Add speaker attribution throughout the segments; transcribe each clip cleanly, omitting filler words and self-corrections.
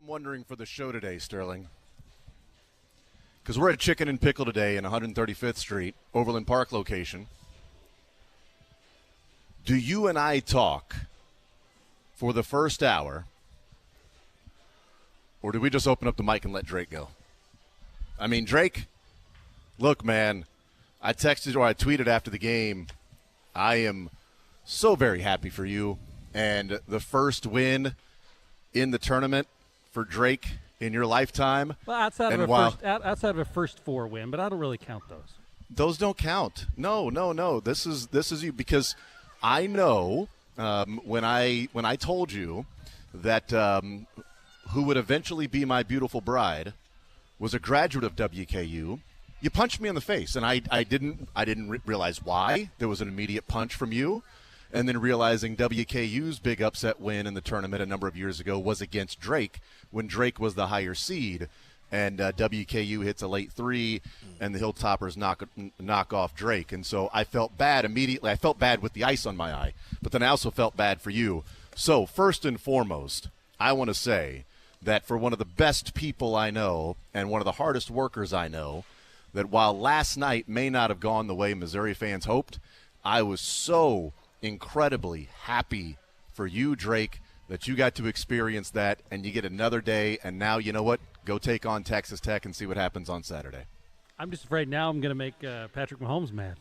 Speaker 1: I'm wondering for the show today, Sterling, because we're at Chicken N Pickle today in 135th Street, Overland Park location. Do you and I talk for the first hour, or do we just open up the mic and let Drake go? I mean, Drake, look, man, I texted or I tweeted after the game, I am so very happy for you, and the first win in the tournament for Drake in your lifetime.
Speaker 2: Well, outside of a first four win, but I don't really count those.
Speaker 1: Those don't count. No. This is you, because I know when I told you that who would eventually be my beautiful bride was a graduate of WKU. You punched me in the face, and I didn't realize why. There was an immediate punch from you. And then realizing WKU's big upset win in the tournament a number of years ago was against Drake when Drake was the higher seed. And WKU hits a late three, and the Hilltoppers knock off Drake. And so I felt bad immediately. I felt bad with the ice on my eye, but then I also felt bad for you. So first and foremost, I want to say that for one of the best people I know and one of the hardest workers I know, that while last night may not have gone the way Missouri fans hoped, I was so incredibly happy for you, Drake, that you got to experience that, and you get another day, and now you know what? Go take on Texas Tech and see what happens on Saturday.
Speaker 2: I'm just afraid now I'm going to make Patrick Mahomes mad.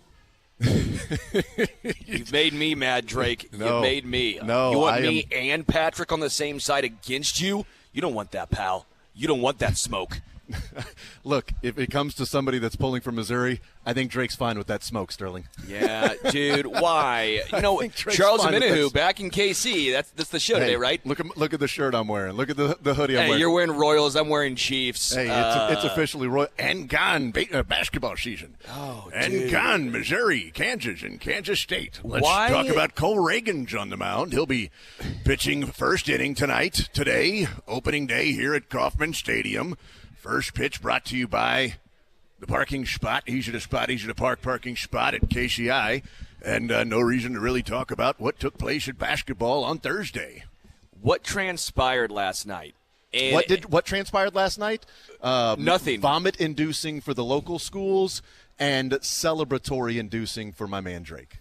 Speaker 3: You've made me mad, Drake.
Speaker 1: No,
Speaker 3: you made me.
Speaker 1: No,
Speaker 3: you want me and Patrick on the same side against you? You don't want that, pal. You don't want that smoke.
Speaker 1: Look, if it comes to somebody that's pulling from Missouri, I think Drake's fine with that smoke, Sterling.
Speaker 3: Yeah, dude, why? You know, Charles Omenihu back in KC. That's the show today, right?
Speaker 1: Look at the shirt I'm wearing. Look at the hoodie I'm wearing.
Speaker 3: Hey, you're wearing Royals. I'm wearing Chiefs.
Speaker 1: Hey, it's officially Royal and gone basketball season.
Speaker 3: Oh,
Speaker 1: and
Speaker 3: dude.
Speaker 1: gone Missouri, Kansas, and Kansas State. Let's talk about Cole Reagan on the mound. He'll be pitching first inning today, opening day here at Kauffman Stadium. First pitch brought to you by the parking spot, easy to park parking spot at KCI, and no reason to really talk about what took place at basketball on Thursday.
Speaker 3: What transpired last night?
Speaker 1: What transpired last night?
Speaker 3: Nothing.
Speaker 1: Vomit-inducing for the local schools and celebratory-inducing for my man Drake.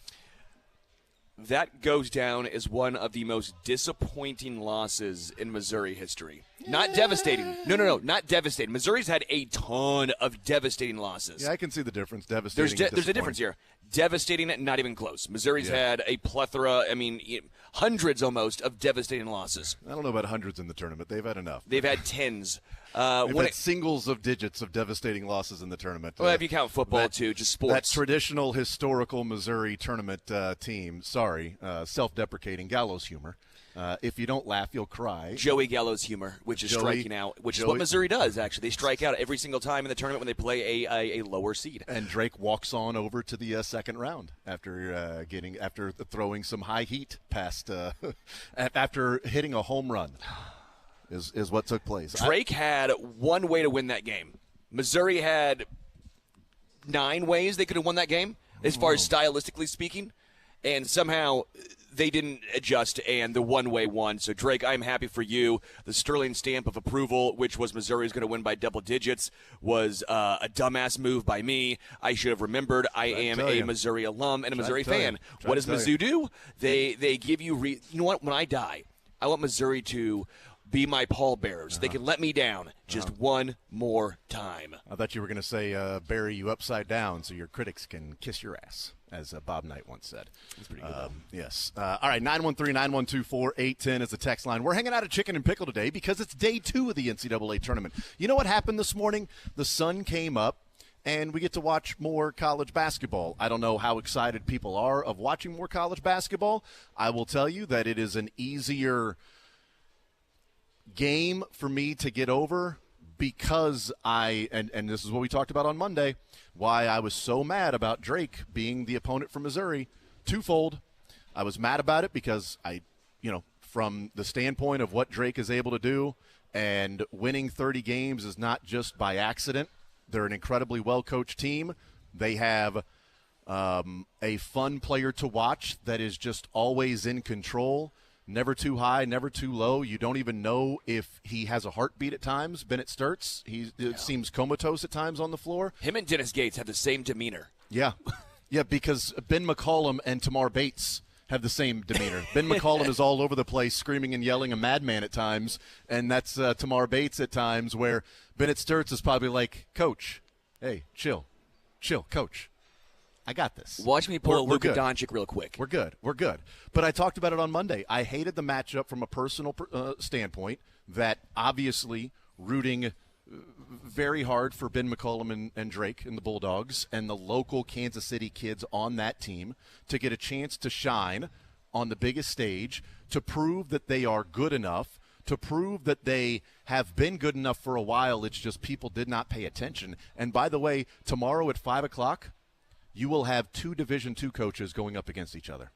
Speaker 3: That goes down as one of the most disappointing losses in Missouri history. Not devastating. No, not devastating. Missouri's had a ton of devastating losses.
Speaker 1: Yeah, I can see the difference. Devastating.
Speaker 3: There's a difference here. Devastating, not even close. Missouri's had a plethora, hundreds almost of devastating losses.
Speaker 1: I don't know about hundreds in the tournament. They've had enough.
Speaker 3: They've had tens.
Speaker 1: They've had singles of digits of devastating losses in the tournament.
Speaker 3: Well, if you count football, too, just sports.
Speaker 1: That traditional, historical Missouri tournament team, self-deprecating gallows humor. If you don't laugh, you'll cry.
Speaker 3: Joey Gallows humor, which is striking out, which is what Missouri does, actually. They strike out every single time in the tournament when they play a lower seed.
Speaker 1: And Drake walks on over to the second round after throwing some high heat past after hitting a home run is what took place.
Speaker 3: Drake had one way to win that game. Missouri had 9 ways they could have won that game, as far as stylistically speaking. And somehow they didn't adjust, and the one-way won. So, Drake, I'm happy for you. The Sterling stamp of approval, which was Missouri's going to win by double digits, was a dumbass move by me. I should have remembered. I am a Missouri alum and a Missouri fan. What does Mizzou do? They give you you know what? When I die, I want Missouri to be my pallbearers. They can let me down just one more time.
Speaker 1: I thought you were going to say bury you upside down so your critics can kiss your ass, as Bob Knight once said.
Speaker 3: That's pretty good.
Speaker 1: Yes. All right, 913-912-4810 is the text line. We're hanging out at Chicken N Pickle today because it's day 2 of the NCAA tournament. You know what happened this morning? The sun came up, and we get to watch more college basketball. I don't know how excited people are of watching more college basketball. I will tell you that it is an easier game for me to get over because and this is what we talked about on Monday, why I was so mad about Drake being the opponent from Missouri. Twofold. I was mad about it because from the standpoint of what Drake is able to do, and winning 30 games is not just by accident. They're an incredibly well-coached team. They have a fun player to watch that is just always in control. never too high, never too low. You don't even know if he has a heartbeat at times. Bennett Sturtz, it seems comatose at times on the floor.
Speaker 3: Him and Dennis Gates have the same demeanor.
Speaker 1: Yeah. Yeah, because Ben McCollum and Tamar Bates have the same demeanor. Ben McCollum is all over the place, screaming and yelling, a madman at times, and that's Tamar Bates at times, where Bennett Sturtz is probably like, Coach, hey, chill, Coach. I got this.
Speaker 3: Watch me pull Luka Doncic real quick.
Speaker 1: We're good. But I talked about it on Monday. I hated the matchup from a personal standpoint, that obviously rooting very hard for Ben McCollum and Drake and the Bulldogs and the local Kansas City kids on that team to get a chance to shine on the biggest stage, to prove that they are good enough, to prove that they have been good enough for a while. It's just people did not pay attention. And by the way, tomorrow at 5 o'clock, you will have 2 Division II coaches going up against each other.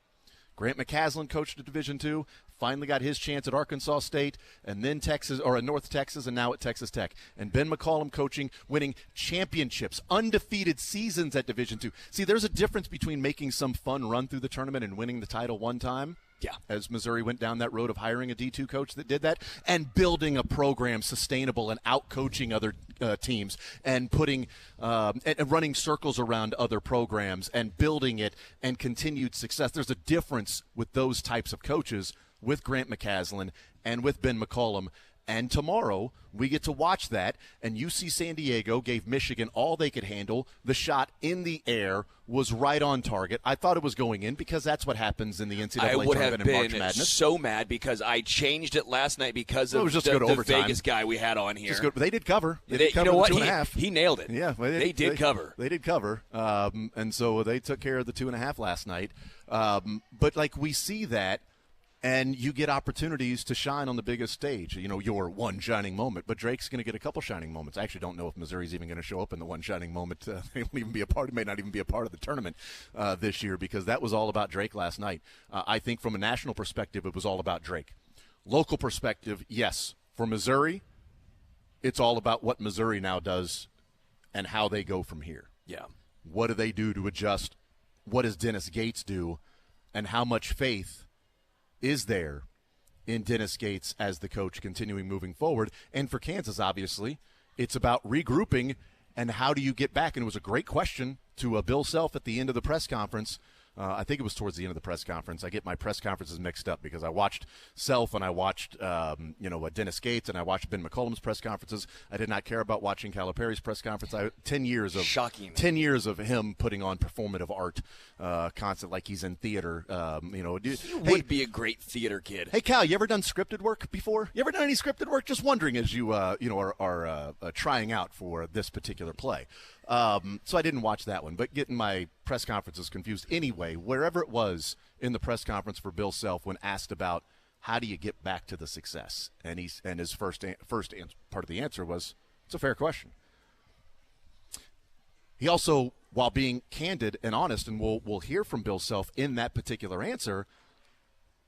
Speaker 1: Grant McCasland coached at Division II, finally got his chance at Arkansas State, and then North Texas, and now at Texas Tech. And Ben McCollum coaching, winning championships, undefeated seasons at Division II. See, there's a difference between making some fun run through the tournament and winning the title one time.
Speaker 3: Yeah.
Speaker 1: As Missouri went down that road of hiring a D2 coach that did that, and building a program sustainable and out-coaching other teams, and putting and running circles around other programs and building it and continued success. There's a difference with those types of coaches, with Grant McCasland and with Ben McCollum. And tomorrow we get to watch that, and UC San Diego gave Michigan all they could handle. The shot in the air was right on target. I thought it was going in because that's what happens in the NCAA tournament in March Madness. I would have been
Speaker 3: so mad because I changed it last night because of the Vegas guy we had on here.
Speaker 1: They did cover. They did cover,
Speaker 3: you know what?
Speaker 1: 2.5.
Speaker 3: He nailed it.
Speaker 1: Yeah,
Speaker 3: they did cover.
Speaker 1: They did cover, and so they took care of the 2.5 last night. But like, we see that. And you get opportunities to shine on the biggest stage, your one shining moment. But Drake's going to get a couple shining moments. I actually don't know if Missouri's even going to show up in the one shining moment. They won't even be may not even be a part of the tournament this year, because that was all about Drake last night. I think from a national perspective, it was all about Drake. Local perspective, yes. For Missouri, it's all about what Missouri now does and how they go from here.
Speaker 3: Yeah.
Speaker 1: What do they do to adjust? What does Dennis Gates do? And how much faith is there in Dennis Gates as the coach continuing moving forward? And for Kansas, obviously, it's about regrouping and how do you get back? And it was a great question to Bill Self at the end of the press conference. I think it was towards the end of the press conference. I get my press conferences mixed up because I watched Self and I watched, Dennis Gates, and I watched Ben McCollum's press conferences. I did not care about watching Calipari's press conference. 10 years of
Speaker 3: shocking.
Speaker 1: 10 years of him putting on performative art, constant, like he's in theater. He
Speaker 3: would be a great theater kid.
Speaker 1: Hey, Cal, you ever done scripted work before? You ever done any scripted work? Just wondering as you are trying out for this particular play. So I didn't watch that one, but getting my press conferences confused. Anyway, wherever it was in the press conference for Bill Self when asked about how do you get back to the success, and his first part of the answer was, it's a fair question. He also, while being candid and honest, and we'll hear from Bill Self in that particular answer,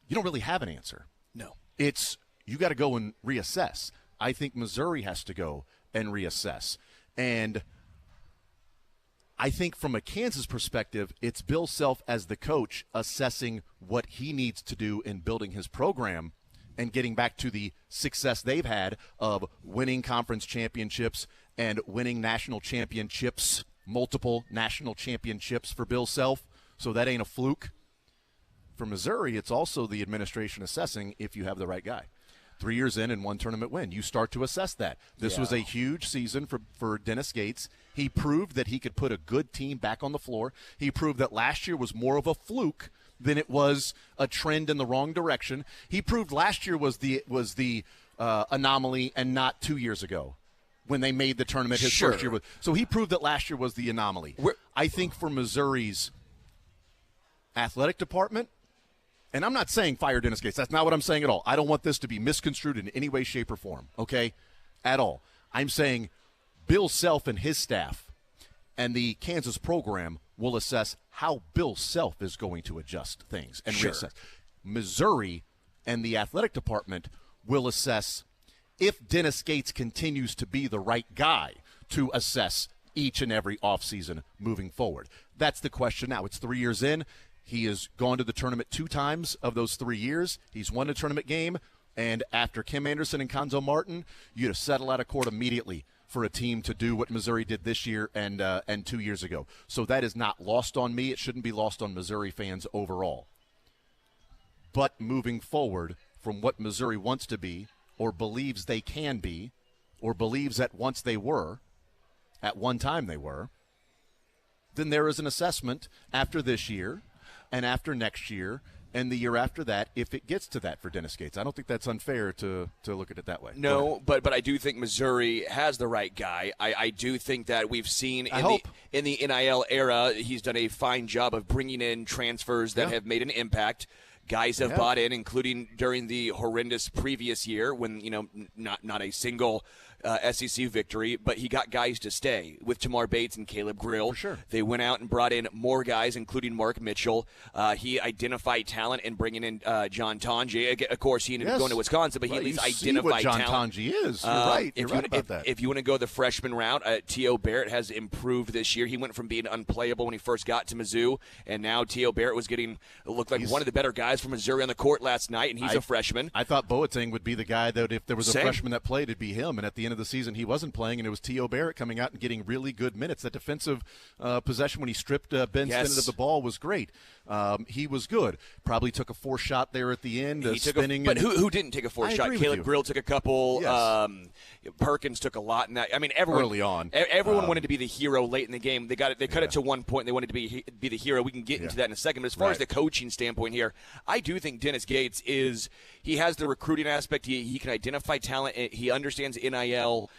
Speaker 1: you don't really have an answer.
Speaker 3: No.
Speaker 1: It's you got to go and reassess. I think Missouri has to go and reassess. And I think from a Kansas perspective, it's Bill Self as the coach assessing what he needs to do in building his program and getting back to the success they've had of winning conference championships and winning national championships, multiple national championships for Bill Self. So that ain't a fluke. For Missouri, it's also the administration assessing if you have the right guy. 3 years in and one tournament win. You start to assess that. This was a huge season for Dennis Gates. He proved that he could put a good team back on the floor. He proved that last year was more of a fluke than it was a trend in the wrong direction. He proved last year was the anomaly and not 2 years ago when they made the tournament his first year. So he proved that last year was the anomaly. I think for Missouri's athletic department, and I'm not saying fire Dennis Gates. That's not what I'm saying at all. I don't want this to be misconstrued in any way, shape, or form, okay, at all. I'm saying Bill Self and his staff and the Kansas program will assess how Bill Self is going to adjust things and reassess. Missouri and the athletic department will assess if Dennis Gates continues to be the right guy to assess each and every offseason moving forward. That's the question now. It's 3 years in. He has gone to the tournament 2 times of those 3 years. He's won a tournament game. And after Kim Anderson and Konzo Martin, you'd have settled out of court immediately for a team to do what Missouri did this year and 2 years ago. So that is not lost on me. It shouldn't be lost on Missouri fans overall. But moving forward from what Missouri wants to be or believes they can be or believes that once they were, at one time they were, then there is an assessment after this year and after next year and the year after that, if it gets to that for Dennis Gates. I don't think that's unfair to look at it that way.
Speaker 3: No, but I do think Missouri has the right guy. I do think that we've seen in the NIL era, he's done a fine job of bringing in transfers that have made an impact. Guys have bought in, including during the horrendous previous year when, not a single SEC victory, but he got guys to stay with Tamar Bates and Caleb Grill.
Speaker 1: For sure.
Speaker 3: They went out and brought in more guys, including Mark Mitchell. He identified talent in bringing in John Tonje. Of course, he ended up going to Wisconsin, but he at least identified talent.
Speaker 1: John Tonje is. You're right. You're right about that.
Speaker 3: If you want to go the freshman route, T.O. Barrett has improved this year. He went from being unplayable when he first got to Mizzou, and now T.O. Barrett looked like one of the better guys from Missouri on the court last night, and he's a freshman.
Speaker 1: I thought Boateng would be the guy that if there was a freshman that played, it'd be him. And at the end of the season, he wasn't playing, and it was T.O. Barrett coming out and getting really good minutes. That defensive possession when he stripped Ben Sinnott of the ball was great. He was good. Probably took a forced shot there at the end, spinning.
Speaker 3: But who didn't take a forced shot? Caleb Grill took a couple.
Speaker 1: Yes.
Speaker 3: Perkins took a lot in that. I mean, everyone
Speaker 1: early on.
Speaker 3: Everyone wanted to be the hero late in the game. They cut it to one point. And they wanted to be the hero. We can get into that in a second. But as far as the coaching standpoint here, I do think Dennis Gates he has the recruiting aspect. He can identify talent. He understands NIL.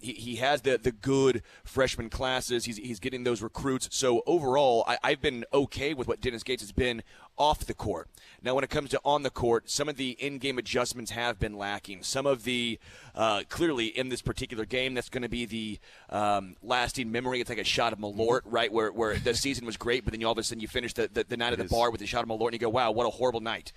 Speaker 3: He has the good freshman classes. He's getting those recruits. So overall, I've been okay with what Dennis Gates has been off the court. Now, when it comes to on the court, some of the in-game adjustments have been lacking. Some of the clearly in this particular game, that's going to be the lasting memory. It's like a shot of Malort, right, where the season was great, but then all of a sudden you finish the night at the bar with a shot of Malort, and you go, wow, what a horrible night.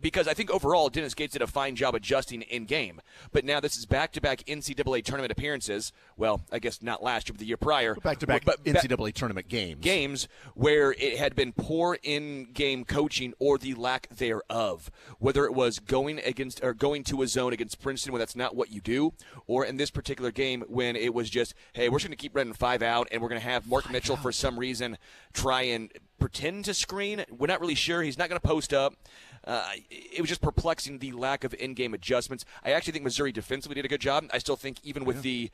Speaker 3: Because I think overall Dennis Gates did a fine job adjusting in game. But now this is back-to-back NCAA tournament appearances. Well, I guess not last year, but the year prior.
Speaker 1: Back-to-back NCAA tournament games.
Speaker 3: Games where it had been poor in-game coaching or the lack thereof. Whether it was going to a zone against Princeton when that's not what you do, or in this particular game when it was just, hey, we're just going to keep running 5 out, and we're going to have Mark Mitchell for some reason try and pretend to screen. We're not really sure. He's not going to post up. It was just perplexing, the lack of in-game adjustments. I actually think Missouri defensively did a good job. I still think even with the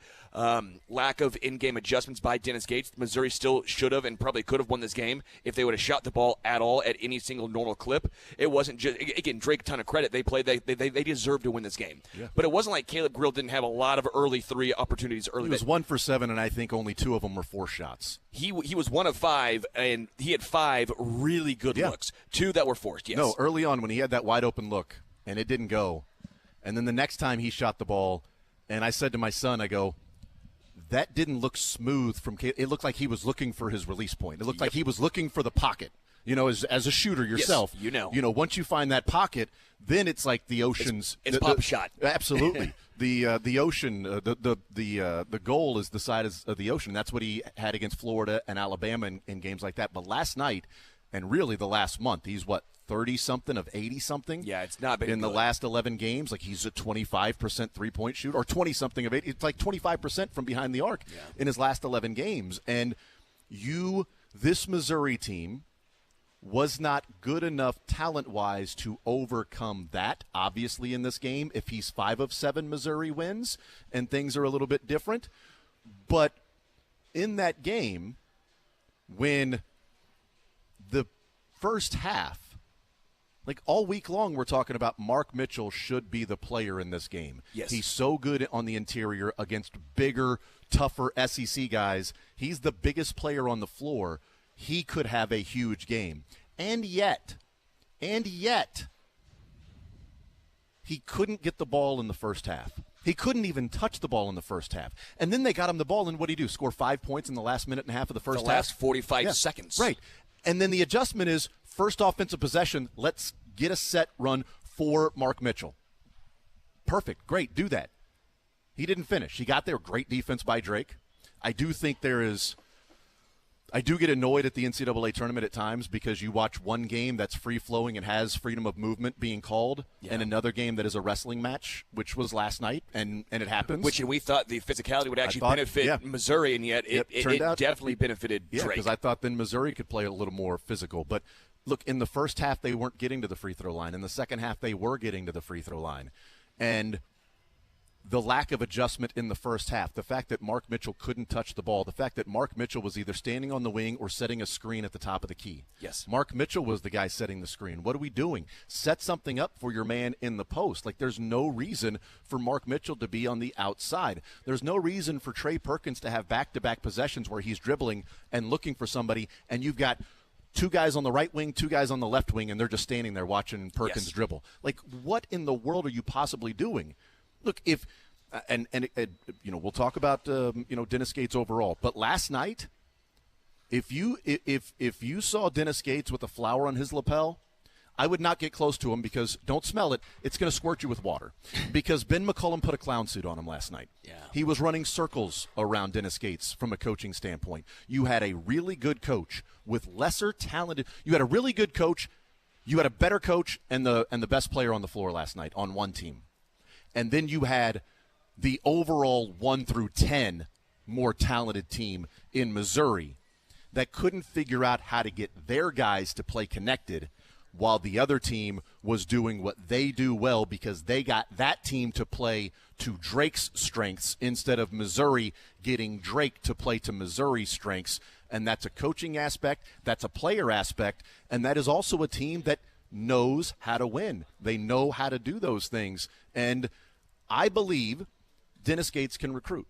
Speaker 3: lack of in-game adjustments by Dennis Gates, Missouri still should have and probably could have won this game if they would have shot the ball at all at any single normal clip. It wasn't just, again, Drake, a ton of credit. They deserved to win this game. Yeah. But it wasn't like Caleb Grill didn't have a lot of early 3 opportunities early.
Speaker 1: He was 1 for 7, and I think only 2 of them were 4 shots.
Speaker 3: He was 1 of 5, and he had 5 really good looks. 2 that were forced, yes.
Speaker 1: No, early on when he had that wide-open look, and it didn't go, and then the next time he shot the ball, and I said to my son, I go, that didn't look smooth from – it looked like he was looking for his release point. It looked like he was looking for the pocket. As a shooter yourself,
Speaker 3: yes,
Speaker 1: once you find that pocket, then it's like the ocean's.
Speaker 3: It's pop shot.
Speaker 1: Absolutely, the ocean, the goal is the size of the ocean. That's what he had against Florida and Alabama in games like that. But last night, and really the last month, he's 30-something of 80-something.
Speaker 3: Yeah, it's not been
Speaker 1: in
Speaker 3: good.
Speaker 1: The last 11 games. Like he's a 25% 3-point shooter, or 20-something of 80. It's like 25% from behind the arc in his last 11 games. And this Missouri team was not good enough talent-wise to overcome that, obviously, in this game. If he's 5 of 7 Missouri wins and things are a little bit different. But in that game, when the first half, like all week long, we're talking about Mark Mitchell should be the player in this game.
Speaker 3: Yes.
Speaker 1: He's so good on the interior against bigger, tougher SEC guys. He's the biggest player on the floor. He could have a huge game. And yet, he couldn't get the ball in the first half. He couldn't even touch the ball in the first half. And then they got him the ball, and what did he do? Score 5 points in the last minute and a half of the first half?
Speaker 3: The last 45 seconds.
Speaker 1: Right. And then the adjustment is, first offensive possession, let's get a set run for Mark Mitchell. Perfect. Great. Do that. He didn't finish. He got there. Great defense by Drake. I do think there is I do get annoyed at the NCAA tournament at times because you watch one game that's free-flowing and has freedom of movement being called, and another game that is a wrestling match, which was last night, and it happens.
Speaker 3: Which we thought the physicality would actually benefit Missouri, and yet it definitely benefited Drake.
Speaker 1: Yeah, because I thought then Missouri could play a little more physical. But, look, in the first half they weren't getting to the free throw line. In the second half they were getting to the free throw line. And the lack of adjustment in the first half, the fact that Mark Mitchell couldn't touch the ball, the fact that Mark Mitchell was either standing on the wing or setting a screen at the top of the key.
Speaker 3: Yes.
Speaker 1: Mark Mitchell was the guy setting the screen. What are we doing? Set something up for your man in the post. Like, there's no reason for Mark Mitchell to be on the outside. There's no reason for Trey Perkins to have back-to-back possessions where he's dribbling and looking for somebody, and you've got two guys on the right wing, two guys on the left wing, and they're just standing there watching Perkins dribble. Like, what in the world are you possibly doing? Look, if and we'll talk about Dennis Gates overall, but last night, if you saw Dennis Gates with a flower on his lapel, I would not get close to him because don't smell it. It's going to squirt you with water. Because Ben McCullum put a clown suit on him last night.
Speaker 3: Yeah.
Speaker 1: He was running circles around Dennis Gates from a coaching standpoint. You had a really good coach with lesser talented. You had a really good coach. You had a better coach and the best player on the floor last night on one team. And then you had the overall 1 through 10 more talented team in Missouri that couldn't figure out how to get their guys to play connected while the other team was doing what they do well because they got that team to play to Drake's strengths instead of Missouri getting Drake to play to Missouri's strengths. And that's a coaching aspect, that's a player aspect, and that is also a team that knows how to win. They know how to do those things. And I believe Dennis Gates can recruit.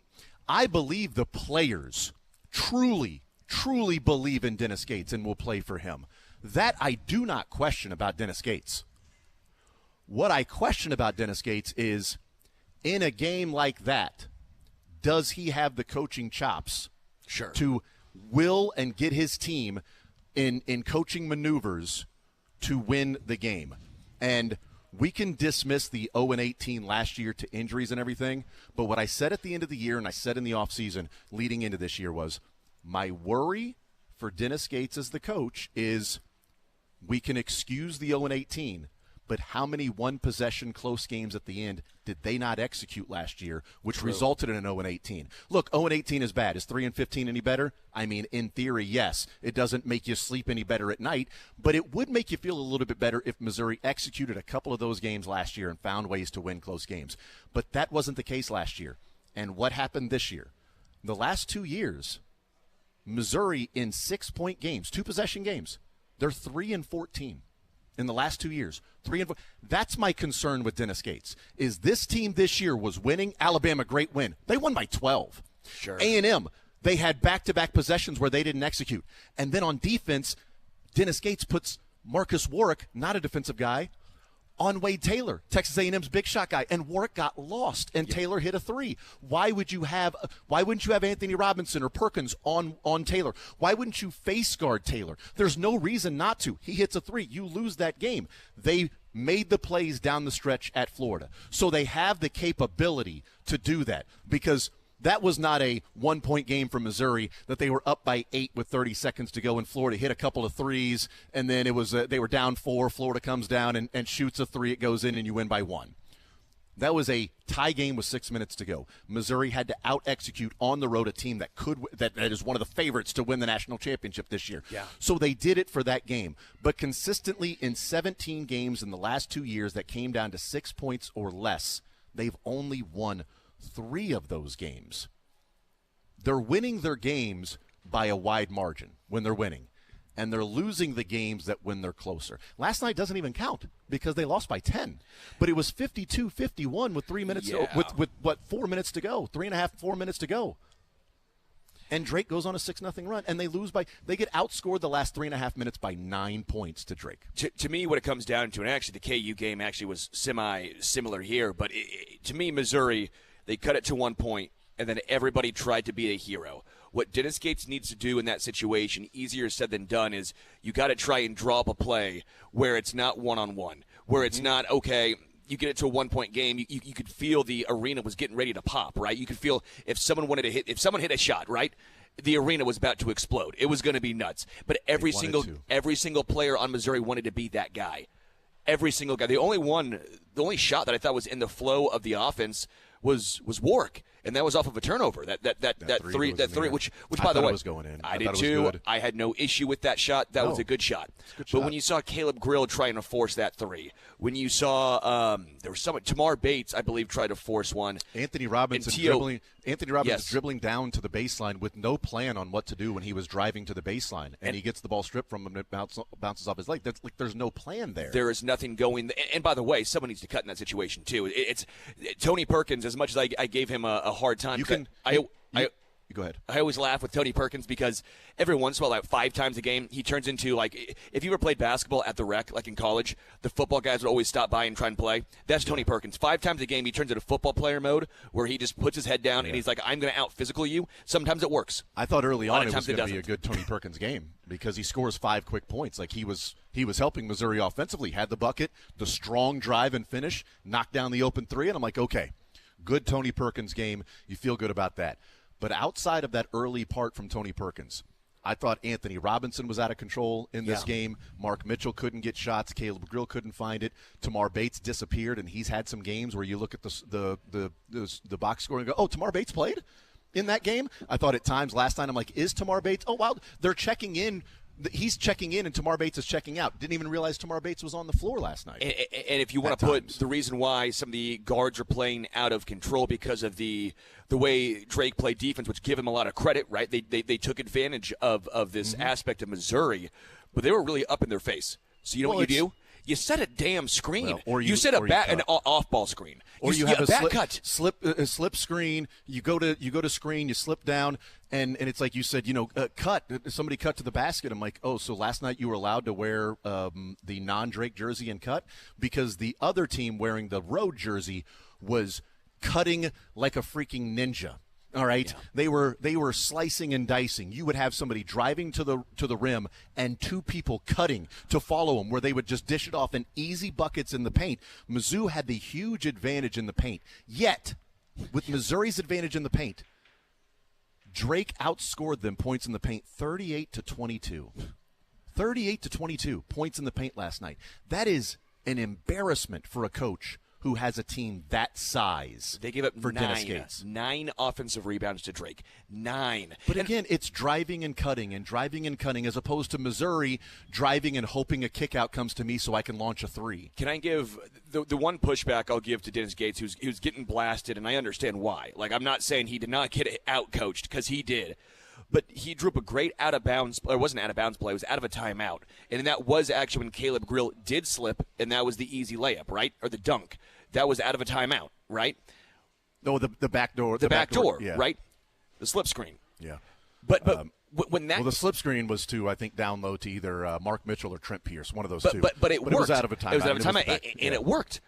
Speaker 1: I believe the players truly believe in Dennis Gates and will play for him. That I do not question about Dennis Gates. What I question about Dennis Gates is, in a game like that, does he have the coaching chops to will and get his team in coaching maneuvers to win the game? And we can dismiss the 0-18 last year to injuries and everything, but what I said at the end of the year and I said in the offseason leading into this year was my worry for Dennis Gates as the coach is we can excuse the 0-18, but how many one-possession close games at the end did they not execute last year, which resulted in an 0-18? Look, 0-18 is bad. Is 3-15 any better? I mean, in theory, yes. It doesn't make you sleep any better at night, but it would make you feel a little bit better if Missouri executed a couple of those games last year and found ways to win close games. But that wasn't the case last year. And what happened this year? The last 2 years, Missouri in 6-point games, two-possession games, they're 3-14. In the last 2 years, 3-4. That's my concern with Dennis Gates. Is this team this year was winning? Alabama, great win. They won by 12.
Speaker 3: Sure.
Speaker 1: A&M, they had back-to-back possessions where they didn't execute. And then on defense, Dennis Gates puts Marcus Warwick, not a defensive guy, on Wade Taylor, Texas A&M's big shot guy, and Warwick got lost, and Taylor hit a three. Why wouldn't you have Anthony Robinson or Perkins on Taylor? Why wouldn't you face guard Taylor? There's no reason not to. He hits a three. You lose that game. They made the plays down the stretch at Florida. So they have the capability to do that because that was not a one-point game for Missouri that they were up by 8 with 30 seconds to go, and Florida hit a couple of threes, and then it was they were down 4. Florida comes down and shoots a three. It goes in, and you win by 1. That was a tie game with 6 minutes to go. Missouri had to out-execute on the road a team that is one of the favorites to win the national championship this year.
Speaker 3: Yeah.
Speaker 1: So they did it for that game. But consistently in 17 games in the last 2 years that came down to 6 points or less, they've only won 3 of those games. They're winning their games by a wide margin when they're winning, and they're losing the games that when they're closer. Last night doesn't even count because they lost by 10, but it was 52-51 with 3 minutes with 4 minutes to go, 4 minutes to go. And Drake goes on a 6-0 run, and they get outscored the last 3.5 minutes by 9 points to Drake.
Speaker 3: To me, what it comes down to, and actually the KU game actually was similar here, but to me, Missouri, they cut it to 1 point, and then everybody tried to be a hero. What Dennis Gates needs to do in that situation, easier said than done, is you got to try and draw up a play where it's not one-on-one, where it's not, okay, you get it to a 1 point game, you could feel the arena was getting ready to pop, right? You could feel if someone hit a shot, right? the arena was about to explode. It was going to be nuts. But every single player on Missouri wanted to be that guy. Every single guy. The only shot that I thought was in the flow of the offense was Warwick, and that was off of a turnover. That three, which by the way,
Speaker 1: was going in.
Speaker 3: I did too. I had no issue with that shot. That was a good shot. But when you saw Caleb Grill trying to force that three, when you saw there was someone, Tamar Bates, I believe, tried to force one.
Speaker 1: Anthony Robinson dribbling down to the baseline with no plan on what to do when he was driving to the baseline, and he gets the ball stripped from him and it bounces off his leg. That's like there's no plan there.
Speaker 3: There is nothing going. And by the way, someone needs to cut in that situation too. It's Tony Perkins. As much as I gave him a hard time,
Speaker 1: go ahead.
Speaker 3: I always laugh with Tony Perkins because every once in a while, like 5 times a game, he turns into, like, if you ever played basketball at the rec, like in college, the football guys would always stop by and try and play. That's Tony Perkins. 5 times a game, he turns into football player mode where he just puts his head down and he's like, I'm going to out-physical you. Sometimes it works.
Speaker 1: I thought early on it was going to be a good Tony Perkins game because he scores 5 quick points. Like, he was helping Missouri offensively, had the bucket, the strong drive and finish, knocked down the open three, and I'm like, okay, good Tony Perkins game. You feel good about that. But outside of that early part from Tony Perkins, I thought Anthony Robinson was out of control in this game. Mark Mitchell couldn't get shots. Caleb Grill couldn't find it. Tamar Bates disappeared, and he's had some games where you look at the box score and go, oh, Tamar Bates played in that game? I thought at times last night, I'm like, is Tamar Bates? Oh, wow, they're checking in. He's checking in and Tamar Bates is checking out. Didn't even realize Tamar Bates was on the floor last night.
Speaker 3: And if you want to put the reason why some of the guards are playing out of control because of the way Drake played defense, which give him a lot of credit, right? They took advantage of this aspect of Missouri, but they were really up in their face. So you know what you do? You set a damn screen. Or you set an off-ball screen.
Speaker 1: Or you have a
Speaker 3: slip
Speaker 1: screen. You go to screen. You slip down, and it's like you said. Cut. Somebody cut to the basket. I'm like, oh, so last night you were allowed to wear the non-Drake jersey and cut because the other team wearing the road jersey was cutting like a freaking ninja. All right, they were slicing and dicing. You would have somebody driving to the rim and 2 people cutting to follow them, where they would just dish it off in easy buckets in the paint. Mizzou had the huge advantage in the paint. Yet, with Missouri's advantage in the paint, Drake outscored them points in the paint 38-22. 38-22 points in the paint last night. That is an embarrassment for a coach who has a team that size.
Speaker 3: They gave up
Speaker 1: for Dennis Gates.
Speaker 3: 9 offensive rebounds to Drake. 9.
Speaker 1: But again, it's driving and cutting as opposed to Missouri driving and hoping a kick out comes to me so I can launch a 3.
Speaker 3: Can I give the one pushback I'll give to Dennis Gates, who's getting blasted, and I understand why. Like, I'm not saying he did not get out coached, because he did. But he drew up a great out-of-bounds – or it wasn't out-of-bounds play. It was out of a timeout. And that was actually when Caleb Grill did slip, and that was the easy layup, right? Or the dunk. That was out of a timeout, right?
Speaker 1: No, the back door.
Speaker 3: The back door,
Speaker 1: yeah.
Speaker 3: Right? The slip screen.
Speaker 1: Yeah.
Speaker 3: But when that –
Speaker 1: well, the slip screen was to, I think, down low to either Mark Mitchell or Trent Pierce, one of those two.
Speaker 3: But it worked.
Speaker 1: It was out of a timeout.
Speaker 3: It was out of a timeout, and it worked.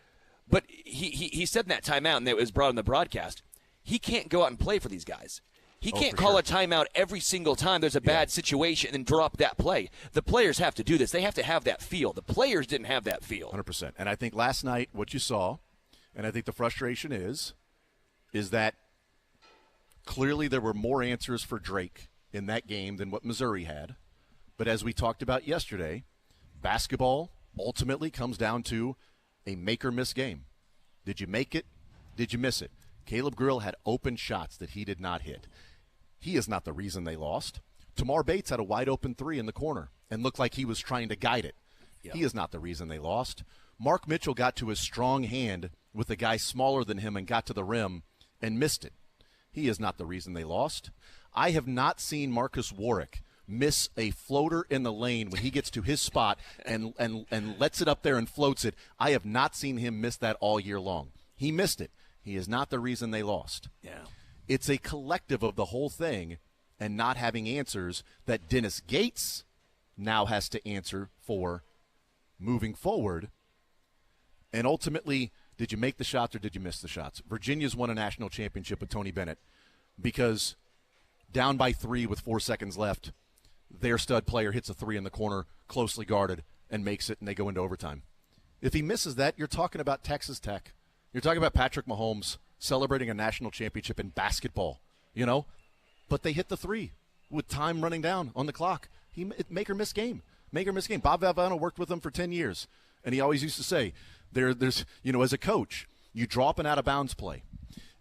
Speaker 3: But he said in that timeout, and it was brought in the broadcast, he can't go out and play for these guys. He can't call a timeout every single time there's a bad situation and then drop that play. The players have to do this. They have to have that feel. The players didn't have that feel.
Speaker 1: 100%. And I think last night what you saw, and I think the frustration is that clearly there were more answers for Drake in that game than what Missouri had. But as we talked about yesterday, basketball ultimately comes down to a make-or-miss game. Did you make it? Did you miss it? Caleb Grill had open shots that he did not hit. He is not the reason they lost. Tamar Bates had a wide-open 3 in the corner and looked like he was trying to guide it. Yeah. He is not the reason they lost. Mark Mitchell got to his strong hand with a guy smaller than him and got to the rim and missed it. He is not the reason they lost. I have not seen Marcus Warwick miss a floater in the lane when he gets to his spot and lets it up there and floats it. I have not seen him miss that all year long. He missed it. He is not the reason they lost.
Speaker 3: Yeah.
Speaker 1: It's a collective of the whole thing and not having answers that Dennis Gates now has to answer for moving forward. And ultimately, did you make the shots or did you miss the shots? Virginia's won a national championship with Tony Bennett because down by 3 with 4 seconds left, their stud player hits a 3 in the corner, closely guarded, and makes it, and they go into overtime. If he misses that, you're talking about Texas Tech. You're talking about Patrick Mahomes celebrating a national championship in basketball, But they hit the 3. with time running down on the clock. Make or miss game. Make or miss game. Bob Valvano worked with him for 10 years, and he always used to say, there's as a coach, you drop an out-of-bounds play,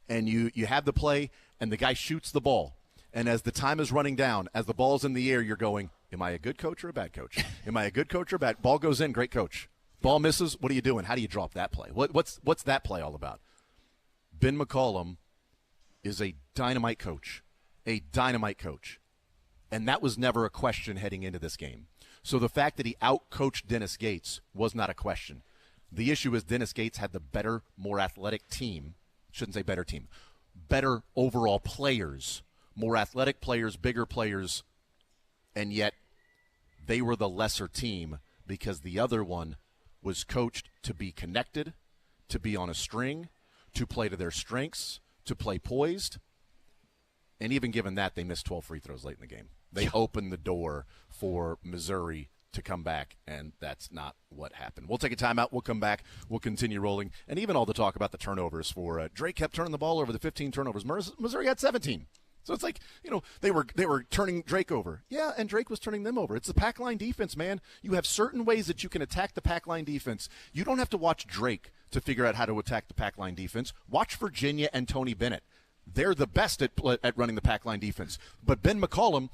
Speaker 1: and you have the play, and the guy shoots the ball. And as the time is running down, as the ball's in the air, you're going, am I a good coach or a bad coach? Am I a good coach or a bad? Ball goes in, great coach. Ball misses, what are you doing? How do you drop that play? What's that play all about? Ben McCollum is a dynamite coach. A dynamite coach. And that was never a question heading into this game. So the fact that he out-coached Dennis Gates was not a question. The issue is Dennis Gates had the better, more athletic team. Shouldn't say better team. Better overall players. More athletic players, bigger players, and yet they were the lesser team because the other one was coached to be connected, to be on a string, to play to their strengths, to play poised. And even given that, they missed 12 free throws late in the game. They opened the door for Missouri to come back, and that's not what happened. We'll take a timeout. We'll come back. We'll continue rolling. And even all the talk about the turnovers for Drake kept turning the ball over, the 15 turnovers. Missouri had 17. So it's like, they were turning Drake over. Yeah, and Drake was turning them over. It's the pack line defense, man. You have certain ways that you can attack the pack line defense. You don't have to watch Drake to figure out how to attack the pack line defense. Watch Virginia and Tony Bennett. They're the best at running the pack line defense. But Ben McCollum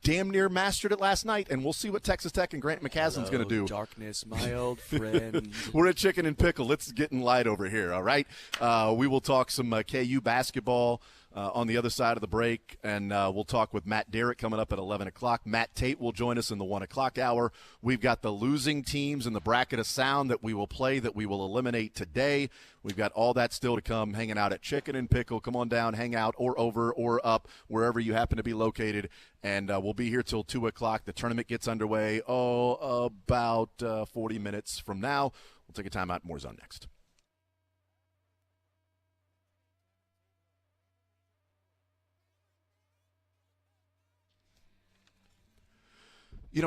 Speaker 1: damn near mastered it last night, and we'll see what Texas Tech and Grant McCaslin's going to do.
Speaker 3: Darkness, my old friend.
Speaker 1: We're at Chicken N Pickle. It's getting light over here, all right? We will talk some KU basketball on the other side of the break, and we'll talk with Matt Derrick coming up at 11 o'clock. Matt Tate will join us in the 1 o'clock hour. We've got the losing teams in the bracket of sound that we will play, that we will eliminate today. We've got all that still to come, hanging out at Chicken N Pickle. Come on down, hang out, or over, or up, wherever you happen to be located, and we'll be here till 2 o'clock. The tournament gets underway, about 40 minutes from now. We'll take a timeout. More Zone next.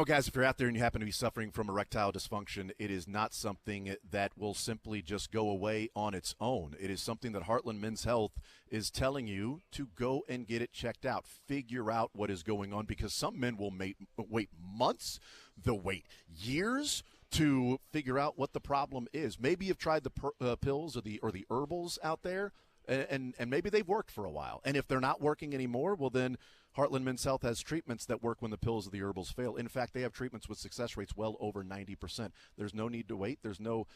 Speaker 1: Guys, if you're out there and you happen to be suffering from erectile dysfunction, it is not something that will simply just go away on its own. It is something that Heartland Men's Health is telling you to go and get it checked out. Figure out what is going on, because some men will wait months, they'll wait years to figure out what the problem is. Maybe you've tried the pills or the herbals out there, and maybe they've worked for a while. And if they're not working anymore, well then Heartland Men's Health has treatments that work when the pills or the herbals fail. In fact, they have treatments with success rates well over 90%. There's no need to wait. There's no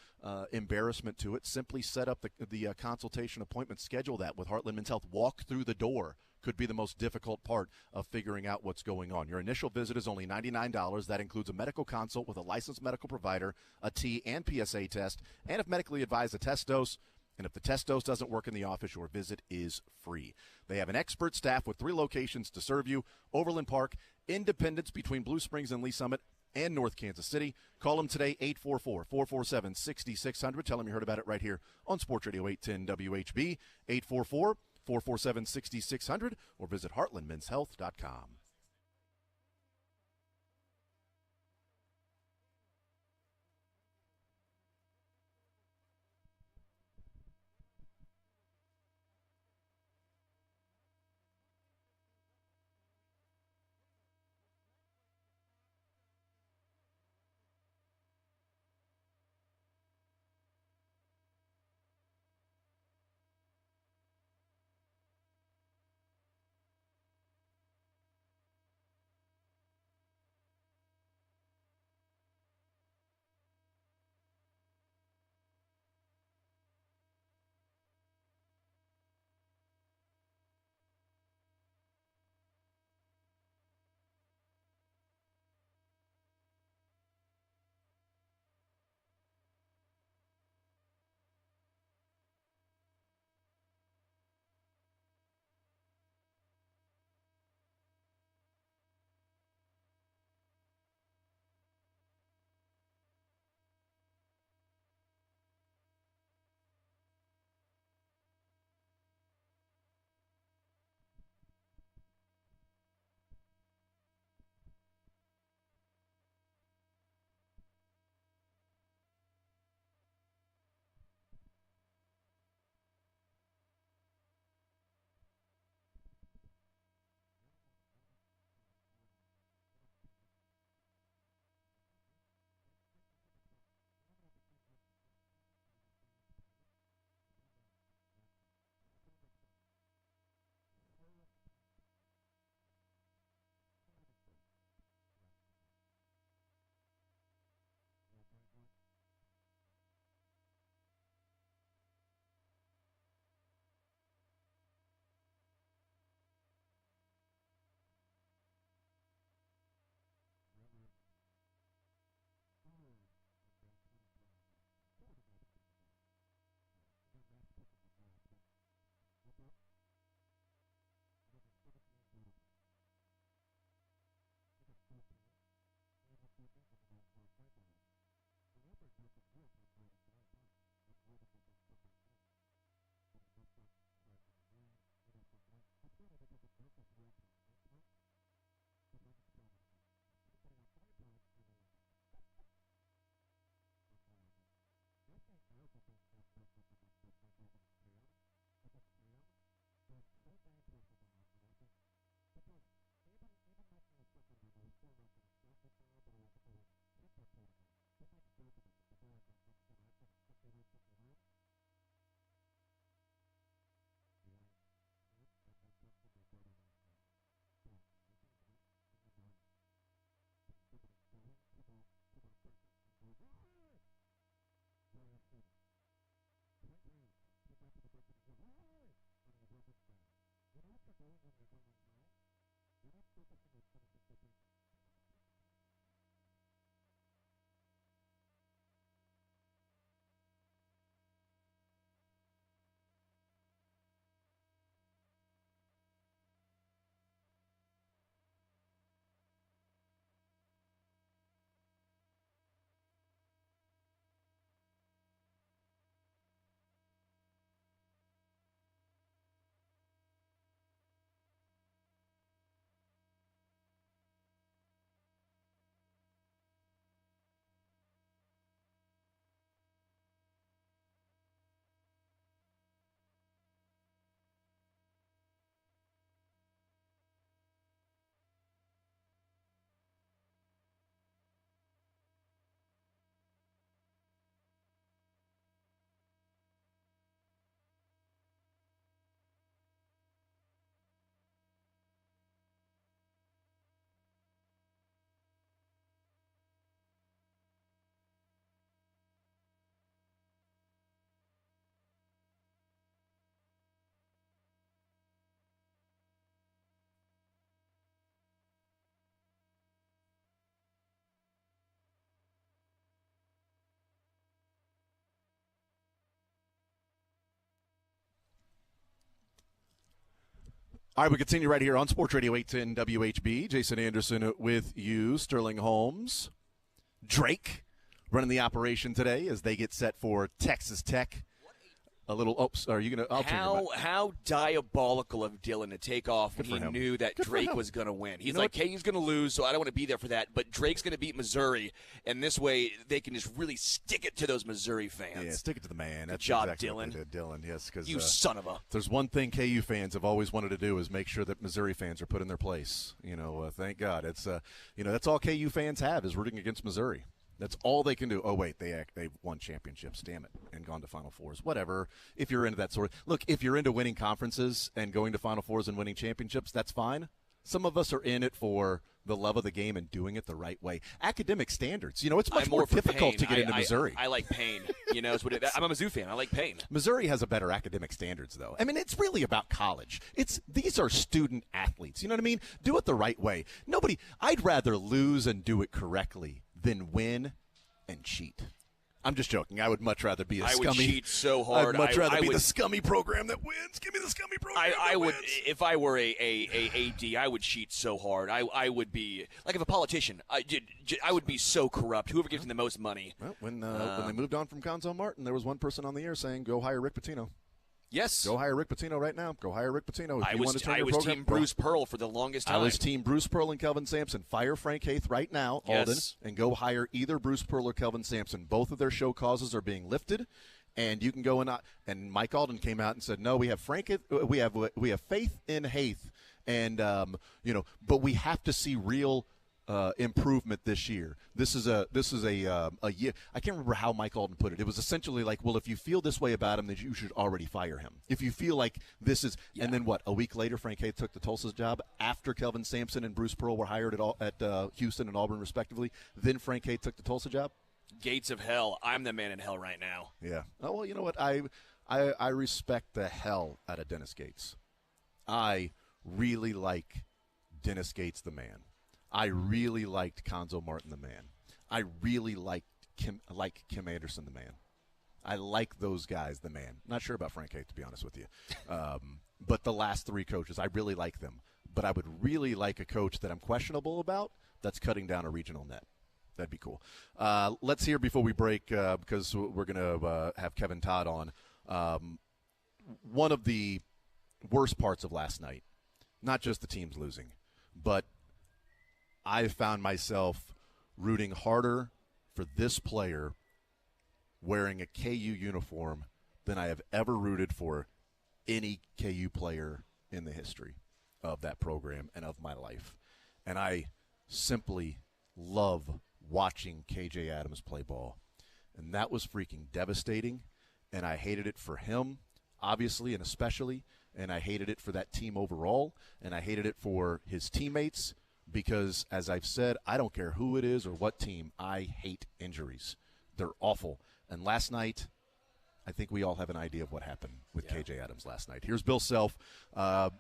Speaker 1: embarrassment to it. Simply set up the consultation appointment. Schedule that with Heartland Men's Health. Walk through the door could be the most difficult part of figuring out what's going on. Your initial visit is only $99. That includes a medical consult with a licensed medical provider, a T and PSA test, and if medically advised, a test dose. And if the test dose doesn't work in the office, your visit is free. They have an expert staff with 3 locations to serve you: Overland Park, Independence between Blue Springs and Lee Summit, and North Kansas City. Call them today, 844-447-6600. Tell them you heard about it right here on Sports Radio 810 WHB, 844-447-6600, or visit heartlandmenshealth.com. All right, we continue right here on Sports Radio 810 WHB. Jason Anderson with you, Sterling Holmes, Drake running the operation today as they get set for Texas Tech. A little. Oops, are you going to?
Speaker 3: How diabolical of Dylan to take off when he knew that Drake was going to win. He's like, KU's going to lose, so I don't want to be there for that. But Drake's going to beat Missouri, and this way they can just really stick it to those Missouri fans.
Speaker 1: Yeah, stick it to the man. That's
Speaker 3: Good job,
Speaker 1: exactly
Speaker 3: Dylan.
Speaker 1: what they did, Dylan. Yes, because
Speaker 3: you son of a.
Speaker 1: There's one thing KU fans have always wanted to do is make sure that Missouri fans are put in their place. Thank God. It's that's all KU fans have is rooting against Missouri. That's all they can do. Oh, wait, they've won championships, damn it, and gone to Final Fours. Whatever. If you're into that sort of – look, if you're into winning conferences and going to Final Fours and winning championships, that's fine. Some of us are in it for the love of the game and doing it the right way. Academic standards. It's much more difficult to get into Missouri.
Speaker 3: I like pain. I'm a Mizzou fan. I like pain.
Speaker 1: Missouri has a better academic standards, though. I mean, it's really about college. These are student athletes. You know what I mean? Do it the right way. I'd rather lose and do it correctly than win and cheat. I'm just joking. I would much rather be
Speaker 3: I would cheat so hard.
Speaker 1: I'd much rather be the scummy program that wins. Give me the scummy program
Speaker 3: I would,
Speaker 1: wins.
Speaker 3: if I were a AD, I would cheat so hard. I would be, like if a politician, I would be so corrupt. Whoever gives me the most money.
Speaker 1: Well, when they moved on from Gonzo Martin, there was one person on the air saying, go hire Rick Pitino.
Speaker 3: Yes.
Speaker 1: Go hire Rick Pitino right now. Go hire Rick Pitino.
Speaker 3: I was team Bruce Pearl for the longest time.
Speaker 1: I was team Bruce Pearl and Kelvin Sampson. Fire Frank Haith right now,
Speaker 3: yes.
Speaker 1: Alden, and go hire either Bruce Pearl or Kelvin Sampson. Both of their show causes are being lifted, and you can go and Mike Alden came out and said, no, we have we have faith in Haith, and but we have to see real improvement this year. This is a year. I can't remember how Mike Alden put it. It was essentially like, well, if you feel this way about him, then you should already fire him. If you feel like this is, and then what? A week later, Frank Haith took the Tulsa's job after Kelvin Sampson and Bruce Pearl were hired at Houston and Auburn respectively. Then Frank Haith took the Tulsa job.
Speaker 3: Gates of hell. I'm the man in hell right now.
Speaker 1: Yeah. Oh well, you know what? I respect the hell out of Dennis Gates. I really like Dennis Gates, the man. I really liked Konzo Martin, the man. I really liked Kim Anderson, the man. I like those guys, the man. Not sure about Frank Haith, to be honest with you. But the last three coaches, I really like them. But I would really like a coach that I'm questionable about that's cutting down a regional net. That'd be cool. Let's hear before we break, because we're going to have Kevin Todd on. One of the worst parts of last night, not just the teams losing, but I found myself rooting harder for this player wearing a KU uniform than I have ever rooted for any KU player in the history of that program and of my life. And I simply love watching KJ Adams play ball. And that was freaking devastating, and I hated it for him, obviously and especially, and I hated it for that team overall, and I hated it for his teammates. Because, as I've said, I don't care who it is or what team, I hate injuries. They're awful. And last night, I think we all have an idea of what happened with KJ Adams last night. Here's Bill Self.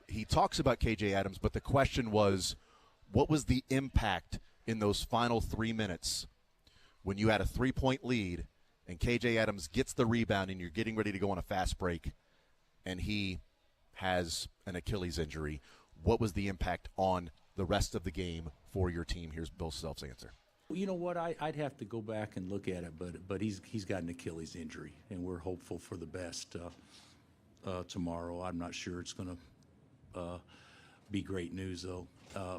Speaker 1: He talks about KJ Adams, but the question was, what was the impact in those final 3 minutes when you had a 3-point lead and KJ Adams gets the rebound and you're getting ready to go on a fast break and he has an Achilles injury? What was the impact on the rest of the game for your team? Here's Bill Self's answer.
Speaker 4: You know what? I'd have to go back and look at it, but he's got an Achilles injury, and we're hopeful for the best tomorrow. I'm not sure it's going to be great news, though.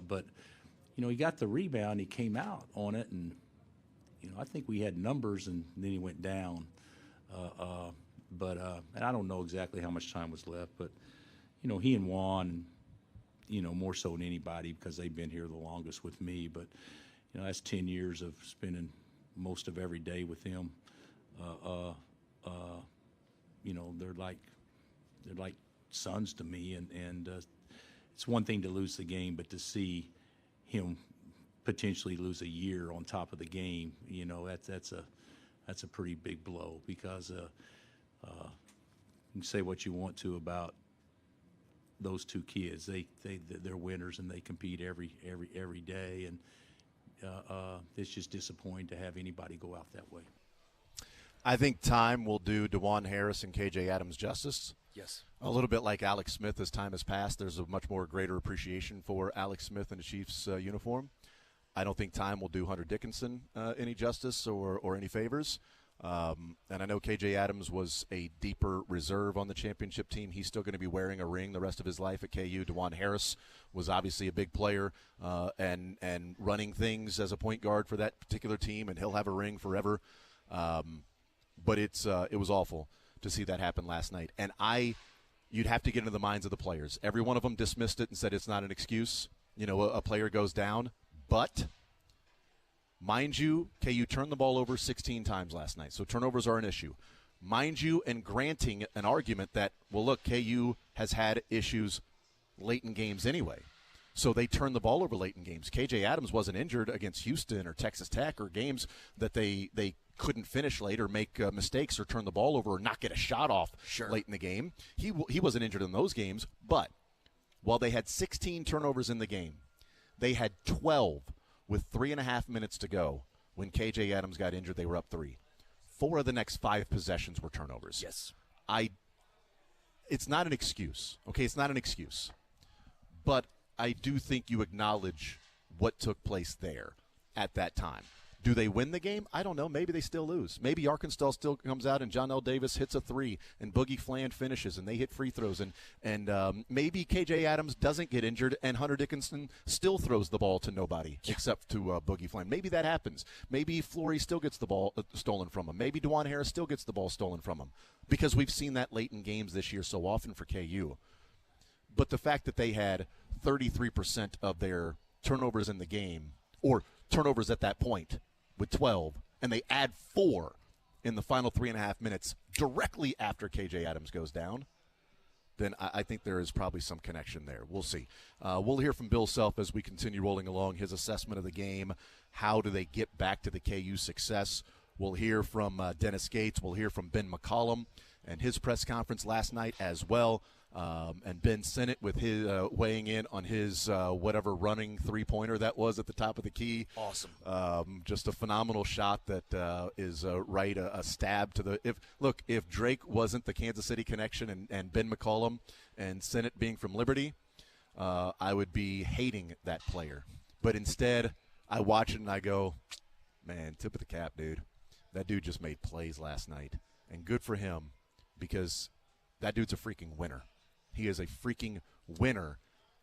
Speaker 4: But, he got the rebound. He came out on it, and, I think we had numbers, and then he went down. And I don't know exactly how much time was left, but, he and Juan – more so than anybody because they've been here the longest with me. But, that's 10 years of spending most of every day with him. They're like sons to me. And it's one thing to lose the game, but to see him potentially lose a year on top of the game, that's a pretty big blow because you can say what you want to about those two kids. They're winners and they compete every day, and it's just disappointing to have anybody go out that way.
Speaker 1: I think time will do DeJuan Harris and KJ Adams justice.
Speaker 3: Yes.
Speaker 1: A little bit like Alex Smith as time has passed, there's a much more greater appreciation for Alex Smith in the Chiefs uniform. I don't think time will do Hunter Dickinson any justice or any favors. And I know KJ Adams was a deeper reserve on the championship team. He's still going to be wearing a ring the rest of his life at KU. DeJuan Harris was obviously a big player and running things as a point guard for that particular team, and he'll have a ring forever. But it was awful to see that happen last night. And you'd have to get into the minds of the players. Every one of them dismissed it and said it's not an excuse. A player goes down. But, mind you, KU turned the ball over 16 times last night, so turnovers are an issue. Mind you, and granting an argument that, well, look, KU has had issues late in games anyway. So they turned the ball over late in games. KJ Adams wasn't injured against Houston or Texas Tech or games that they couldn't finish late or make mistakes or turn the ball over or not get a shot off late in the game. He wasn't injured in those games, but while they had 16 turnovers in the game, they had 12 with 3.5 minutes to go. When KJ Adams got injured, they were up 3. 4 of the next 5 possessions were turnovers.
Speaker 3: Yes.
Speaker 1: It's not an excuse. Okay, it's not an excuse. But I do think you acknowledge what took place there at that time. Do they win the game? I don't know. Maybe they still lose. Maybe Arkansas still comes out and John L. Davis hits a 3 and Boogie Fland finishes and they hit free throws and maybe KJ Adams doesn't get injured and Hunter Dickinson still throws the ball to nobody except to Boogie Fland. Maybe that happens. Maybe Flory still gets the ball stolen from him. Maybe DeJuan Harris still gets the ball stolen from him because we've seen that late in games this year so often for KU. But the fact that they had 33% of their turnovers in the game, or turnovers at that point, with 12, and they add 4 in the final 3.5 minutes directly after KJ Adams goes down, then I think there is probably some connection there. We'll see. We'll hear from Bill Self as we continue rolling along his assessment of the game. How do they get back to the KU success? We'll hear from Dennis Gates. We'll hear from Ben McCollum and his press conference last night as well. And Ben Sinnott with his weighing in on his whatever running three-pointer that was at the top of the key.
Speaker 3: Awesome.
Speaker 1: Just a phenomenal shot that is right a stab to the – if Drake wasn't the Kansas City connection and Ben McCollum and Sinnott being from Liberty, I would be hating that player. But instead, I watch it and I go, man, tip of the cap, dude. That dude just made plays last night. And good for him because that dude's a freaking winner. He is a freaking winner,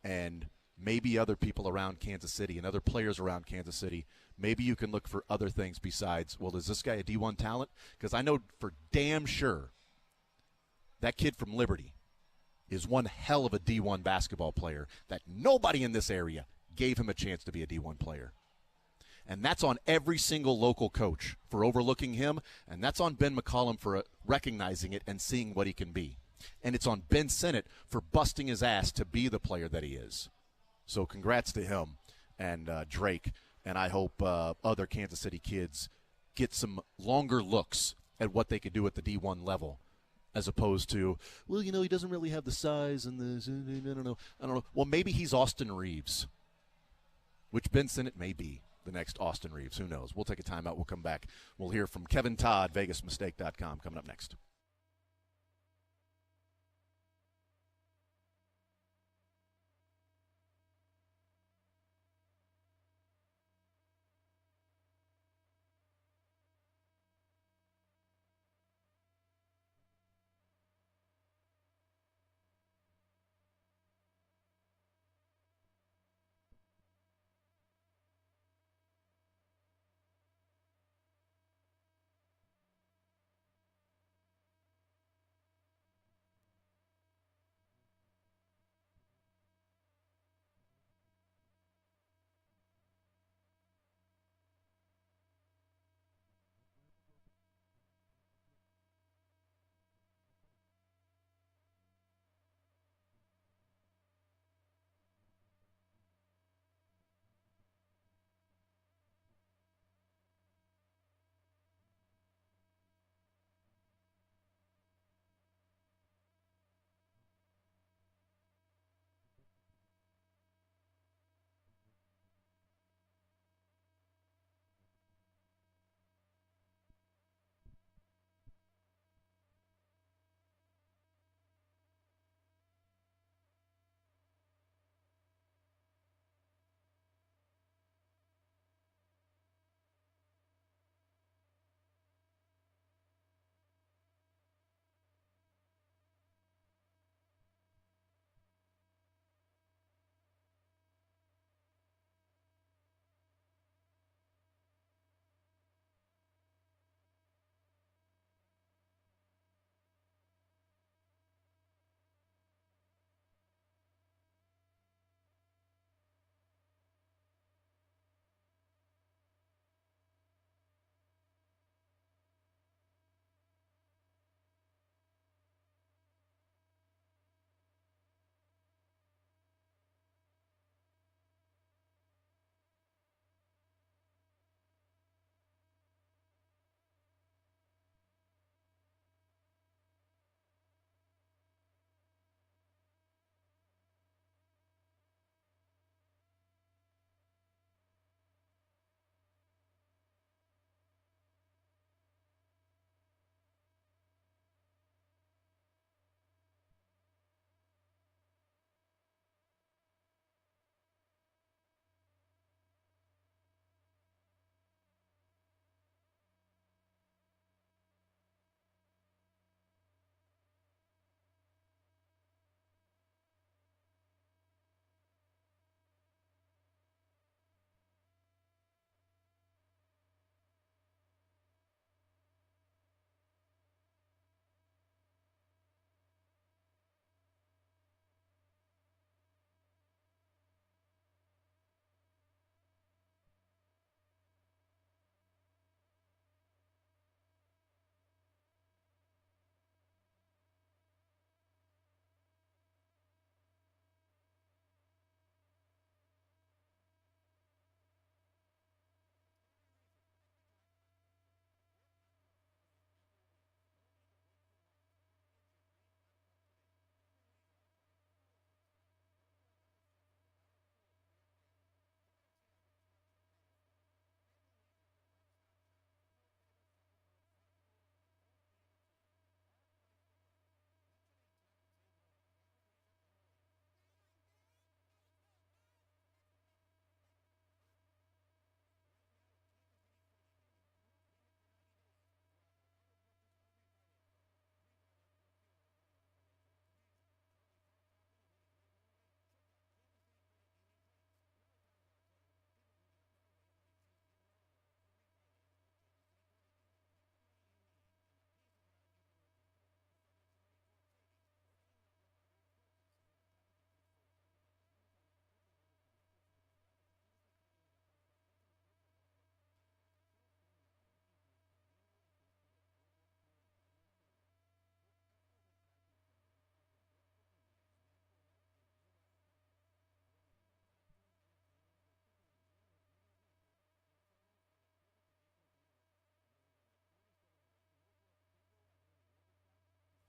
Speaker 1: and maybe other people around Kansas City and other players around Kansas City, maybe you can look for other things besides, well, is this guy a D1 talent? Because I know for damn sure that kid from Liberty is one hell of a D1 basketball player that nobody in this area gave him a chance to be a D1 player. And that's on every single local coach for overlooking him, and that's on Ben McCollum for recognizing it and seeing what he can be. And it's on Ben Sinnott for busting his ass to be the player that he is. So congrats to him and Drake, and I hope other Kansas City kids get some longer looks at what they could do at the D1 level as opposed to, well, he doesn't really have the size and the – I don't know. Well, maybe he's Austin Reeves, which Ben Sinnott may be the next Austin Reeves. Who knows? We'll take a timeout. We'll come back. We'll hear from Kevin Todd, VegasMistake.com, coming up next.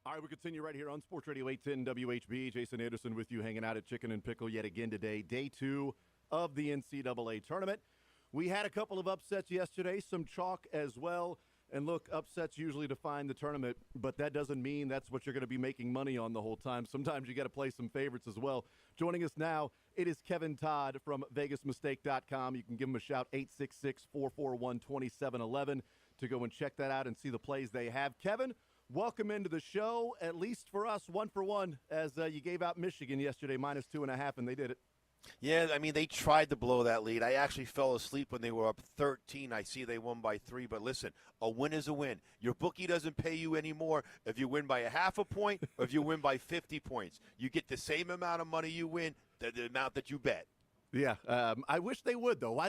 Speaker 1: All right, we continue right here on Sports Radio 810 WHB. Jason Anderson with you, hanging out at Chicken N Pickle yet again today. Day 2 of the NCAA tournament. We had a couple of upsets yesterday, some chalk as well. And look, upsets usually define the tournament, but that doesn't mean that's what you're going to be making money on the whole time. Sometimes you got to play some favorites as well. Joining us now, it is Kevin Todd from VegasMistake.com. You can give him a shout, 866-441-2711, to go and check that out and see the plays they have. Kevin, welcome into the show, at least for us, 1 for 1, as you gave out Michigan yesterday, -2.5, and they did it.
Speaker 5: Yeah, I mean, they tried to blow that lead. I actually fell asleep when they were up 13. I see they won by 3. But listen, a win is a win. Your bookie doesn't pay you anymore if you win by a half a point or if you win by 50 points. You get the same amount of money you win, the amount that you bet.
Speaker 1: Yeah, I wish they would, though. Why?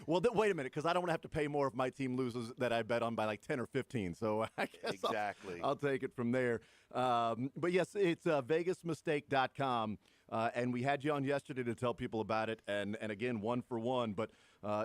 Speaker 1: Well, wait a minute, because I don't want to have to pay more if my team loses that I bet on by like 10 or 15. So I guess
Speaker 5: exactly.
Speaker 1: I'll take it from there. But yes, it's VegasMistake.com, and we had you on yesterday to tell people about it. And again, 1 for 1, but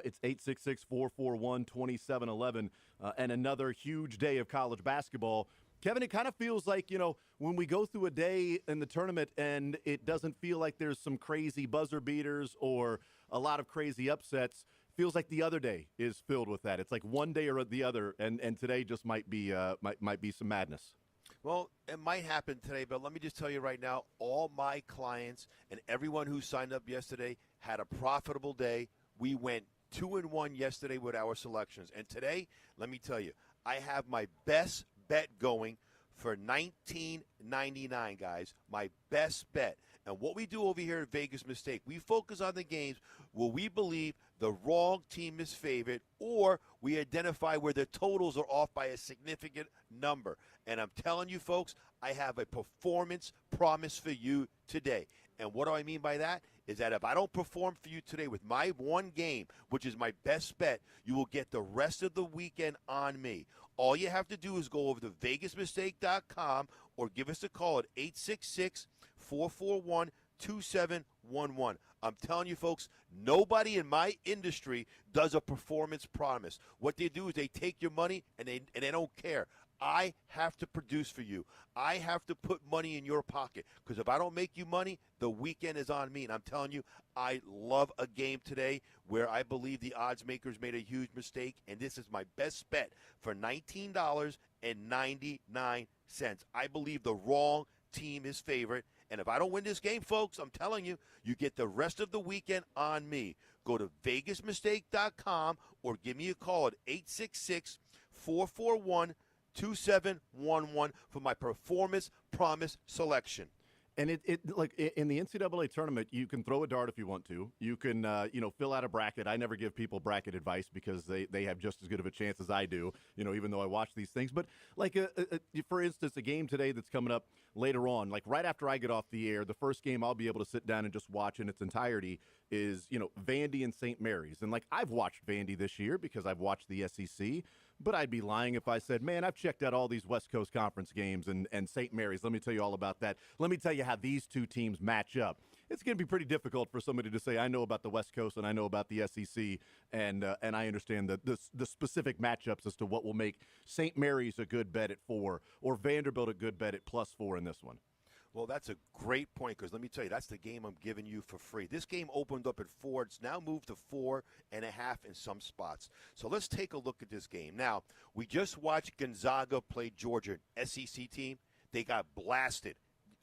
Speaker 1: it's 866-441-2711, and another huge day of college basketball. Kevin, it kind of feels like, when we go through a day in the tournament and it doesn't feel like there's some crazy buzzer beaters or a lot of crazy upsets, feels like the other day is filled with that. It's like one day or the other, and today just might be some madness.
Speaker 5: Well, it might happen today, but let me just tell you right now, all my clients and everyone who signed up yesterday had a profitable day. We went 2-1 yesterday with our selections. And today, let me tell you, I have my best bet going for $19.99, guys. My best bet. And what we do over here at Vegas Mistake, we focus on the games where we believe the wrong team is favored, or we identify where the totals are off by a significant number. And I'm telling you, folks, I have a performance promise for you today. And what do I mean by that? Is that if I don't perform for you today with my one game, which is my best bet, you will get the rest of the weekend on me. All you have to do is go over to VegasMistake.com or give us a call at 866-441-2711. I'm telling you, folks, nobody in my industry does a performance promise. What they do is they take your money and they don't care. I have to produce for you. I have to put money in your pocket, because if I don't make you money, the weekend is on me. And I'm telling you, I love a game today where I believe the odds makers made a huge mistake, and this is my best bet for $19.99. I believe the wrong team is favorite. And if I don't win this game, folks, I'm telling you, you get the rest of the weekend on me. Go to VegasMistake.com or give me a call at 866-441-2711 for my performance promise selection.
Speaker 1: And it like in the NCAA tournament, you can throw a dart if you want to. You can fill out a bracket. I never give people bracket advice because they have just as good of a chance as I do. Even though I watch these things. But like for instance, a game today that's coming up later on, like right after I get off the air, the first game I'll be able to sit down and just watch in its entirety is Vandy and St. Mary's. And like I've watched Vandy this year because I've watched the SEC. But I'd be lying if I said, man, I've checked out all these West Coast Conference games and St. Mary's. Let me tell you all about that. Let me tell you how these two teams match up. It's going to be pretty difficult for somebody to say, I know about the West Coast and I know about the SEC, and I understand the specific matchups as to what will make St. Mary's a good bet at 4 or Vanderbilt a good bet at +4 in this one.
Speaker 5: Well, that's a great point, because let me tell you, that's the game I'm giving you for free. This game opened up at 4. It's now moved to 4.5 in some spots. So let's take a look at this game. Now, we just watched Gonzaga play Georgia, an SEC team. They got blasted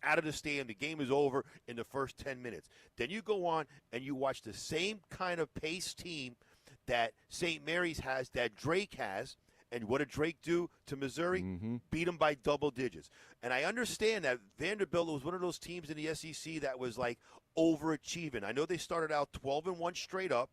Speaker 5: out of the stadium. The game is over in the first 10 minutes. Then you go on and you watch the same kind of pace team that St. Mary's has, that Drake has. And what did Drake do to Missouri? Beat them by double digits. And I understand that Vanderbilt was one of those teams in the SEC that was like overachieving. I know they started out 12-1 straight up,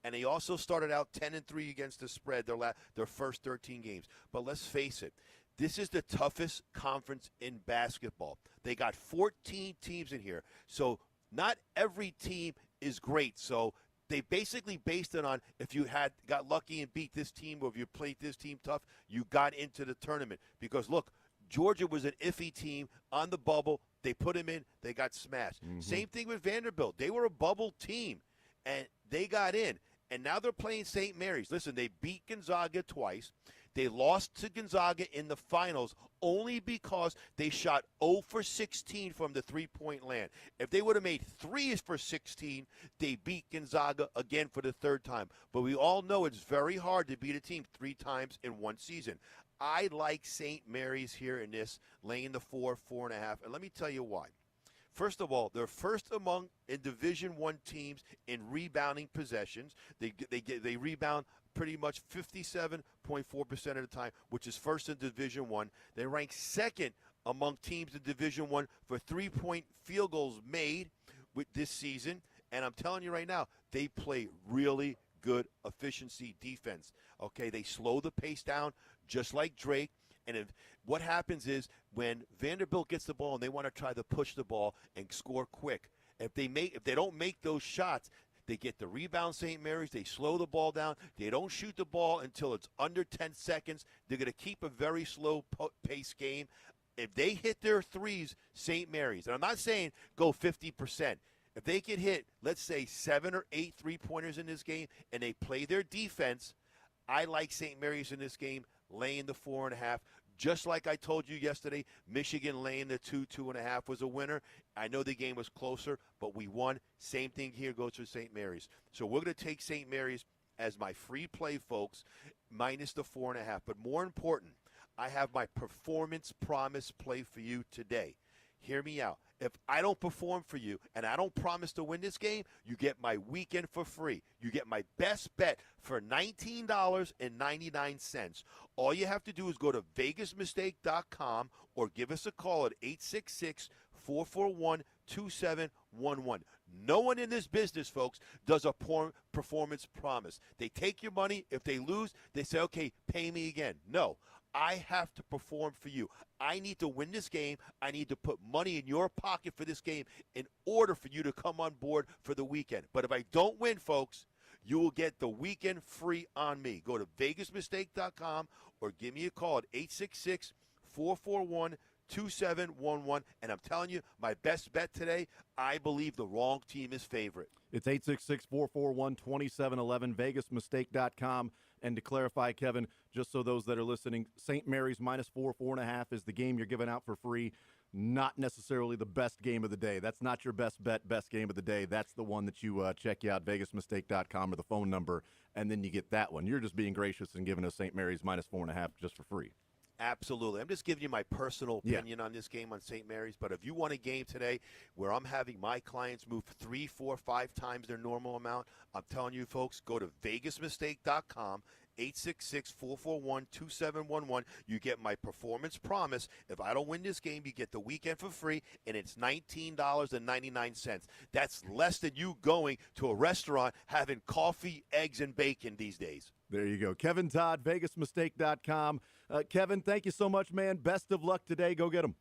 Speaker 5: and they also started out 10-3 against the spread their first 13 games. But let's face it, this is the toughest conference in basketball. They got 14 teams in here, so not every team is great. So they basically based it on if you got lucky and beat this team, or if you played this team tough, you got into the tournament. Because, look, Georgia was an iffy team on the bubble. They put him in. They got smashed. Same thing with Vanderbilt. They were a bubble team, and they got in. And now they're playing St. Mary's. Listen, they beat Gonzaga twice. They lost to Gonzaga in the finals only because they shot 0 for 16 from the three-point land. If they would have made 3 for 16, they beat Gonzaga again for the third time. But we all know it's very hard to beat a team 3 times in one season. I like St. Mary's here in this, laying the 4.5, and let me tell you why. First of all, they're first among in Division I teams in rebounding possessions. They rebound pretty much 57.4% of the time, which is first in Division I. They rank second among teams in Division I for three-point field goals made with this season. And I'm telling you right now, they play really good efficiency defense. Okay, they slow the pace down just like Drake. And what happens is when Vanderbilt gets the ball and they want to try to push the ball and score quick, if they don't make those shots, they get the rebound. St. Mary's, they slow the ball down. They don't shoot the ball until it's under 10 seconds. They're going to keep a very slow pace game. If they hit their threes, St. Mary's, and I'm not saying go 50%. If they can hit, let's say 7 or 8 three-pointers in this game and they play their defense, I like St. Mary's in this game, laying the 4.5. Just like I told you yesterday, Michigan laying the 2.5 was a winner. I know the game was closer, but we won. Same thing here goes for St. Mary's. So we're going to take St. Mary's as my free play, folks, minus the 4.5. But more important, I have my performance promise play for you today. Hear me out. If I don't perform for you and I don't promise to win this game, you get my weekend for free. You get my best bet for $19.99. All you have to do is go to vegasmistake.com or give us a call at 866-441-2711. No one in this business, folks, does a performance promise. They take your money. If they lose, they say, okay, pay me again. No. I have to perform for you. I need to win this game. I need to put money in your pocket for this game in order for you to come on board for the weekend. But if I don't win, folks, you will get the weekend free on me. Go to vegasmistake.com or give me a call at 866-441-2711. And I'm telling you, my best bet today, I believe the wrong team is favorite.
Speaker 1: It's 866-441-2711, vegasmistake.com. And to clarify, Kevin, just so those that are listening, St. Mary's minus 4.5 is the game you're giving out for free. Not necessarily the best game of the day. That's not your best bet, best game of the day. That's the one that you check out, vegasmistake.com or the phone number, and then you get that one. You're just being gracious and giving us St. Mary's minus 4.5 just for free.
Speaker 5: Absolutely. I'm just giving you my personal opinion on this game on St. Mary's. But if you want a game today where I'm having my clients move 3, 4, 5 times their normal amount, I'm telling you, folks, go to vegasmistake.com, 866-441-2711. You get my performance promise. If I don't win this game, you get the weekend for free, and it's $19.99. That's less than you going to a restaurant having coffee, eggs, and bacon these days.
Speaker 1: There you go. Kevin Todd, vegasmistake.com. Kevin, thank you so much, man. Best of luck today. Go get them.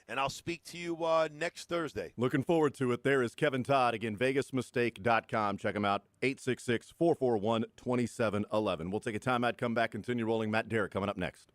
Speaker 5: And I'll speak to you next Thursday.
Speaker 1: Looking forward to it. There is Kevin Todd. Again, vegasmistake.com. Check him out, 866-441-2711. We'll take a timeout, come back, continue rolling. Matt Derrick coming up next.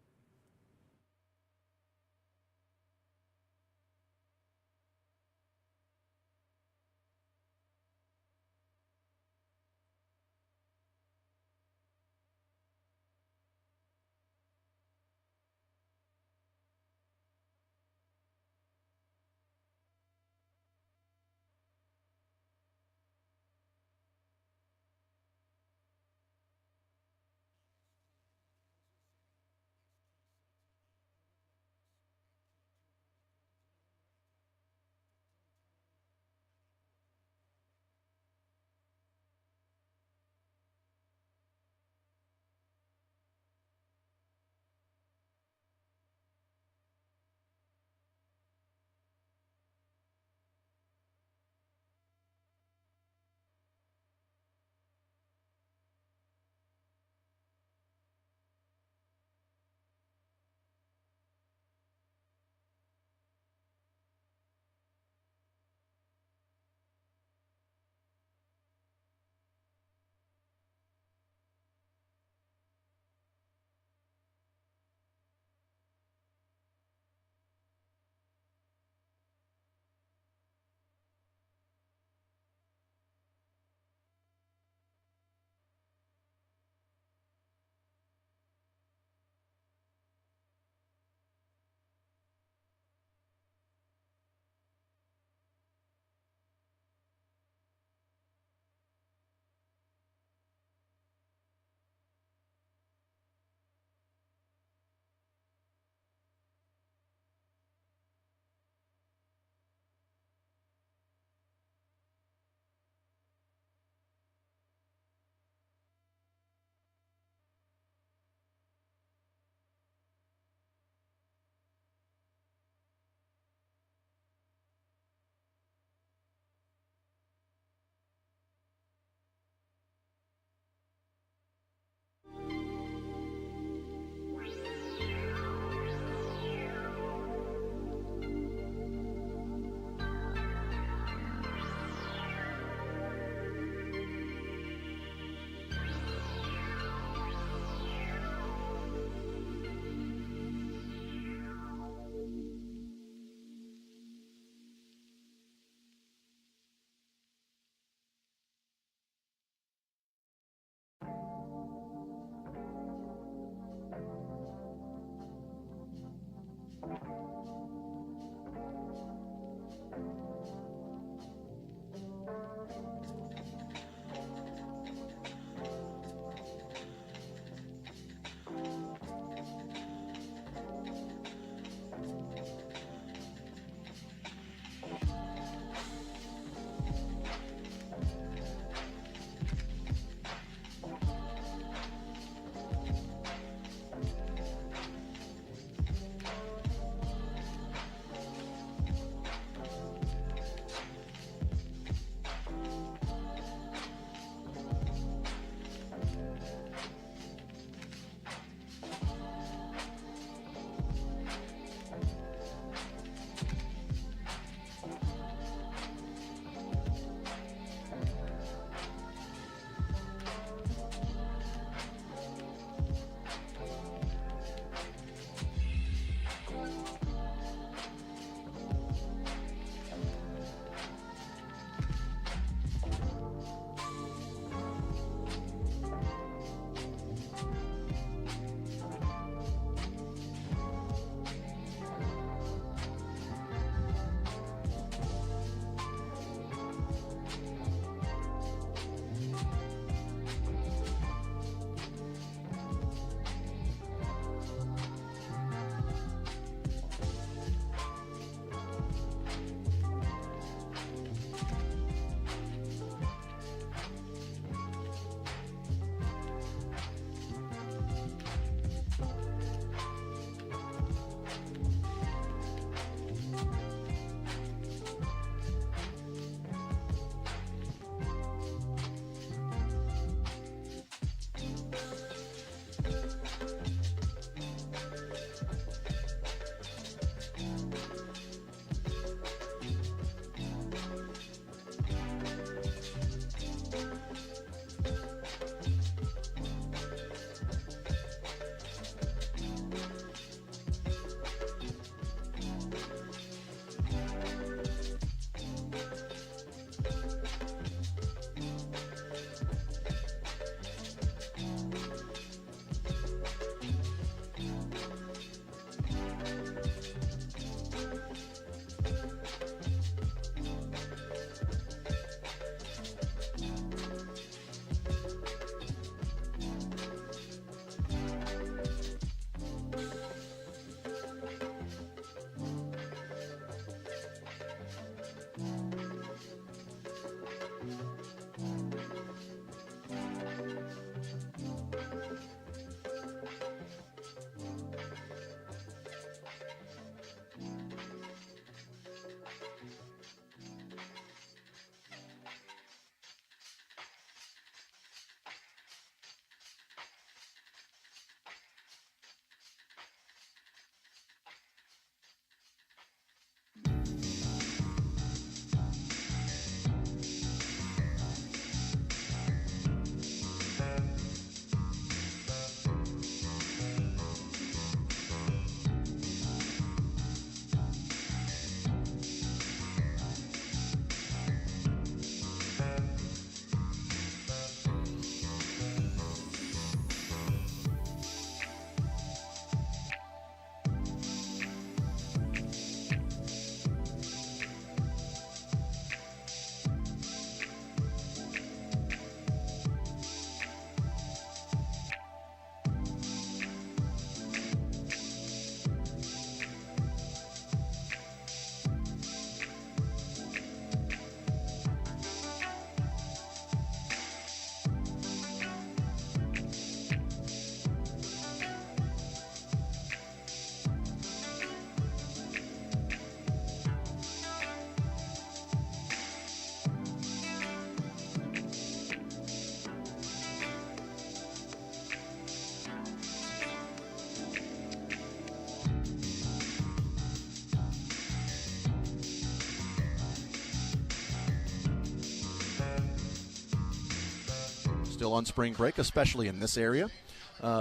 Speaker 1: still on spring break, especially in this area.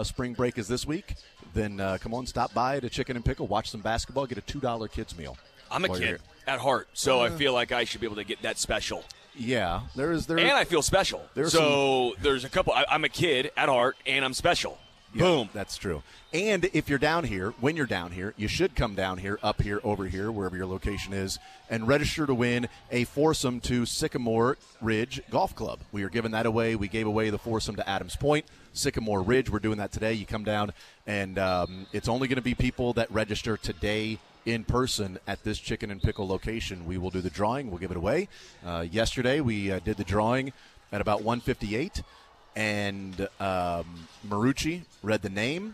Speaker 1: Spring break is this week. Then come on, stop by to Chicken N Pickle, watch some basketball, get a $2 kids meal.
Speaker 3: I'm a kid at heart, so I feel like I should be able to get that special.
Speaker 1: Yeah, and
Speaker 3: I feel special. There's a couple. I'm a kid at heart, and I'm special.
Speaker 1: Yeah,
Speaker 3: Boom.
Speaker 1: That's true. And if you're down here, when you're down here, you should come down here, up here, over here, wherever your location is, and register to win a foursome to Sycamore Ridge Golf Club. We are giving that away. We gave away the foursome to Adams Point. Sycamore Ridge, we're doing that today. You come down, and it's only going to be people that register today in person at this Chicken N Pickle location. We will do the drawing. We'll give it away. Yesterday, we did the drawing at about 1:58. And Marucci read the name,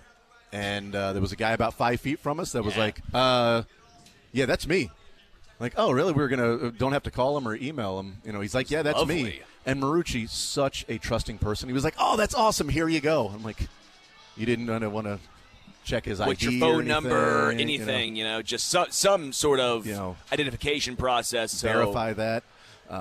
Speaker 1: and there was a guy about 5 feet from us that was like, yeah, that's me. Like, oh, really? We're going to don't have to call him or email him. He's like, yeah, that's
Speaker 3: lovely.
Speaker 1: me. And Marucci, such a trusting person. He was like, oh, that's awesome. Here you go. I'm like, you didn't want to check his
Speaker 3: What's
Speaker 1: ID
Speaker 3: your phone
Speaker 1: or
Speaker 3: number, anything, just some sort of identification process. So
Speaker 1: verify that.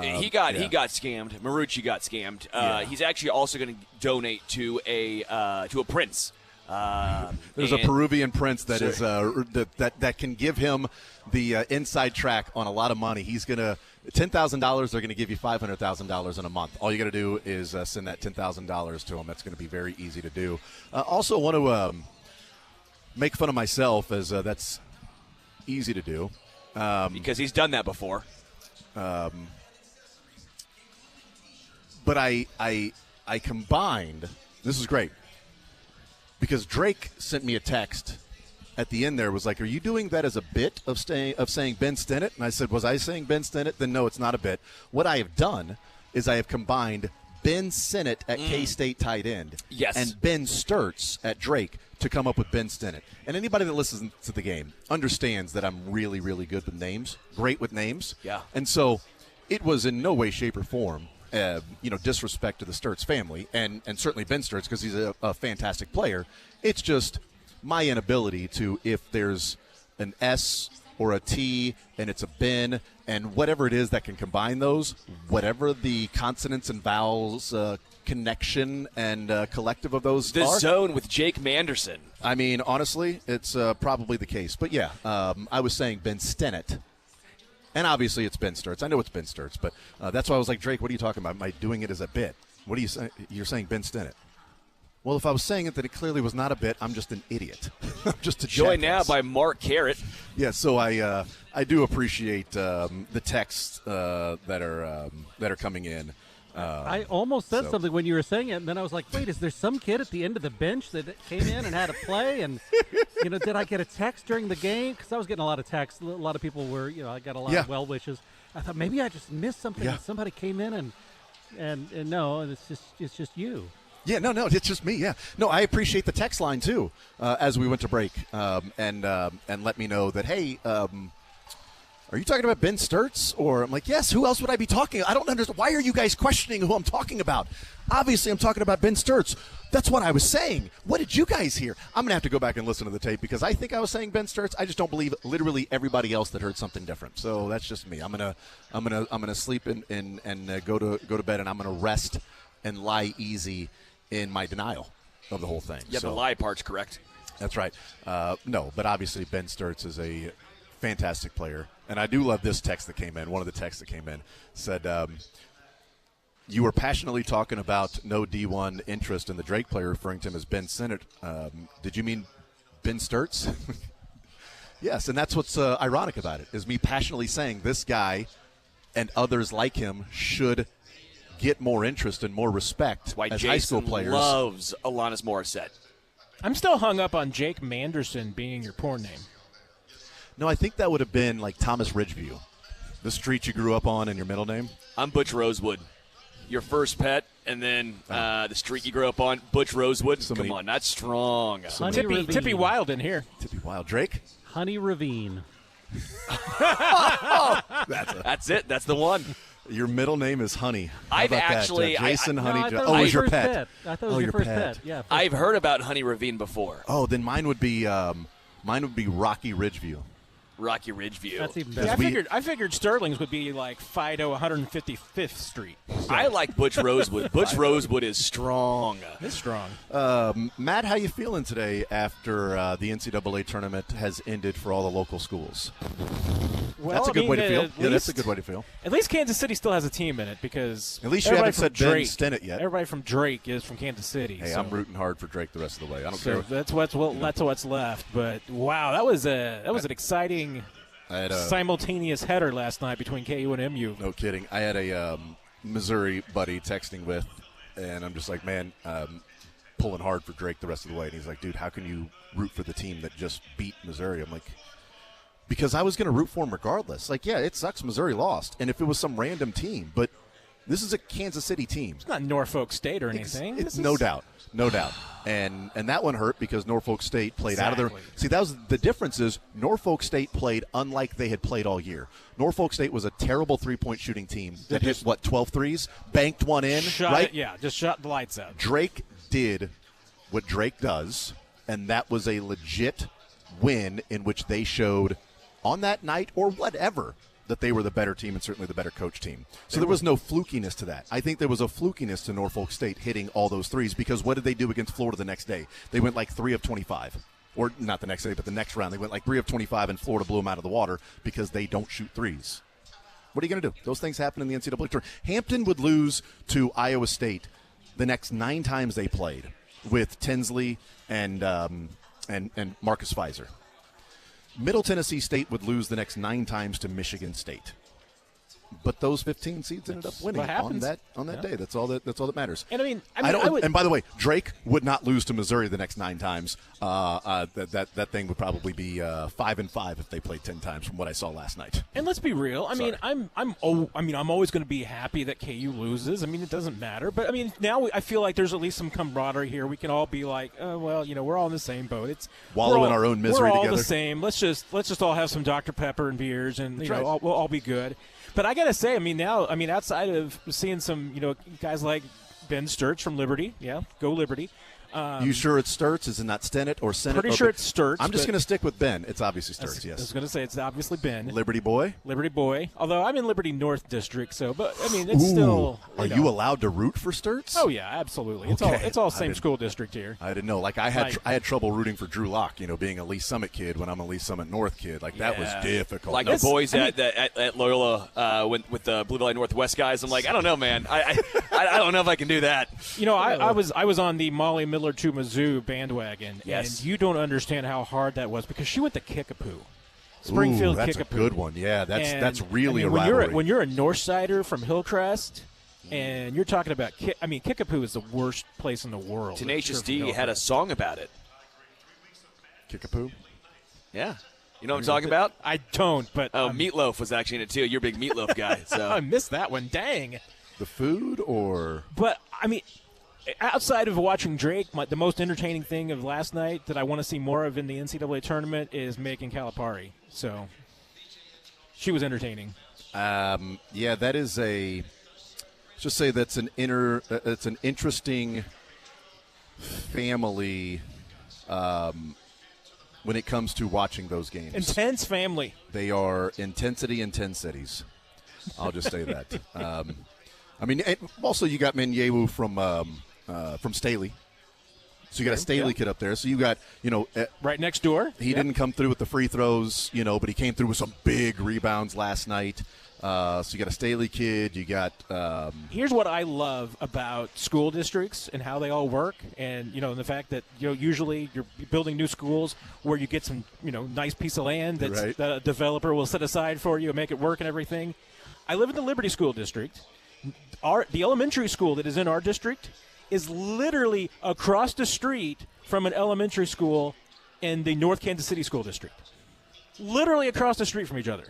Speaker 3: He got scammed. Marucci got scammed. He's actually also going to donate to a prince.
Speaker 1: There's a Peruvian prince that is that can give him the inside track on a lot of money. He's going to $10,000. They're going to give you $500,000 in a month. All you got to do is send that $10,000 to him. That's going to be very easy to do. Also, want to make fun of myself, as that's easy to do
Speaker 3: because he's done that before.
Speaker 1: But I combined. This is great because Drake sent me a text at the end. There was like, "Are you doing that as a bit of saying Ben Stinnett?" And I said, "Was I saying Ben Stinnett?" Then no, it's not a bit. What I have done is I have combined Ben Sinnott at K-State tight end, and Ben Sturtz at Drake to come up with Ben Stinnett. And anybody that listens to the game understands that I'm really, really good with names, great with names.
Speaker 3: Yeah.
Speaker 1: And so it was in no way, shape, or form disrespect to the Sturtz family, and certainly Ben Sturtz because he's a fantastic player. It's just my inability to, if there's an S or a T and it's a Ben and whatever it is that can combine those, whatever the consonants and vowels connection and collective of those
Speaker 3: the
Speaker 1: are.
Speaker 3: Zone with Jake Manderson.
Speaker 1: I mean, honestly, it's probably the case. But yeah, I was saying Ben Stinnett. And obviously it's Ben Sturtz. I know it's Ben Sturtz, but that's why I was like, Drake, what are you talking about? Am I doing it as a bit? What are you saying? You're saying Ben Stinnett. Well, if I was saying it that it clearly was not a bit, I'm just an idiot. I'm just a
Speaker 3: Joined now
Speaker 1: jackass.
Speaker 3: by Mark Carrot.
Speaker 1: Yeah, so I do appreciate the texts that are coming in.
Speaker 2: I almost said something when you were saying it, and then I was like, wait, is there some kid at the end of the bench that came in and had a play? And, did I get a text during the game? Because I was getting a lot of texts. A lot of people were, I got a lot of well wishes. I thought maybe I just missed something.
Speaker 1: Yeah.
Speaker 2: And somebody came in and no, it's just you.
Speaker 1: Yeah, no, it's just me. Yeah, no, I appreciate the text line too. As we went to break, and let me know that hey. Are you talking about Ben Sturtz? Or I'm like, yes, who else would I be talking? I don't understand. Why are you guys questioning who I'm talking about? Obviously, I'm talking about Ben Sturtz. That's what I was saying. What did you guys hear? I'm going to have to go back and listen to the tape because I think I was saying Ben Sturtz. I just don't believe literally everybody else that heard something different. So that's just me. I'm gonna sleep and go to bed, and I'm going to rest and lie easy in my denial of the whole thing.
Speaker 3: Yeah, the lie part's correct.
Speaker 1: That's right. No, but obviously Ben Sturtz is a fantastic player. And I do love this text that came in. One of the texts that came in said, you were passionately talking about no D1 interest in the Drake player, referring to him as Ben Sinnott. Did you mean Ben Sturtz? Yes, and that's what's ironic about it, is me passionately saying this guy and others like him should get more interest and more respect as high school players.
Speaker 3: Loves Alanis Morissette.
Speaker 6: I'm still hung up on Jake Manderson being your porn name.
Speaker 1: No, I think that would have been like Thomas Ridgeview, the street you grew up on and your middle name.
Speaker 3: I'm Butch Rosewood. Your first pet, and then the street you grew up on, Butch Rosewood. Come on, that's strong.
Speaker 6: Tippy Wild in here.
Speaker 1: Tippy Wild. Drake?
Speaker 2: Honey Ravine.
Speaker 3: That's it. That's the one.
Speaker 1: Your middle name is Honey. How
Speaker 3: I've
Speaker 1: about
Speaker 3: actually
Speaker 1: that? Jason Honey.
Speaker 2: No,
Speaker 1: Oh, it was your pet.
Speaker 2: I thought it was your first pet. Yeah.
Speaker 3: I've heard about Honey Ravine before.
Speaker 1: Oh, then mine would be Rocky Ridgeview.
Speaker 3: Rocky Ridgeview.
Speaker 2: That's even
Speaker 6: Yeah,
Speaker 2: better.
Speaker 6: I figured Sterling's would be like Fido 155th Street.
Speaker 3: I like Butch Rosewood. Butch Rosewood is strong.
Speaker 6: It's strong.
Speaker 1: Matt, how you feeling today after the NCAA tournament has ended for all the local schools?
Speaker 6: Well,
Speaker 1: That's a good way to feel. Yeah, that's a
Speaker 6: least-
Speaker 1: good way to feel.
Speaker 6: At least Kansas City still has a team in it because
Speaker 1: At least you
Speaker 6: everybody
Speaker 1: haven't
Speaker 6: from
Speaker 1: said Ben
Speaker 6: Drake-
Speaker 1: Stennett yet.
Speaker 6: Everybody from Drake is from Kansas City.
Speaker 1: Hey,
Speaker 6: so.
Speaker 1: I'm rooting hard for Drake the rest of the way. I don't
Speaker 6: So
Speaker 1: care.
Speaker 6: that's what's left. But wow, that was an exciting
Speaker 1: I had a,
Speaker 6: simultaneous header last night between KU and MU.
Speaker 1: no kidding. I had a Missouri buddy texting with, and I'm just like, man, pulling hard for Drake the rest of the way. And he's like, dude, how can you root for the team that just beat Missouri? I'm like, because I was going to root for him regardless. Like, yeah, it sucks Missouri lost, and if it was some random team, but this is a Kansas City team.
Speaker 6: It's not Norfolk State or anything.
Speaker 1: It's no doubt, and that one hurt because Norfolk State played out of their.
Speaker 6: Exactly.
Speaker 1: See, that was the difference. Is Norfolk State played unlike they had played all year. Norfolk State was a terrible 3-point shooting team that hit 12 threes, banked one in,
Speaker 6: Shot
Speaker 1: right?
Speaker 6: it, yeah, just shot the lights out.
Speaker 1: Drake did what Drake does, and that was a legit win in which they showed on that night or whatever that they were the better team and certainly the better coach team. So there was no flukiness to that. I think there was a flukiness to Norfolk State hitting all those threes because what did they do against Florida the next day? They went like 3 of 25. Or not the next day, but the next round. They went like 3 of 25 and Florida blew them out of the water because they don't shoot threes. What are you going to do? Those things happen in the NCAA tournament. Hampton would lose to Iowa State the next 9 times they played with Tinsley and Marcus Fizer. Middle Tennessee State would lose the next 9 times to Michigan State. But those 15 seeds ended up winning
Speaker 6: what
Speaker 1: on
Speaker 6: happens.
Speaker 1: that day. That's all that matters.
Speaker 6: And
Speaker 1: I don't.
Speaker 6: I would,
Speaker 1: and by the way, Drake would not lose to Missouri the next 9 times. That thing would probably be 5-5 if they played 10 times, from what I saw last night.
Speaker 6: and let's be real. I mean, I'm always going to be happy that KU loses. I mean, it doesn't matter. But I mean, now I feel like there's at least some camaraderie here. We can all be like, well, we're all in the same boat.
Speaker 1: Wallow in our own misery
Speaker 6: We're all
Speaker 1: together.
Speaker 6: the same. Let's just all have some Dr. Pepper and beers, and
Speaker 1: right.
Speaker 6: we'll all be good. But I gotta say, outside of seeing some, guys like Ben Sturts from Liberty, yeah, go Liberty.
Speaker 1: You sure it's Sturts? Is it not Stennett or Sennett?
Speaker 6: Pretty sure it's Sturts.
Speaker 1: I'm just
Speaker 6: but
Speaker 1: going to stick with Ben. It's obviously Sturts,
Speaker 6: I was
Speaker 1: yes.
Speaker 6: going to say it's obviously Ben.
Speaker 1: Liberty boy?
Speaker 6: Liberty boy. Although I'm in Liberty North District, but I mean it's still.
Speaker 1: Are you allowed to root for Sturts?
Speaker 6: Oh yeah, absolutely.
Speaker 1: Okay.
Speaker 6: It's all
Speaker 1: I
Speaker 6: same
Speaker 1: didn't-
Speaker 6: school district here.
Speaker 1: I didn't know. Like I had trouble rooting for Drew Lock. Being a Lee Summit kid when I'm a Lee Summit North kid. Like that was
Speaker 6: Yeah.
Speaker 1: difficult.
Speaker 3: Like
Speaker 1: No,
Speaker 3: the boys at Loyola with the Blue Valley Northwest guys. I'm like, I don't know, man. I don't know if I can do that.
Speaker 6: I was on the Molly Miller to Mizzou bandwagon,
Speaker 3: Yes.
Speaker 6: and you don't understand how hard that was because she went to Kickapoo. Springfield
Speaker 1: Ooh, that's
Speaker 6: Kickapoo.
Speaker 1: a good one. Yeah, that's
Speaker 6: And,
Speaker 1: really a
Speaker 6: when
Speaker 1: rivalry.
Speaker 6: when you're a Northsider from Hillcrest, and you're talking about Kickapoo is the worst place in the world.
Speaker 3: Tenacious
Speaker 6: Sure, from
Speaker 3: D had a
Speaker 6: Hillcrest.
Speaker 3: song about it.
Speaker 1: Kickapoo?
Speaker 3: Yeah. You know what I'm talking about?
Speaker 6: I don't, but
Speaker 3: Oh, Meatloaf was actually in it too. You're a big Meatloaf guy.
Speaker 6: I
Speaker 3: So
Speaker 6: missed that one. Dang.
Speaker 1: The food or
Speaker 6: But I mean, outside of watching Drake, the most entertaining thing of last night that I want to see more of in the NCAA tournament is Megan Calipari. So she was entertaining.
Speaker 1: yeah, that is a. Let's just say that's it's an interesting family when it comes to watching those games.
Speaker 6: Intense family.
Speaker 1: They are intensity in 10 cities. I'll just say that. I mean, and also you got Menyewu from Staley. So you got a Staley kid up there. So you got,
Speaker 6: Right next door.
Speaker 1: he didn't come through with the free throws, but he came through with some big rebounds last night. So you got a Staley kid. You got
Speaker 6: Here's what I love about school districts and how they all work, and the fact that usually you're building new schools where you get some nice piece of land
Speaker 1: Right.
Speaker 6: that a developer will set aside for you and make it work and everything. I live in the Liberty School District. The elementary school that is in our district is literally across the street from an elementary school in the North Kansas City School District. Literally across the street from each other.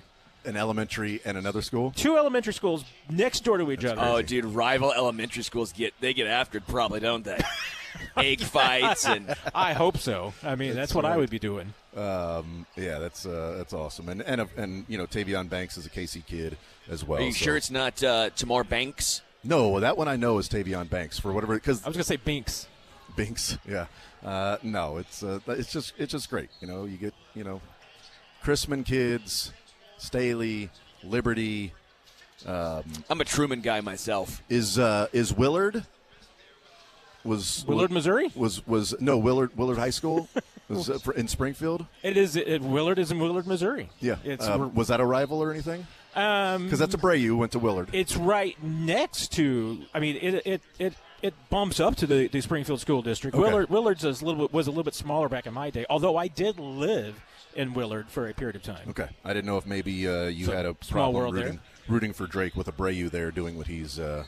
Speaker 1: an elementary and another school.
Speaker 6: 2 elementary schools next door to each other.
Speaker 3: Oh, dude, rival elementary schools get after it, probably, don't they? Egg fights and
Speaker 6: I hope so. I mean, that's what I would be doing.
Speaker 1: Yeah, that's awesome. And Tavion Banks is a KC kid as well.
Speaker 3: are you
Speaker 1: so-
Speaker 3: sure it's not Tamar Banks?
Speaker 1: No, that one I know is Tavion Banks for whatever because
Speaker 6: I was going to say Binks.
Speaker 1: Binks. Yeah, no, it's just great. You get Chrisman kids, Staley, Liberty,
Speaker 3: I'm a Truman guy myself.
Speaker 1: Is Willard? Was
Speaker 6: Willard, Missouri?
Speaker 1: Was no Willard High School? Was it in Springfield?
Speaker 6: It is. Willard is in Willard, Missouri.
Speaker 1: Yeah.
Speaker 6: It's
Speaker 1: Was that a rival or anything? Because that's a Bray who went to Willard.
Speaker 6: It's right next to. I mean, it bumps up to the Springfield School District.
Speaker 1: Okay.
Speaker 6: Willard's was a little bit smaller back in my day. Although I did live in Willard for a period of time.
Speaker 1: Okay, I didn't know if maybe you
Speaker 6: So,
Speaker 1: had a
Speaker 6: small
Speaker 1: problem
Speaker 6: world
Speaker 1: rooting for Drake with a Brayu there doing what he's been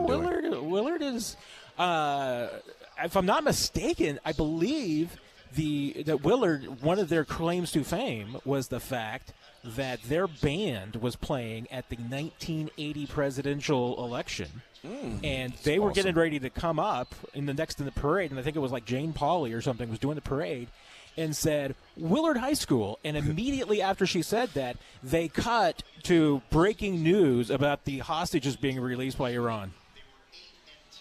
Speaker 1: doing.
Speaker 6: Willard is, if I'm not mistaken, I believe that Willard, one of their claims to fame was the fact that their band was playing at the 1980 presidential election. And they were getting ready to come up in the parade, and I think it was like Jane Pauley or something was doing the parade, and said Willard High School. And immediately after she said that, they cut to breaking news about the hostages being released by Iran.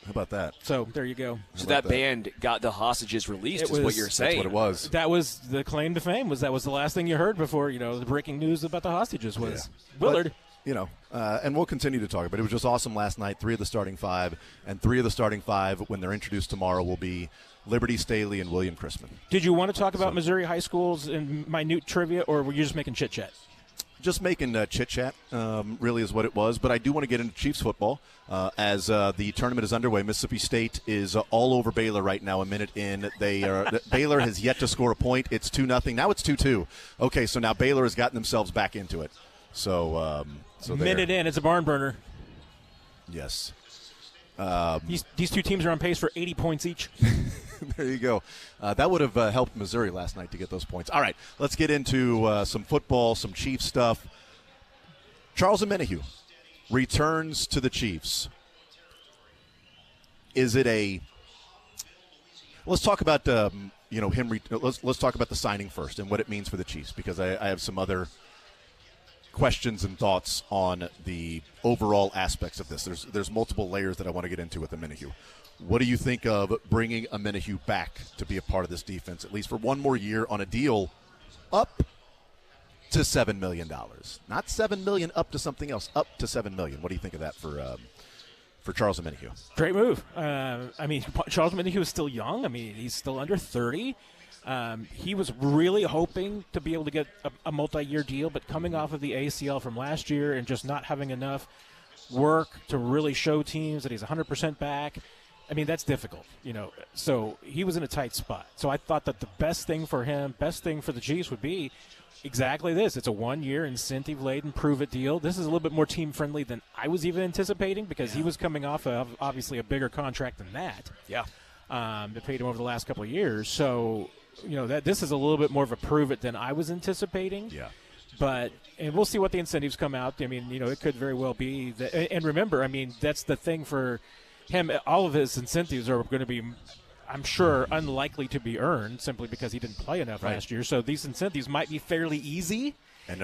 Speaker 1: How about that?
Speaker 6: So there you go.
Speaker 3: So that band got the hostages released, is what you're saying.
Speaker 1: That's what it was.
Speaker 6: That was the claim to fame. That was the last thing you heard before the breaking news about the hostages was Willard.
Speaker 1: But, and we'll continue to talk, but it was just awesome last night. 3 of the starting 5, and 3 of the starting 5, when they're introduced tomorrow, will be Liberty Staley and William Chrisman.
Speaker 6: Did you want to talk about Missouri high schools and minute trivia, or were you just making chit-chat?
Speaker 1: Just making chit-chat, really is what it was. But I do want to get into Chiefs football. As the tournament is underway, Mississippi State is all over Baylor right now, a minute in. Baylor has yet to score a point. It's 2-0. Now it's 2-2. Okay, so now Baylor has gotten themselves back into it. So
Speaker 6: minute in, it's a barn burner.
Speaker 1: Yes.
Speaker 6: These two teams are on pace for 80 points each.
Speaker 1: There you go. That would have helped Missouri last night to get those points. All right, let's get into some football, some Chiefs stuff. Charles Omenihu returns to the Chiefs. Is it a? Let's talk about him. Let's talk about the signing first and what it means for the Chiefs, because I have some other questions and thoughts on the overall aspects of this. There's multiple layers that I want to get into with Omenihu. What do you think of bringing Omenihu back to be a part of this defense, at least for one more year on a deal up to $7 million? Not $7 million up to something else, up to $7 million. What do you think of that for Charles Omenihu?
Speaker 6: Great move. Charles Omenihu is still young. He's still under 30. He was really hoping to be able to get a multi-year deal, but coming off of the ACL from last year and just not having enough work to really show teams that he's 100% back, that's difficult, So he was in a tight spot. So I thought that the best thing for him, best thing for the Chiefs would be exactly this. It's a one-year incentive-laden prove-it deal. This is a little bit more team-friendly than I was even anticipating, because he was coming off of obviously a bigger contract than that.
Speaker 3: Yeah.
Speaker 6: They paid him over the last couple of years. So, that this is a little bit more of a prove-it than I was anticipating.
Speaker 1: Yeah.
Speaker 6: And we'll see what the incentives come out. It could very well be that. And remember, that's the thing for him. All of his incentives are going to be, I'm sure, unlikely to be earned simply because he didn't play enough last year. So these incentives might be fairly easy.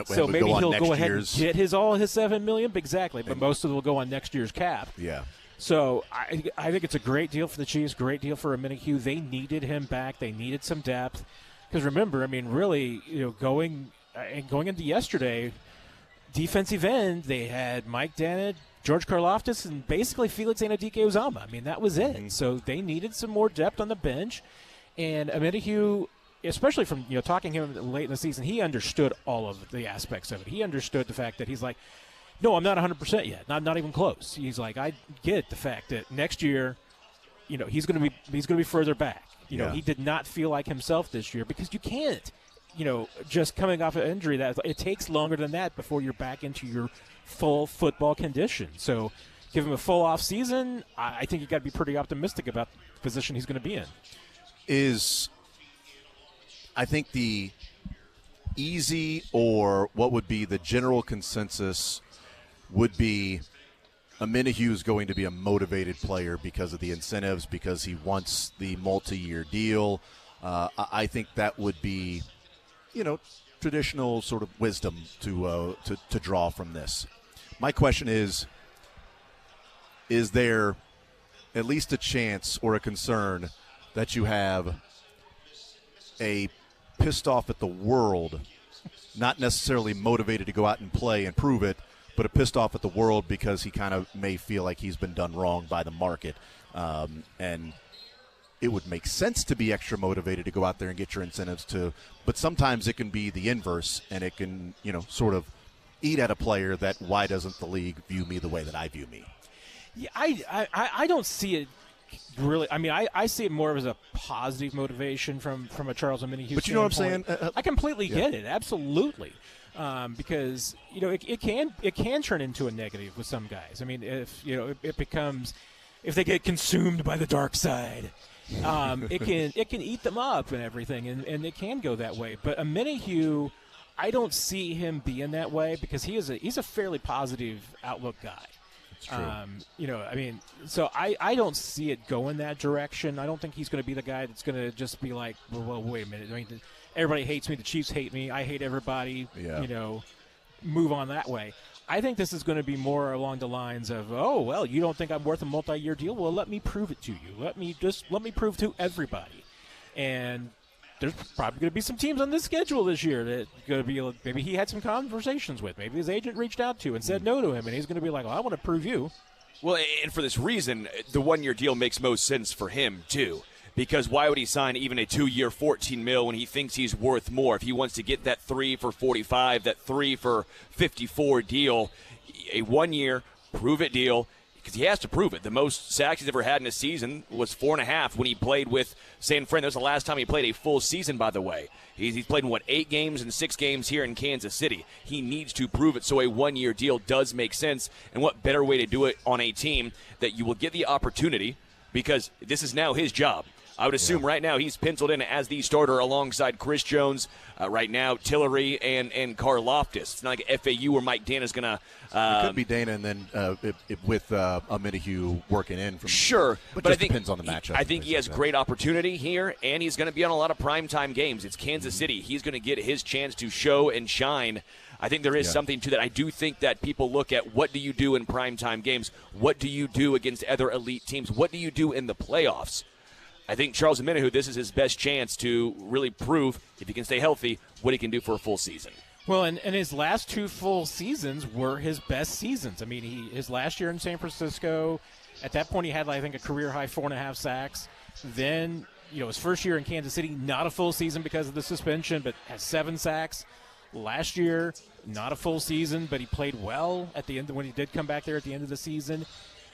Speaker 6: So maybe he'll go ahead and get all his $7 million. Exactly. But most of it will go on next year's cap.
Speaker 1: Yeah.
Speaker 6: So I think it's a great deal for the Chiefs, great deal for Omenihu. They needed him back. They needed some depth. Because remember, really, going into yesterday, defensive end, they had Mike Dannett, George Karlaftis, and basically Felix Anudike-Uzomah. That was it. Mm-hmm. So they needed some more depth on the bench. And Omenihu, especially from talking to him late in the season, he understood all of the aspects of it. He understood the fact that he's like, no, I'm not 100% yet. I'm not even close. He's like, I get the fact that next year, he's going to be further back. He did not feel like himself this year, because you can't, just coming off an injury, that it takes longer than that before you're back into your full football condition. So give him a full off season. I think you got to be pretty optimistic about the position he's going to be in.
Speaker 1: I think the easy, or what would be the general consensus, would be Omenihu is going to be a motivated player because of the incentives, because he wants the multi-year deal. I think that would be, traditional sort of wisdom to draw from this. My question is there at least a chance or a concern that you have a pissed off at the world, not necessarily motivated to go out and play and prove it, but pissed off at the world because he kind of may feel like he's been done wrong by the market. And it would make sense to be extra motivated to go out there and get your incentives too. But sometimes it can be the inverse, and it can, sort of eat at a player that why doesn't the league view me the way that I view me?
Speaker 6: Yeah, I don't see it really. I mean, I see it more as a positive motivation from a Charles Omenihu.
Speaker 1: But you know what I'm saying?
Speaker 6: I completely get it, absolutely, because it can turn into a negative with some guys. I mean, if it becomes, if they get consumed by the dark side, it can eat them up and everything, and it can go that way. But Omenihu, I don't see him being that way because he's a fairly positive outlook guy. So I don't see it going that direction. I don't think he's going to be the guy that's going to just be like, well, wait a minute. I mean, everybody hates me. The Chiefs hate me. I hate everybody.
Speaker 1: Yeah.
Speaker 6: Move on that way. I think this is going to be more along the lines of, oh, well, you don't think I'm worth a multi-year deal? Well, let me prove it to you. Let me prove to everybody. And there's probably going to be some teams on this schedule this year that going to be maybe he had some conversations with. Maybe his agent reached out to and said no to him, and he's going to be like, well, I want to prove you.
Speaker 3: Well, and for this reason, the one-year deal makes most sense for him, too. Because why would he sign even a 2-year $14 million when he thinks he's worth more? If he wants to get that 3 for 45, that 3 for 54 deal, a 1-year prove-it deal, because he has to prove it. The most sacks he's ever had in a season was 4.5 when he played with San Fran. That was the last time he played a full season, by the way. He's played in, 8 games and 6 games here in Kansas City. He needs to prove it, so a 1-year deal does make sense. And what better way to do it on a team that you will get the opportunity, because this is now his job. I would assume right now he's penciled in as the starter alongside Chris Jones, right now Tillery and Karlaftis. It's not like FAU where Mike Dana's going to
Speaker 1: it could be Dana and then with Omenihu working in.
Speaker 3: Sure,
Speaker 1: but
Speaker 3: I
Speaker 1: it
Speaker 3: think
Speaker 1: depends on the matchup.
Speaker 3: I think he has great opportunity here, and he's going to be on a lot of primetime games. It's Kansas City. He's going to get his chance to show and shine. I think there is something to that. I do think that people look at what do you do in primetime games? What do you do against other elite teams? What do you do in the playoffs? I think Charles Omenihu, this is his best chance to really prove, if he can stay healthy, what he can do for a full season.
Speaker 6: Well, and his last 2 full seasons were his best seasons. I mean, his last year in San Francisco, at that point he had, I think, a career-high 4.5 sacks. Then, his first year in Kansas City, not a full season because of the suspension, but has 7 sacks. Last year, not a full season, but he played well at the end when he did come back there at the end of the season.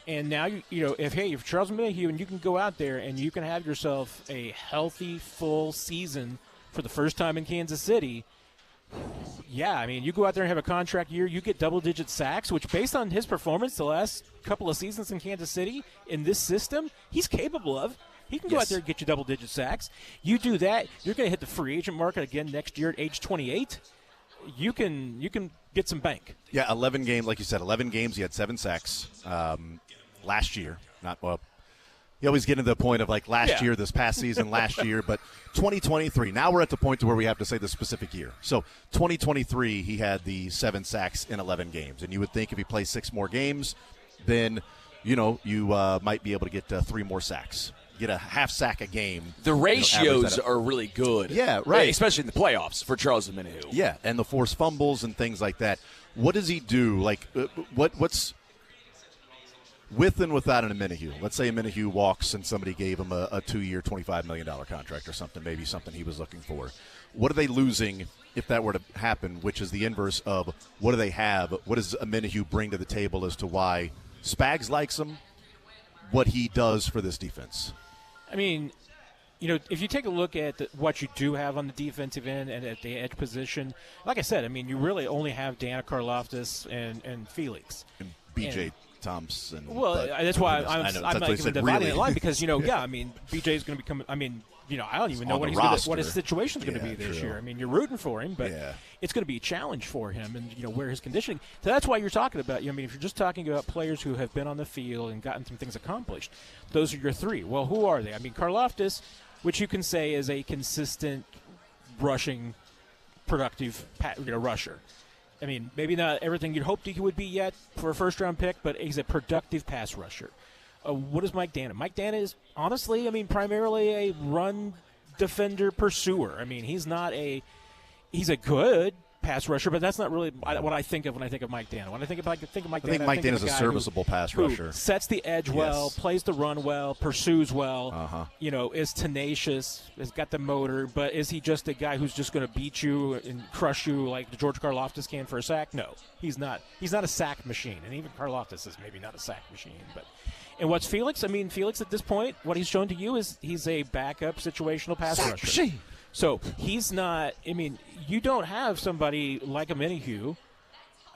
Speaker 6: And now, if Charles Omenihu, and you can go out there and you can have yourself a healthy, full season for the first time in Kansas City, you go out there and have a contract year, you get double-digit sacks, which based on his performance the last couple of seasons in Kansas City in this system, he's capable of. He can go out there and get you double-digit sacks. You do that, you're going to hit the free agent market again next year at age 28. You can get some bank.
Speaker 1: Yeah, 11 games, like you said, 11 games. He had 7 sacks last year. You always get to the point of last year, this past season, last year, but 2023. Now we're at the point to where we have to say the specific year. So 2023, he had the 7 sacks in 11 games, and you would think if he plays 6 more games, then you might be able to get 3 more sacks. Get a half sack a game.
Speaker 3: The ratios are really good.
Speaker 1: Yeah, right.
Speaker 3: Especially in the playoffs for Charles Omenihu.
Speaker 1: Yeah, and the forced fumbles and things like that. What does he do? What's with and without an Omenihu? Let's say Omenihu walks and somebody gave him a 2-year, $25 million contract or something, maybe something he was looking for. What are they losing if that were to happen, which is the inverse of what do they have? What does Omenihu bring to the table as to why Spags likes him, what he does for this defense?
Speaker 6: I mean, if you take a look at what you do have on the defensive end and at the edge position, like I said, I mean, you really only have Dana Karlaftis and Felix.
Speaker 1: And B.J. Thompson.
Speaker 6: Well, that's why I'm not even dividing the line because, B.J. is going to become – I don't even know what his situation is going to be this year. I mean, you're rooting for him, but it's going to be a challenge for him and, where his conditioning. So that's why you're talking about, if you're just talking about players who have been on the field and gotten some things accomplished, those are your 3. Well, who are they? I mean, Karlaftis, which you can say is a consistent rushing, productive rusher. I mean, maybe not everything you'd hoped he would be yet for a first-round pick, but he's a productive pass rusher. What is Mike Dana? Mike Dana is, honestly, primarily a run defender pursuer. I mean, he's a good pass rusher, but that's not really what I think of when I think of Mike Danna. When I think of Mike
Speaker 1: I
Speaker 6: Danna,
Speaker 1: think Mike Danna is
Speaker 6: of
Speaker 1: a
Speaker 6: guy
Speaker 1: serviceable pass
Speaker 6: who
Speaker 1: rusher.
Speaker 6: Sets the edge well, plays the run well, pursues well. Is tenacious, has got the motor. But is he just a guy who's just going to beat you and crush you like George Karlaftis can for a sack? No, he's not. He's not a sack machine, and even Karlaftis is maybe not a sack machine. But and what's Felix? I mean, Felix at this point, what he's shown to you is he's a backup situational pass rusher.
Speaker 1: Machine.
Speaker 6: So he's not. I mean, you don't have somebody like a Minihue.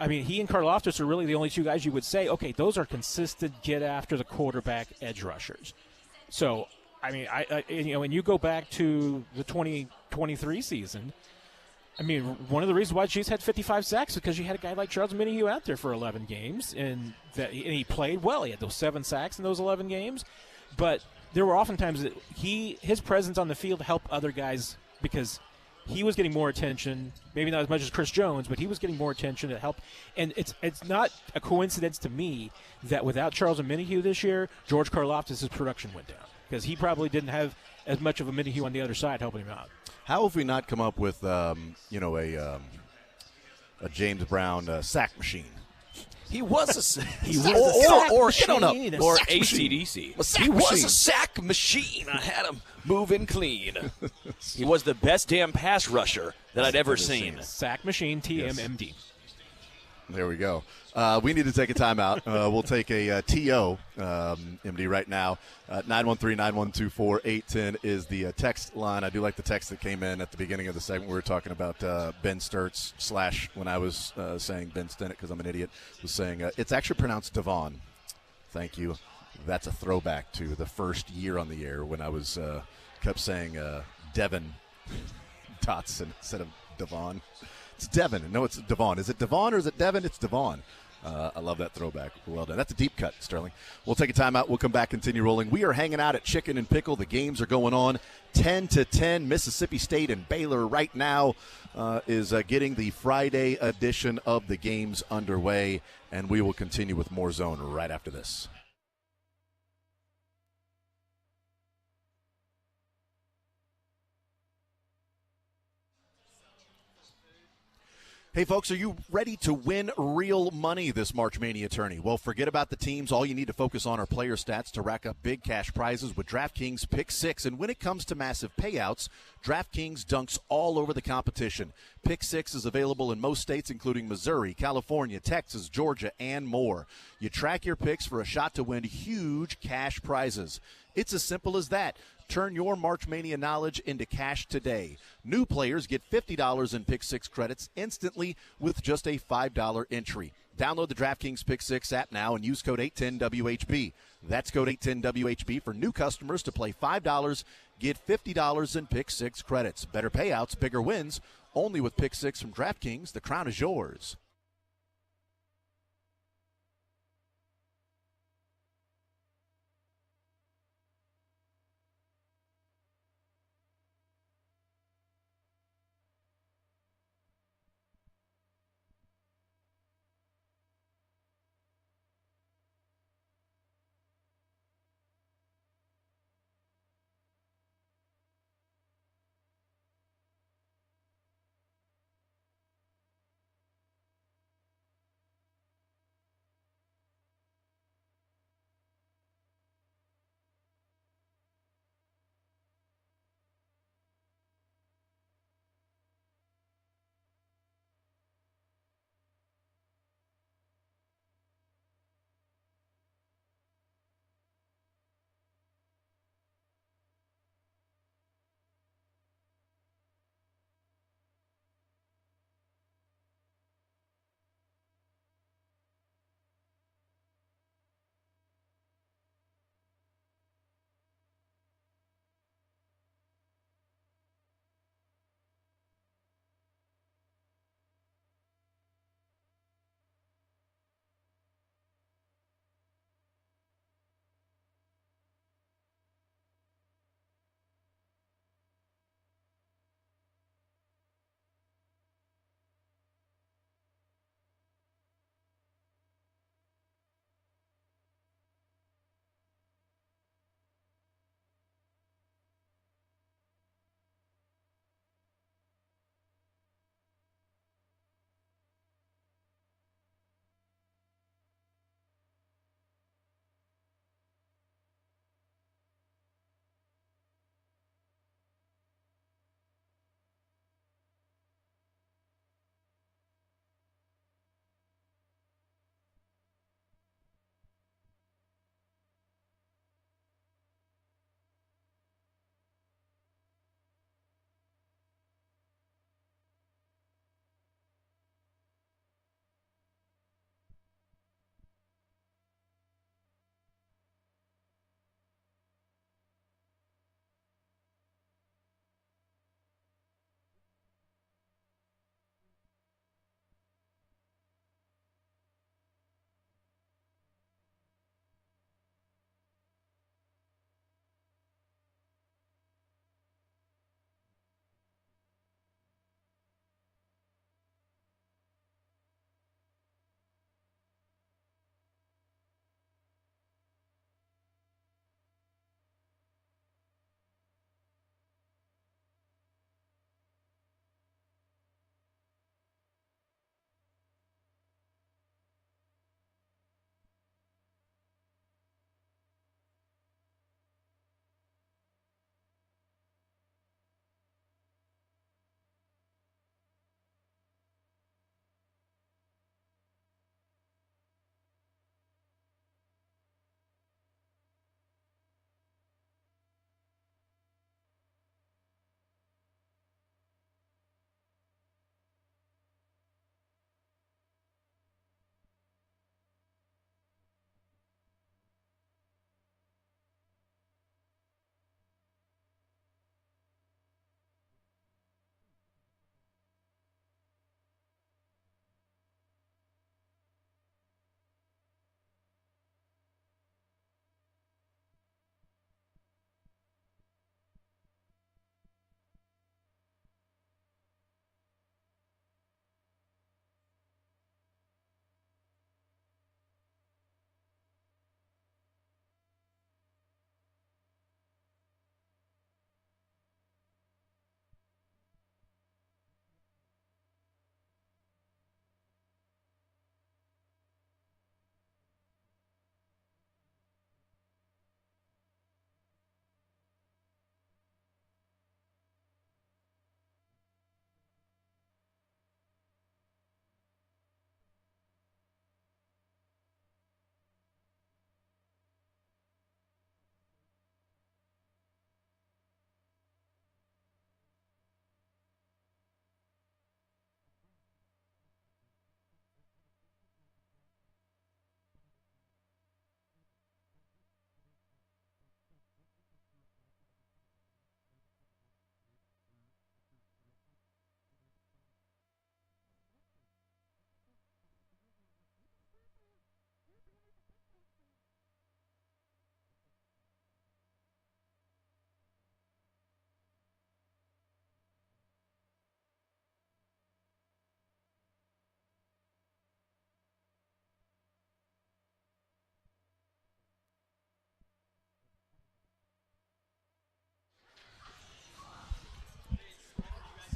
Speaker 6: I mean, he and Karlaftis are really the only two guys you would say, okay, those are consistent get after the quarterback edge rushers. So, I mean, when you go back to the 2023 season, I mean, one of the reasons why Chiefs had 55 sacks is because you had a guy like Charles Minihue out there for 11 games, and he played well. He had those 7 sacks in those 11 games, but there were often times that his presence on the field helped other guys because he was getting more attention, maybe not as much as Chris Jones, but he was getting more attention. It helped. And it's not a coincidence to me that without Charles and Minihue this year, George Karlaftis' production went down because he probably didn't have as much of a Minihue on the other side helping him out.
Speaker 1: How have we not come up with, a James Brown sack machine?
Speaker 3: He was a sack
Speaker 1: machine.
Speaker 3: Or AC/DC. He was a sack machine. I had him moving clean. He was the best damn pass rusher that I'd ever seen.
Speaker 6: Sack machine, TMMD.
Speaker 1: There we go. We need to take a timeout. We'll take a TO, MD, right now. 913-912-4810 is the text line. I do like the text that came in at the beginning of the segment. We were talking about Ben Sturts / when I was saying Ben Stennett because I'm an idiot, was saying it's actually pronounced Devon. Thank you. That's a throwback to the first year on the air when I was kept saying Devon Dotson instead of Devon. It's Devon. No, it's Devon. Is it Devon or is it Devon? It's Devon. I love that throwback. Well done. That's a deep cut, Sterling. We'll take a timeout. We'll come back, continue rolling. We are hanging out at Chicken N Pickle. The games are going on 10-10. Mississippi State and Baylor right now is getting the Friday edition of the games underway, and we will continue with more Zone right after this. Hey, folks, are you ready to win real money this March Mania tourney? Well, forget about the teams. All you need to focus on are player stats to rack up big cash prizes with DraftKings Pick 6. And when it comes to massive payouts, DraftKings dunks all over the competition. Pick 6 is available in most states, including Missouri, California, Texas, Georgia, and more. You track your picks for a shot to win huge cash prizes. It's as simple as that. Turn your March Mania knowledge into cash today. New players get $50 in Pick 6 credits instantly with just a $5 entry. Download the DraftKings Pick 6 app now and use code 810WHB. That's code 810WHB for new customers to play $5, get $50 in Pick 6 credits. Better payouts, bigger wins. Only with Pick 6 from DraftKings, the crown is yours.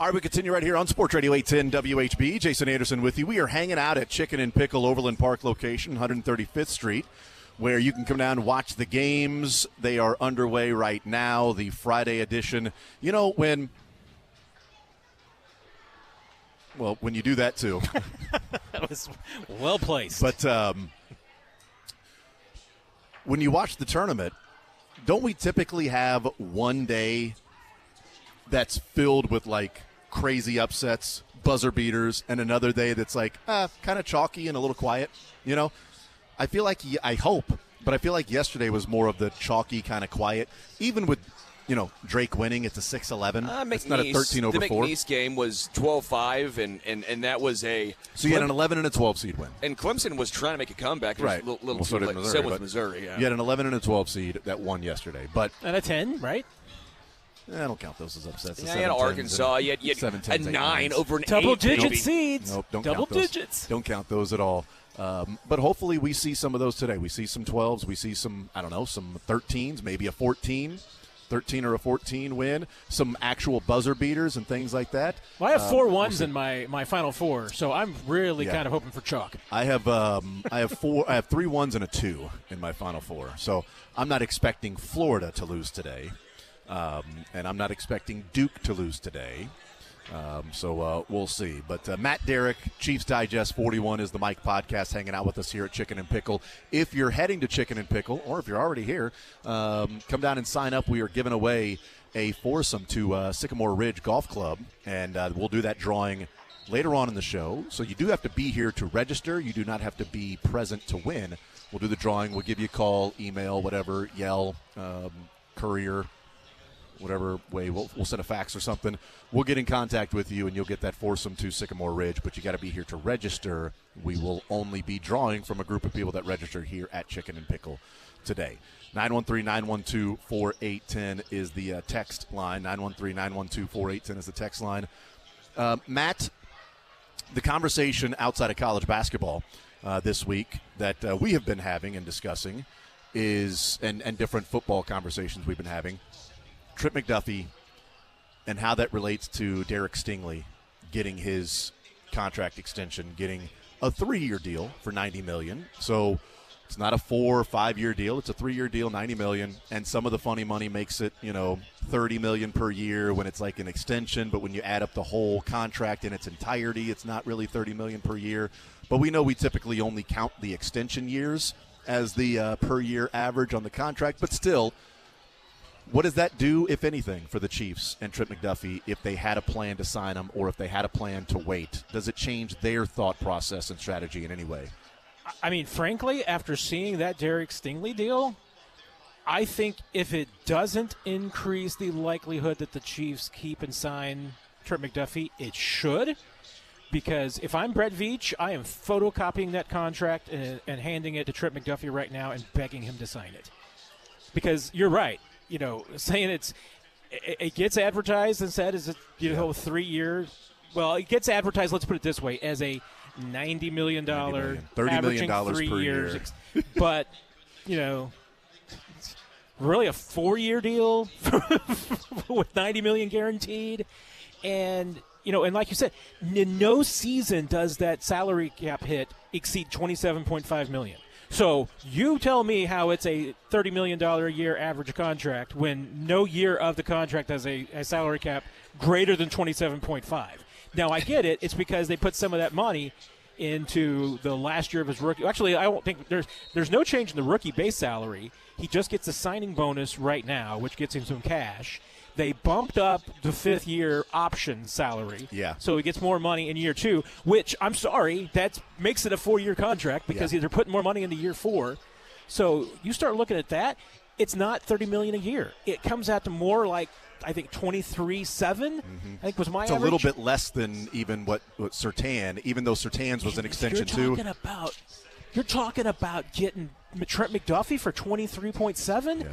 Speaker 1: All right, we continue right here on Sports Radio 810 WHB. Jason Anderson with you. We are hanging out at Chicken N Pickle Overland Park location, 135th Street, where you can come down and watch the games. They are underway right now, the Friday edition. You know, when you do that too.
Speaker 6: That was well placed.
Speaker 1: But when you watch the tournament, don't we typically have one day that's filled with, like, crazy upsets, buzzer beaters, and another day that's like kind of chalky and a little quiet? You know, I feel like I hope, but I feel like yesterday was more of the chalky kind of quiet. Even with, you know, Drake winning, it's a 6-11. It's not a 13 over 4.
Speaker 3: The McNeese game was 12-5, and that was a.
Speaker 1: So you had an 11 and a 12 seed win.
Speaker 3: And Clemson was trying to make a comeback. It was
Speaker 1: Right.
Speaker 3: a little
Speaker 1: Well, so
Speaker 3: too
Speaker 1: did
Speaker 3: late.
Speaker 1: Missouri,
Speaker 3: Same with
Speaker 1: but
Speaker 3: Missouri. Yeah.
Speaker 1: You had an 11 and a 12 seed that won yesterday, but
Speaker 6: And a 10, right?
Speaker 1: I don't count those as upsets. The
Speaker 3: Yeah, you had
Speaker 1: 7-10s
Speaker 3: Arkansas.
Speaker 1: and
Speaker 3: You had
Speaker 1: 7-10s,
Speaker 3: a 9
Speaker 1: 8-9s.
Speaker 3: over an
Speaker 6: Double-digit
Speaker 3: 8.
Speaker 6: seeds.
Speaker 1: Nope, don't
Speaker 6: Double
Speaker 1: count those.
Speaker 6: digits.
Speaker 1: Don't count those at all. But hopefully we see some of those today. We see some 12s. We see some, I don't know, some 13s, maybe a 13 or a 14 win, some actual buzzer beaters and things like that.
Speaker 6: Well, I have 4 ones in my Final Four, so I'm really
Speaker 1: Yeah.
Speaker 6: kind of hoping for chalk.
Speaker 1: I have 3 ones and a 2 in my Final Four. So I'm not expecting Florida to lose today, and I'm not expecting Duke to lose today. So we'll see. But Matt Derrick, Chiefs Digest 41 is the Mike podcast, hanging out with us here at Chicken N Pickle. If you're heading to Chicken N Pickle, or if you're already here, come down and sign up. We are giving away a foursome to Sycamore Ridge Golf Club, and we'll do that drawing later on in the show. So you do have to be here to register. You do not have to be present to win. We'll do the drawing. We'll give you a call, email, whatever, yell, courier, whatever way. We'll send a fax or something. We'll get in contact with you, and you'll get that foursome to Sycamore Ridge. But you got to be here to register. We will only be drawing from a group of people that register here at Chicken N Pickle today. 913-912-4810 is the text line. 913-912-4810 is the text line. Matt, the conversation outside of college basketball this week that we have been having and discussing is, and different football conversations we've been having, Trip McDuffie and how that relates to Derek Stingley getting his contract extension, getting a 3-year deal for $90 million. So it's not a 4 or 5 year deal. It's a 3-year deal, $90 million. And some of the funny money makes it, $30 million per year when it's like an extension. But when you add up the whole contract in its entirety, it's not really $30 million per year. But we know we typically only count the extension years as the per year average on the contract. But still, what does that do, if anything, for the Chiefs and Trip McDuffie if they had a plan to sign him or if they had a plan to wait? Does it change their thought process and strategy in any way?
Speaker 6: I mean, frankly, after seeing that Derek Stingley deal, I think if it doesn't increase the likelihood that the Chiefs keep and sign Trip McDuffie, it should. Because if I'm Brett Veach, I am photocopying that contract and handing it to Trip McDuffie right now and begging him to sign it. Because you're right. Saying it gets advertised and said as a 3 years. Well, it gets advertised. Let's put it this way: as a $90 million,
Speaker 1: $30
Speaker 6: averaging
Speaker 1: million
Speaker 6: 3
Speaker 1: per
Speaker 6: years.
Speaker 1: year.
Speaker 6: But it's really a 4-year deal with $90 million guaranteed, and and like you said, no season does that salary cap hit exceed $27.5 million. So you tell me how it's a $30 million a year average contract when no year of the contract has a salary cap greater than 27.5. Now, I get it. It's because they put some of that money into the last year of his rookie. Actually, I don't think there's no change in the rookie base salary. He just gets a signing bonus right now, which gets him some cash. They bumped up the 5th-year option salary, so he gets more money in year 2, which, I'm sorry, that makes it a 4-year contract because they're putting more money into year 4. So you start looking at that, it's not $30 million a year. It comes out to more like, I think, 23.7, I think was my
Speaker 1: It's
Speaker 6: average.
Speaker 1: a little bit less than even what Surtain, even though Surtain's was an extension too.
Speaker 6: You're talking about getting Trent McDuffie for 23.7?
Speaker 1: Yeah.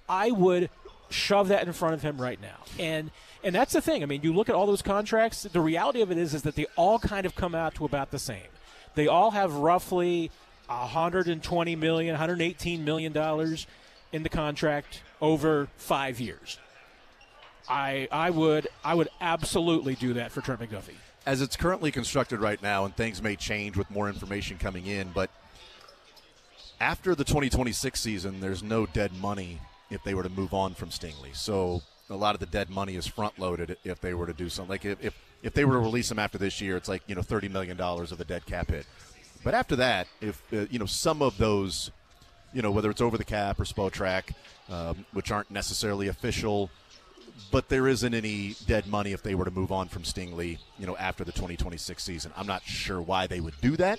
Speaker 6: I would shove that in front of him right now. And that's the thing. I mean, you look at all those contracts, the reality of it is that they all kind of come out to about the same. They all have roughly $120 million, $118 million in the contract over 5 years. I would absolutely do that for Trent McDuffie.
Speaker 1: As it's currently constructed right now, and things may change with more information coming in, but after the 2026 season, there's no dead money if they were to move on from Stingley. So a lot of the dead money is front-loaded if they were to do something. Like if they were to release him after this year, it's like, $30 million of the dead cap hit. But after that, if, some of those, whether it's over the cap or Spotrac, which aren't necessarily official, but there isn't any dead money if they were to move on from Stingley, after the 2026 season. I'm not sure why they would do that.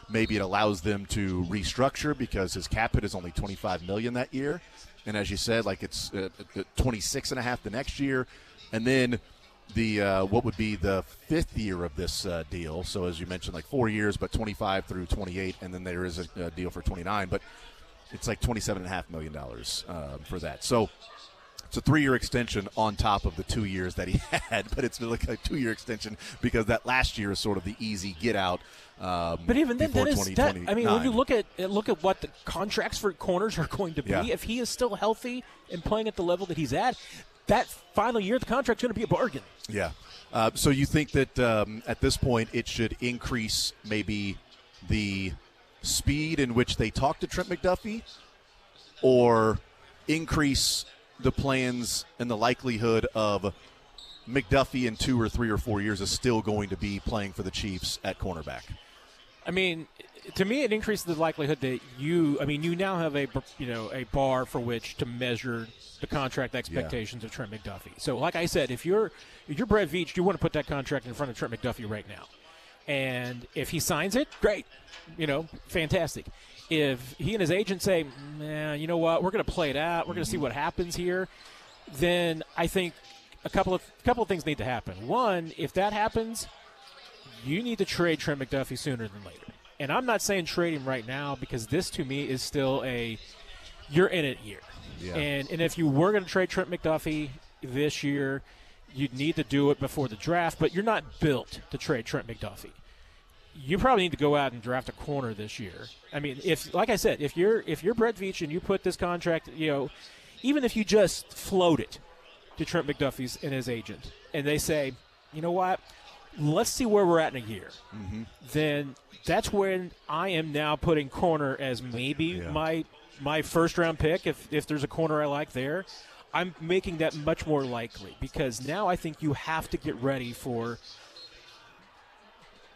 Speaker 1: Maybe it allows them to restructure because his cap hit is only $25 million that year. And as you said, like it's 26.5 the next year. And then the what would be the fifth year of this deal. So as you mentioned, like 4 years, but 25 through 28. And then there is a deal for 29. But it's like $27.5 million for that. So it's a 3-year extension on top of the 2 years that he had, but it's like a 2-year extension because that last year is sort of the easy get out.
Speaker 6: But even then, when you look at what the contracts for corners are going to be, if he is still healthy and playing at the level that he's at, that final year of the contract's going to be a bargain.
Speaker 1: Yeah. So you think that at this point it should increase maybe the speed in which they talk to Trent McDuffie, or increase the plans and the likelihood of McDuffie in 2 or 3 or 4 years is still going to be playing for the Chiefs at cornerback?
Speaker 6: I mean, to me, it increases the likelihood that you now have a bar for which to measure the contract expectations of Trent McDuffie. So, like I said, if you're Brett Veach, you want to put that contract in front of Trent McDuffie right now. And if he signs it, great, fantastic. If he and his agent say, you know what, we're going to play it out, we're going to see what happens here, then I think a couple of things need to happen. One, if that happens, you need to trade Trent McDuffie sooner than later. And I'm not saying trade him right now because this, to me, is still a you're in it year. Yeah. And if you were going to trade Trent McDuffie this year, you'd need to do it before the draft, but you're not built to trade Trent McDuffie. You probably need to go out and draft a corner this year. I mean, like I said, if you're Brett Veach and you put this contract, even if you just float it to Trent McDuffie's and his agent, and they say, you know what, let's see where we're at in a year, then that's when I am now putting corner as maybe my first-round pick, if there's a corner I like there. I'm making that much more likely because now I think you have to get ready for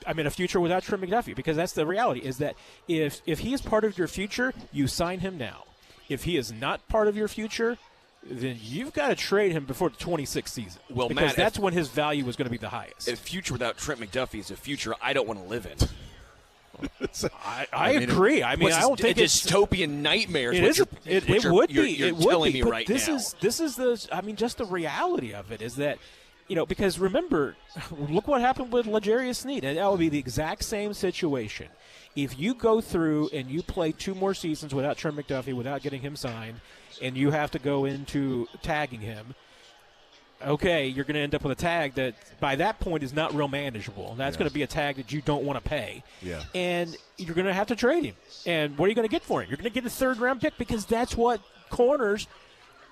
Speaker 6: a future without Trent McDuffie, because that's the reality, is that if he is part of your future, you sign him now. If he is not part of your future, then you've got to trade him before the 26th season. Well, because Matt, that's when his value is going to be the highest.
Speaker 3: A future without Trent McDuffie is a future I don't want to live in.
Speaker 6: I agree. I don't think
Speaker 3: a dystopian nightmare.
Speaker 6: It would be.
Speaker 3: You're telling me right now.
Speaker 6: This is just the reality of it is that, because remember, look what happened with L'Jarius Sneed, and that would be the exact same situation. If you go through and you play 2 more seasons without Trent McDuffie, without getting him signed, and you have to go into tagging him, okay, you're going to end up with a tag that by that point is not real manageable. That's going to be a tag that you don't want to pay. Yeah. And you're going to have to trade him. And what are you going to get for him? You're going to get a 3rd-round pick because that's what corners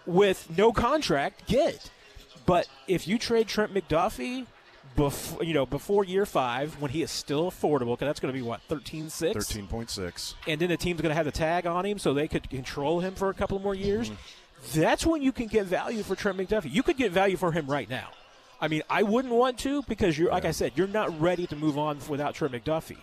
Speaker 6: with no contract get. But if you trade Trent McDuffie before year 5, when he is still affordable, because that's going to be, 13.6?
Speaker 1: 13.6. And
Speaker 6: then the team's going to have the tag on him so they could control him for a couple more years. That's when you can get value for Trent McDuffie. You could get value for him right now. I wouldn't want to because, like I said, you're not ready to move on without Trent McDuffie.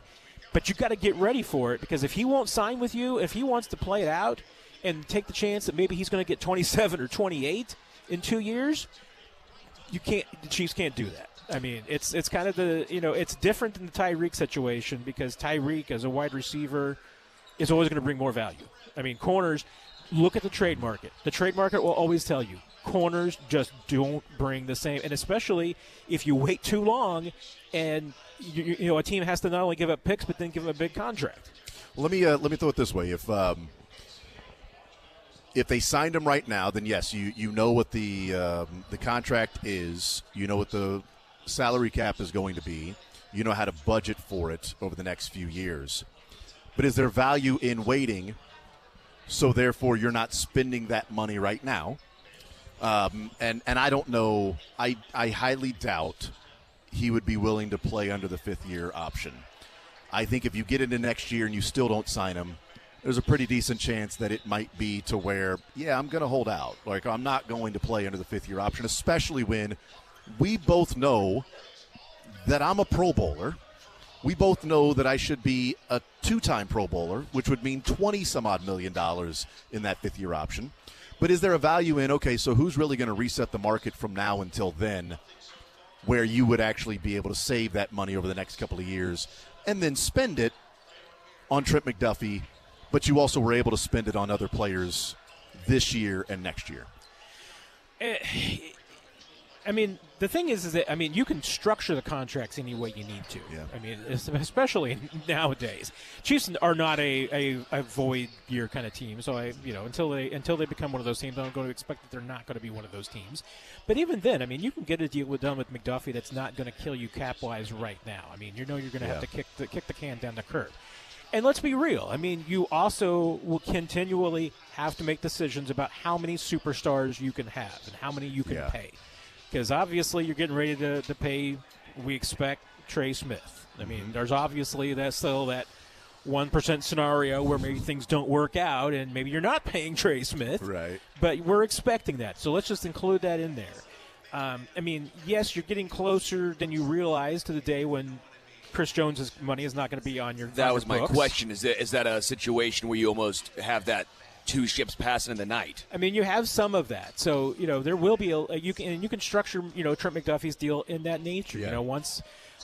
Speaker 6: But you got to get ready for it because if he won't sign with you, if he wants to play it out and take the chance that maybe he's going to get 27 or 28 in 2 years, the Chiefs can't do that. It's kind of it's different than the Tyreek situation because Tyreek as a wide receiver is always going to bring more value. Corners, look at the trade market. The trade market will always tell you corners just don't bring the same, and especially if you wait too long and a team has to not only give up picks but then give them a big contract.
Speaker 1: Well, let me throw it this way: if they signed him right now, then yes, you know what the contract is. You know what the salary cap is going to be. You know how to budget for it over the next few years. But is there value in waiting, so therefore you're not spending that money right now? And I don't know. I highly doubt he would be willing to play under the 5th-year option. I think if you get into next year and you still don't sign him, there's a pretty decent chance that it might be to where, yeah, I'm going to hold out. Like, I'm not going to play under the 5th-year option, especially when we both know that I'm a Pro Bowler. We both know that I should be a 2-time Pro Bowler, which would mean $20-some-odd million in that 5th-year option. But is there a value in, okay, so who's really going to reset the market from now until then, where you would actually be able to save that money over the next couple of years and then spend it on Trent McDuffie, but you also were able to spend it on other players this year and next year?
Speaker 6: I mean, the thing is that, I mean, you can structure the contracts any way you need to.
Speaker 1: Yeah.
Speaker 6: I mean, especially nowadays. Chiefs are not a void year kind of team. So, until they become one of those teams, I'm going to expect that they're not going to be one of those teams. But even then, I mean, you can get a deal done with McDuffie that's not going to kill you cap-wise right now. I mean, you're going to have to kick the can down the curb. And let's be real. I mean, you also will continually have to make decisions about how many superstars you can have and how many you can pay. Because obviously you're getting ready to pay, we expect, Trey Smith. I mean, there's obviously still that 1% scenario where maybe things don't work out and maybe you're not paying Trey Smith.
Speaker 1: Right.
Speaker 6: But we're expecting that. So let's just include that in there. I mean, yes, you're getting closer than you realize to the day when Chris Jones's money is not going to be on your books.
Speaker 3: That was my question. Is that a situation where you almost have that two ships passing in the night?
Speaker 6: I mean, you have some of that. So, there will be you can structure, Trent McDuffie's deal in that nature.
Speaker 1: Yeah.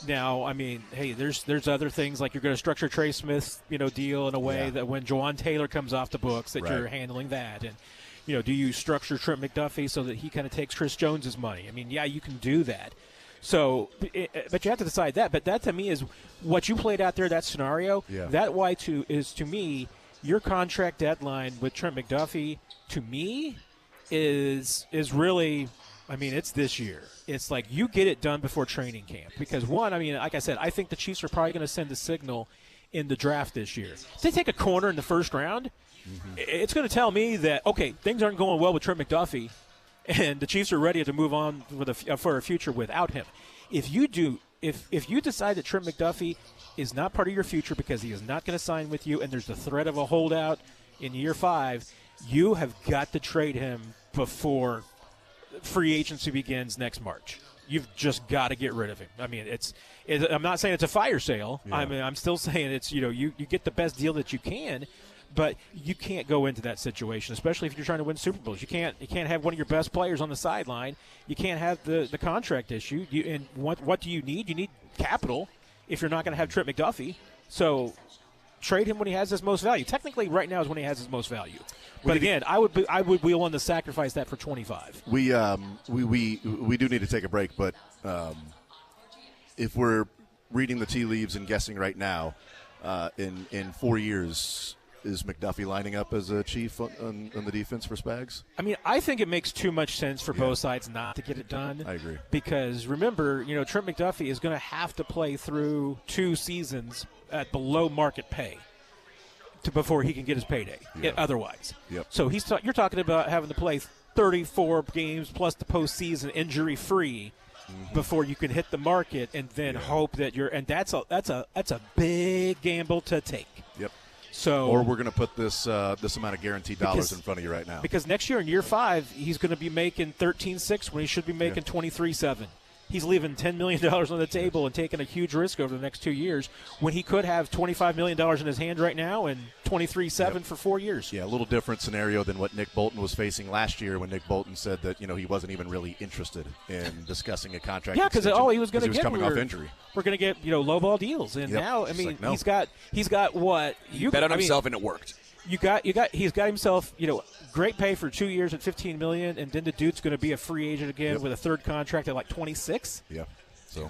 Speaker 6: Now, I mean, hey, there's other things like you're going to structure Trey Smith's, deal in a way that when Jawan Taylor comes off the books that you're handling that. And, do you structure Trent McDuffie so that he kind of takes Chris Jones's money? I mean, yeah, you can do that. So, but you have to decide that. But that to me is what you played out there, that scenario.
Speaker 1: Yeah.
Speaker 6: That is to me, your contract deadline with Trent McDuffie, to me, is really, I mean, it's this year. It's like you get it done before training camp. Because, one, I mean, like I said, I think the Chiefs are probably going to send a signal in the draft this year. If they take a corner in the first round, it's going to tell me that, okay, things aren't going well with Trent McDuffie, and the Chiefs are ready to move on for a future without him. If you decide that Trent McDuffie is not part of your future because he is not going to sign with you and there's the threat of a holdout in year 5, you have got to trade him before free agency begins next March. You've just got to get rid of him. I mean, I'm not saying it's a fire sale. Yeah. I mean, I'm still saying it's, you get the best deal that you can, but you can't go into that situation, especially if you're trying to win Super Bowls. You can't have one of your best players on the sideline. You can't have the contract issue. And what do you need? You need capital if you're not going to have Trent McDuffie. So trade him when he has his most value. Technically, right now is when he has his most value. But again, I would be willing to sacrifice that for 25.
Speaker 1: We do need to take a break, but if we're reading the tea leaves and guessing right now, in 4 years, is McDuffie lining up as a Chief on the defense for Spags?
Speaker 6: I mean, I think it makes too much sense for both sides not to get it done.
Speaker 1: I agree.
Speaker 6: Because remember, Trent McDuffie is going to have to play through 2 seasons at below market pay before he can get his payday. Otherwise, so you're talking about having to play 34 games plus the postseason injury free before you can hit the market, and then hope that that's a big gamble to take.
Speaker 1: Yep.
Speaker 6: So,
Speaker 1: or we're going to put this amount of guaranteed dollars in front of you right now.
Speaker 6: Because next year in year 5, he's going to be making $13.6 when he should be making $23.7. He's leaving $10 million on the table and taking a huge risk over the next 2 years when he could have $25 million in his hand right now and $23.7 for 4 years.
Speaker 1: Yeah, a little different scenario than what Nick Bolton was facing last year when Nick Bolton said that, he wasn't even really interested in discussing a contract.
Speaker 6: Yeah, because all he was going to get
Speaker 1: coming off injury.
Speaker 6: We're going to get, lowball deals. And now, I mean, he's got what?
Speaker 3: You bet on himself and it worked.
Speaker 6: He's got himself, great pay for 2 years at $15 million, and then the dude's going to be a free agent again with a third contract at like 26.
Speaker 1: Yeah. So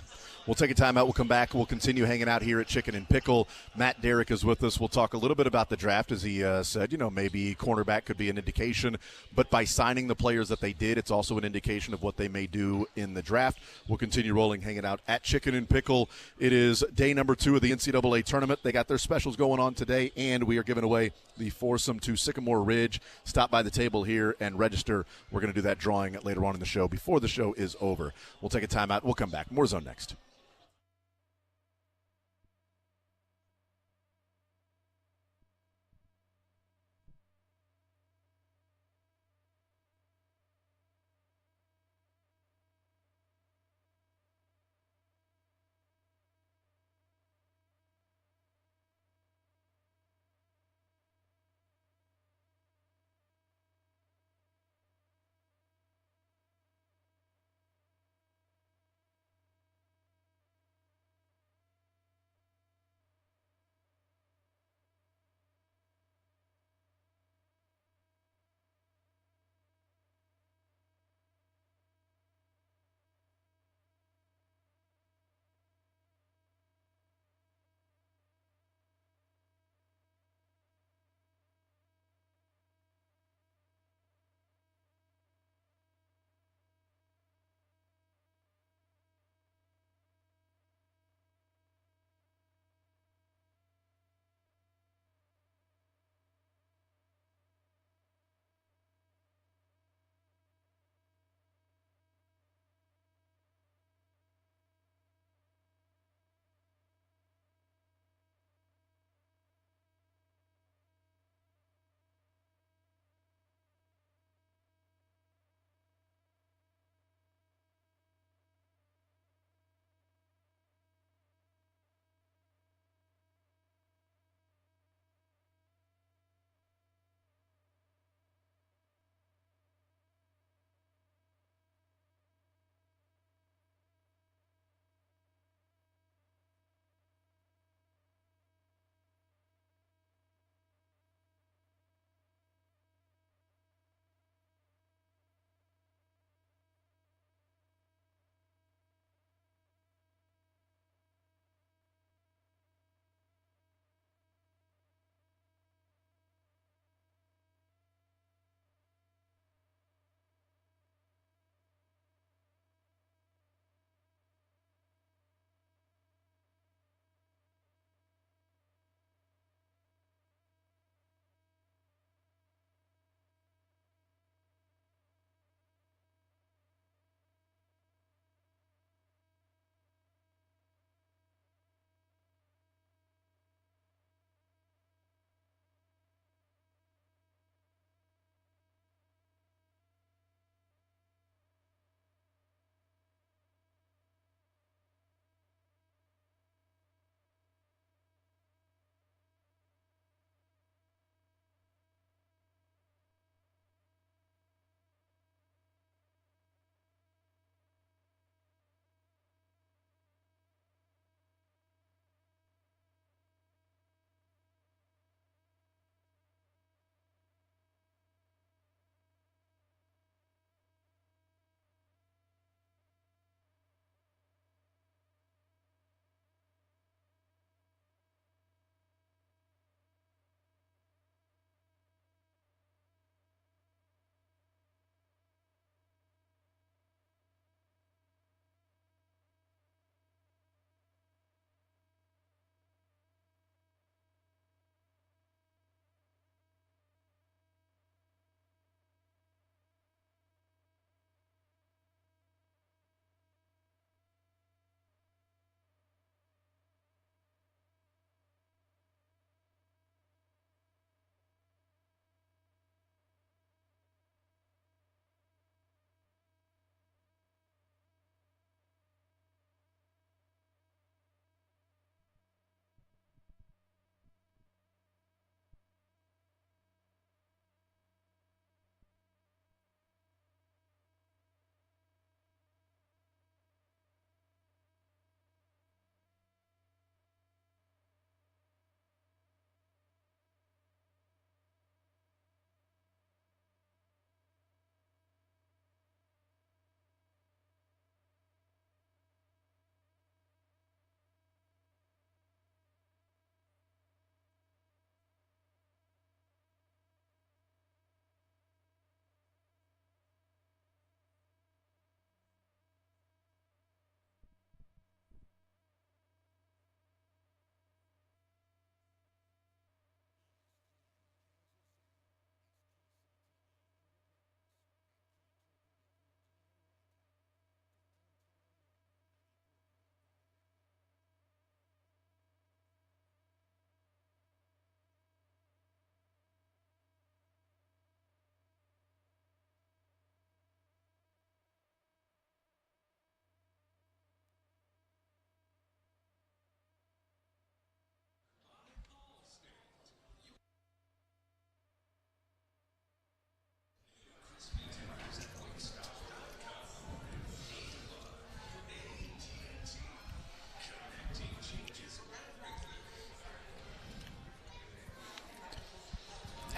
Speaker 1: We'll take a timeout. We'll come back. We'll continue hanging out here at Chicken N Pickle. Matt Derrick is with us. We'll talk a little bit about the draft, as he said. Maybe cornerback could be an indication, but by signing the players that they did, it's also an indication of what they may do in the draft. We'll continue rolling, hanging out at Chicken N Pickle. It is day number 2 of the NCAA tournament. They got their specials going on today, and we are giving away the foursome to Sycamore Ridge. Stop by the table here and register. We're going to do that drawing later on in the show before the show is over. We'll take a timeout. We'll come back. More Zone next.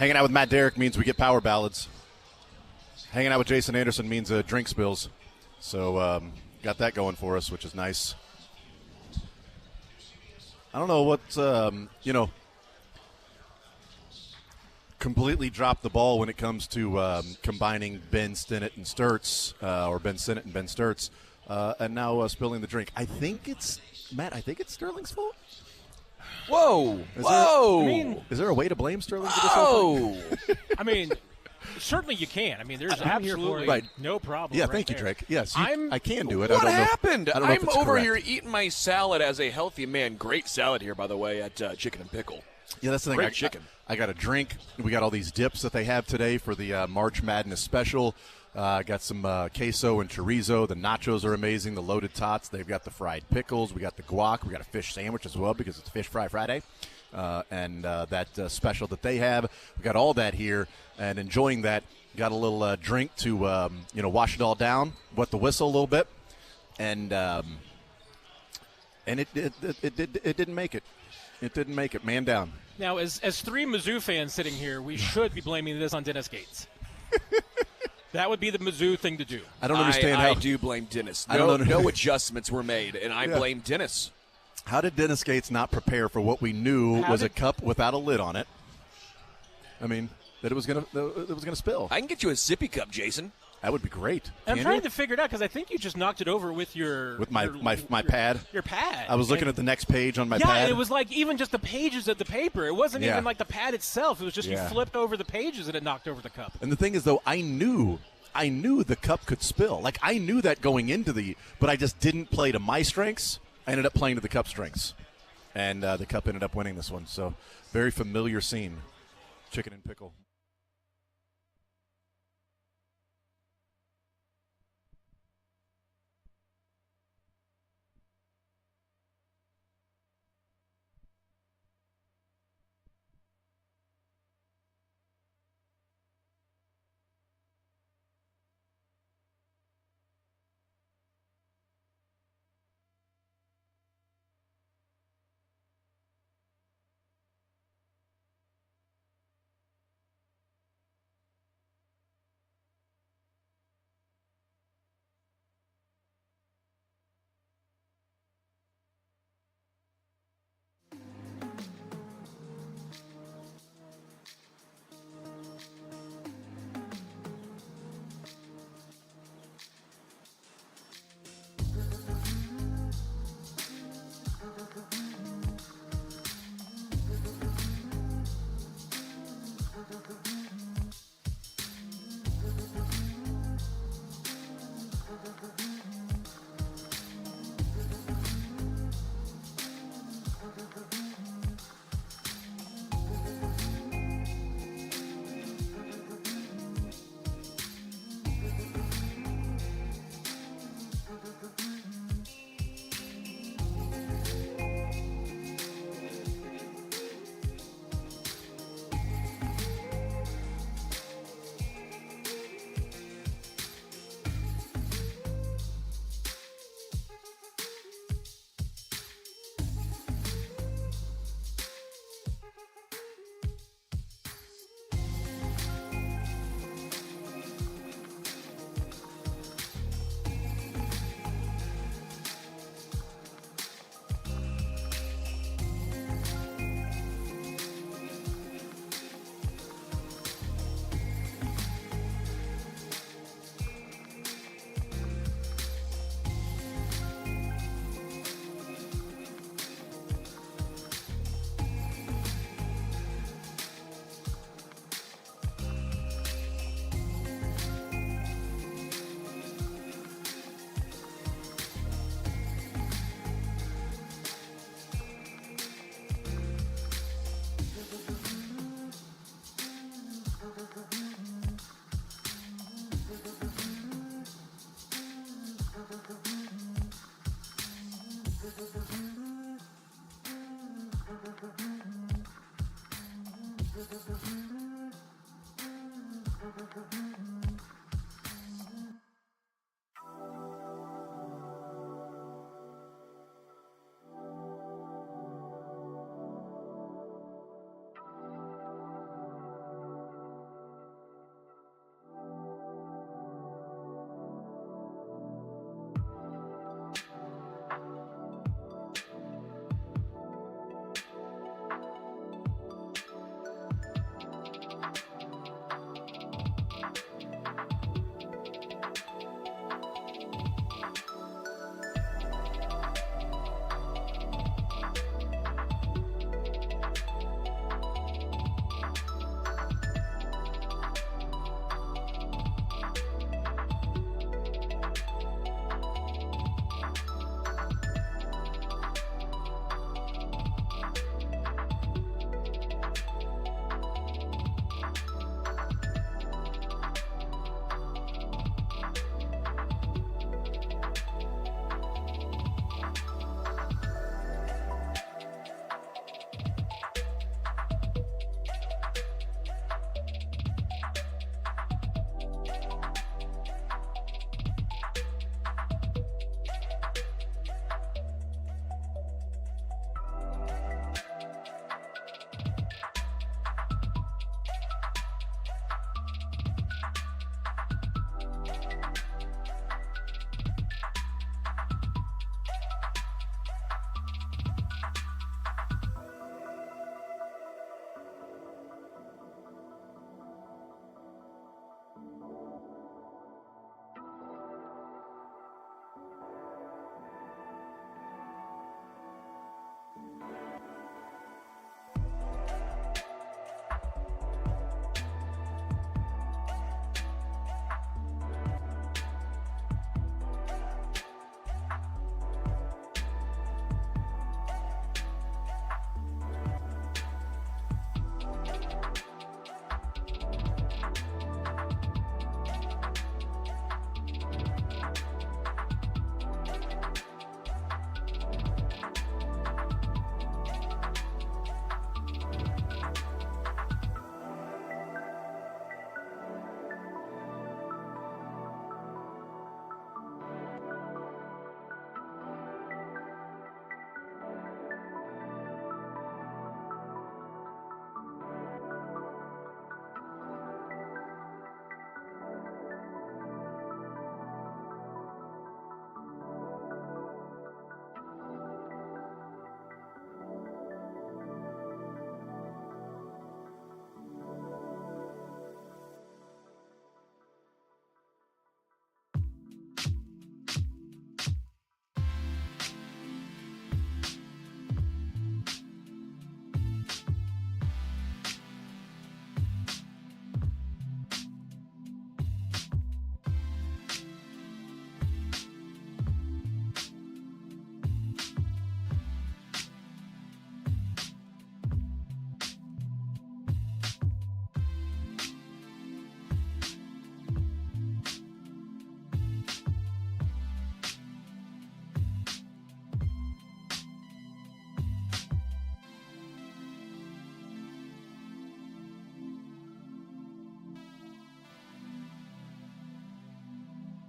Speaker 1: Hanging out with Matt Derrick means we get power ballads. Hanging out with Jason Anderson means drink spills. So got that going for us, which is nice. I don't know what, completely dropped the ball when it comes to combining Ben Stinnett and Sturts, or Ben Sinnott and Ben Sturts, and now spilling the drink. I think it's Sterling's fault.
Speaker 3: Whoa!
Speaker 1: Is there a way to blame Sterling for this whole thing?
Speaker 6: I mean, certainly you can. I mean, there's absolutely
Speaker 1: Right.
Speaker 6: no problem.
Speaker 1: Yeah,
Speaker 6: right
Speaker 1: thank you,
Speaker 6: there.
Speaker 1: Drake. Yes, I can do it.
Speaker 3: What
Speaker 1: I don't
Speaker 3: happened?
Speaker 1: Know, I don't know if
Speaker 3: I'm
Speaker 1: it's
Speaker 3: over
Speaker 1: correct.
Speaker 3: here eating my salad as a healthy man. Great salad here, by the way, at Chicken and Pickle.
Speaker 1: Yeah, that's the thing.
Speaker 3: Great chicken.
Speaker 1: I got a drink. We got all these dips that they have today for the March Madness special. Got some queso and chorizo. The nachos are amazing. The loaded tots. They've got the fried pickles. We got the guac. We got a fish sandwich as well because it's Fish Fry Friday. And that special that they have. We got all that here and enjoying that. Got a little drink to wash it all down, wet the whistle a little bit, and it didn't make it. It didn't make it. Man down.
Speaker 6: Now, as three Mizzou fans sitting here, we should be blaming this on Dennis Gates. That would be the Mizzou thing to do.
Speaker 1: I don't understand
Speaker 3: I
Speaker 1: how.
Speaker 3: do blame Dennis.
Speaker 1: I don't
Speaker 3: No adjustments were made, and I blame Dennis.
Speaker 1: How did Dennis Gates not prepare for what we knew was a cup without a lid on it? I mean, that it was gonna spill.
Speaker 3: I can get you a sippy cup, Jason.
Speaker 1: That would be great.
Speaker 6: I'm trying to figure it out because I think you just knocked it over with
Speaker 1: my pad.
Speaker 6: Your pad.
Speaker 1: I was looking at the next page on my pad.
Speaker 6: Yeah, it was like even just the pages of the paper. It wasn't even like the pad itself. It was just you flipped over the pages and it knocked over the cup.
Speaker 1: And the thing is, though, I knew the cup could spill. Like, I knew that going into but I just didn't play to my strengths. I ended up playing to the cup's strengths. And the cup ended up winning this one. So, very familiar scene. Chicken and Pickle.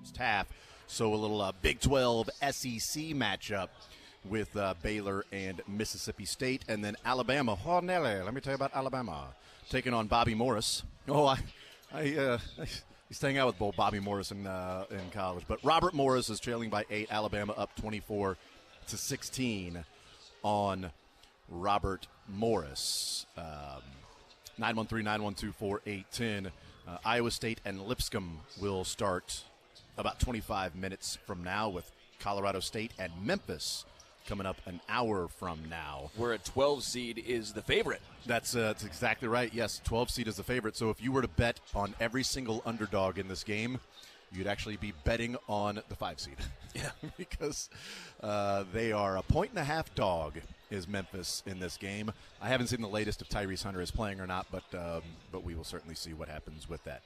Speaker 1: first half. So a little Big 12 SEC matchup with Baylor and Mississippi State. And then Alabama. Oh, Nelly, let me tell you about Alabama. Taking on Bobby Morris. Oh, I used to hang out with Bobby Morris in college. But Robert Morris is trailing by 8. Alabama up 24-16 on Robert Morris. 913-912-4810. Iowa State and Lipscomb will start about 25 minutes from now, with Colorado State and Memphis coming up an hour from now.
Speaker 3: Where a 12 seed is the favorite.
Speaker 1: That's exactly right. Yes, 12 seed is the favorite. So if you were to bet on every single underdog in this game, you'd actually be betting on the 5 seed.
Speaker 3: Yeah.
Speaker 1: Because they are a 1.5 dog is Memphis in this game. I haven't seen the latest if Tyrese Hunter is playing or not, but we will certainly see what happens with that.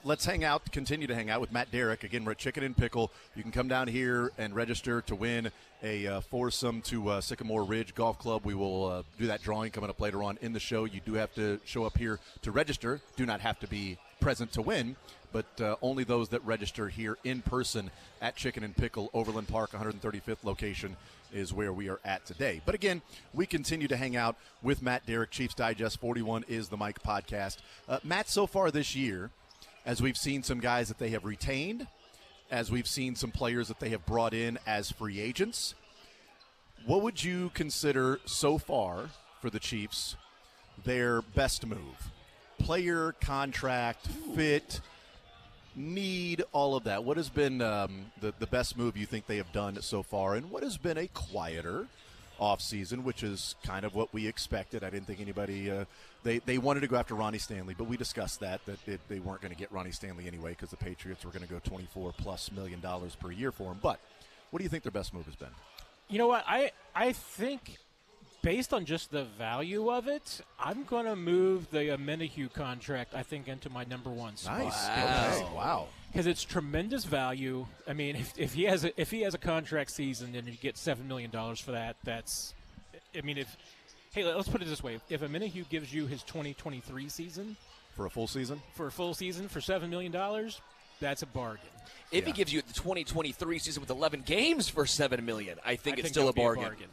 Speaker 1: Let's continue to hang out with Matt Derrick. Again, we're at Chicken N Pickle. You can come down here and register to win a foursome to Sycamore Ridge Golf Club. We will do that drawing coming up later on in the show. You do have to show up here to register. Do not have to be present to win, but only those that register here in person at Chicken N Pickle, Overland Park, 135th location is where we are at today. But again, we continue to hang out with Matt Derrick. Chiefs Digest 41 is the Mike podcast. Matt, so far this year, as we've seen some guys that they have retained, as we've seen some players that they have brought in as free agents, what would you consider so far for the Chiefs their best move? Player, contract, fit, need, all of that. What has been the best move you think they have done so far, and what has been a quieter offseason, which is kind of what we expected? I didn't think anybody they wanted to go after Ronnie Stanley, but we discussed that they weren't going to get Ronnie Stanley anyway because the Patriots were going to go $24+ million per year for him. But what do you think their best move has been?
Speaker 6: You know what? I think based on just the value of it, I'm going to move the Menahue contract, I think, into my number one spot.
Speaker 1: Nice. Wow.
Speaker 6: Because it's tremendous value. I mean, if he has a contract season and you get $7 million for that, that's – I mean, let's put it this way. If Menahue gives you his 2023 season –
Speaker 1: For a full season?
Speaker 6: For $7 million, that's a bargain.
Speaker 3: If he gives you the 2023 season with 11 games for $7 million, I think it's still a bargain.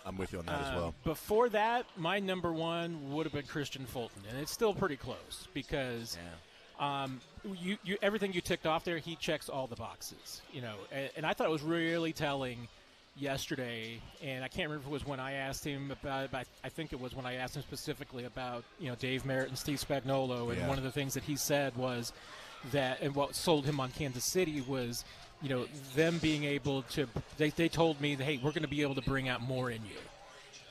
Speaker 1: I'm with you on that as well.
Speaker 6: Before that, my number one would have been Christian Fulton, and it's still pretty close because you everything you ticked off there, he checks all the boxes. You know, and I thought it was really telling yesterday, and I can't remember if it was when I asked him about it, but I think it was when I asked him specifically about Dave Merritt and Steve Spagnuolo, and one of the things that he said was that, and what sold him on Kansas City was, them being able to, they told me that, hey, we're going to be able to bring out more in you.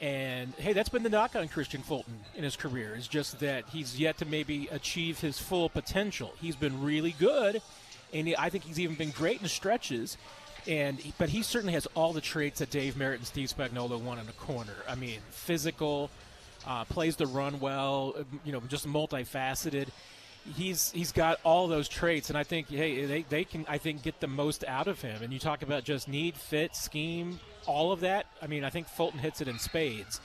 Speaker 6: And, hey, that's been the knock on Christian Fulton in his career, is just that he's yet to maybe achieve his full potential. He's been really good, and I think he's even been great in stretches. But he certainly has all the traits that Dave Merritt and Steve Spagnuolo want in a corner. I mean, physical, plays the run well, just multifaceted. He's got all those traits, and I think, hey, they can, I think, get the most out of him. And you talk about just need, fit, scheme, all of that. I mean, I think Fulton hits it in spades.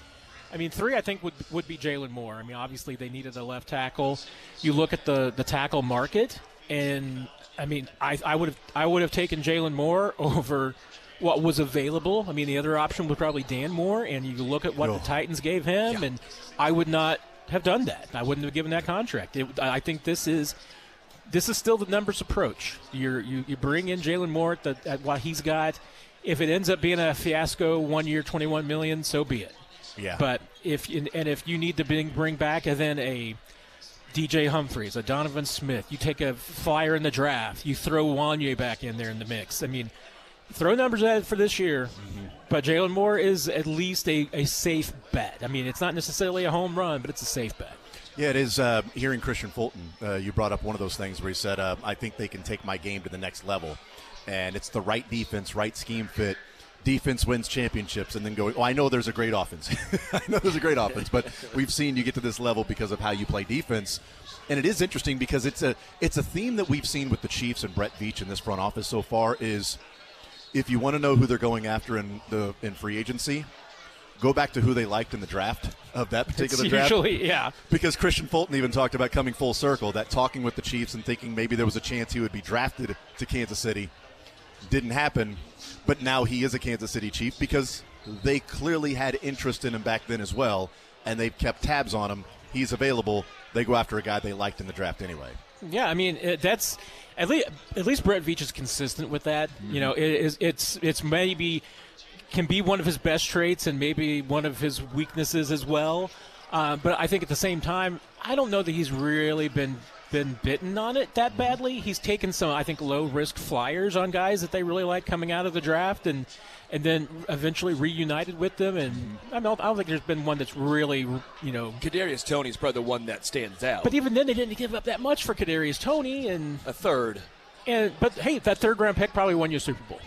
Speaker 6: I mean, 3, I think, would be Jalen Moore. I mean, obviously they needed a left tackle. You look at the tackle market, and I mean, I would have taken Jalen Moore over what was available. I mean, the other option was probably Dan Moore, and you look at what the Titans gave him, and I would not have done that. I wouldn't have given that contract. I think this is still the numbers approach. You bring in Jalen Moore at what he's got. If it ends up being a fiasco, 1 year, $21 million, so be it.
Speaker 1: Yeah.
Speaker 3: But
Speaker 1: if
Speaker 3: you need to bring back and then a DJ Humphries, a Donovan Smith, you take a flyer in the draft, you throw Wanye back in there in the mix. I mean, throw numbers at it for this year, but Jalen Moore is at least a safe bet. I mean, it's not necessarily a home run, but it's a safe bet.
Speaker 1: Yeah, it is. Hearing Christian Fulton, you brought up one of those things where he said, I think they can take my game to the next level. And it's the right defense, right scheme fit. Defense wins championships, and then going, I know there's a great offense. I know there's a great offense, but we've seen you get to this level because of how you play defense. And it is interesting because it's a theme that we've seen with the Chiefs and Brett Veach in this front office so far is if you want to know who they're going after in free agency, go back to who they liked in the draft of that particular
Speaker 6: It's
Speaker 1: draft.
Speaker 6: usually, yeah.
Speaker 1: Because Christian Fulton even talked about coming full circle, that talking with the Chiefs and thinking maybe there was a chance he would be drafted to Kansas City. Didn't happen, but now he is a Kansas City Chief because they clearly had interest in him back then as well, and they've kept tabs on him. He's available. They go after a guy they liked in the draft anyway.
Speaker 6: Yeah, I mean that's at least Brett Veach is consistent with that. You know, it's maybe can be one of his best traits and maybe one of his weaknesses as well. But I think at the same time, I don't know that he's really been bitten on it that badly. He's taken some, I think, low-risk flyers on guys that they really like coming out of the draft and then eventually reunited with them. And I don't think there's been one that's really, you know.
Speaker 3: Kadarius Toney's probably the one that stands out.
Speaker 6: But even then, they didn't give up that much for Kadarius Toney. And
Speaker 3: a third.
Speaker 6: But, hey, that third-round pick probably won you a Super Bowl.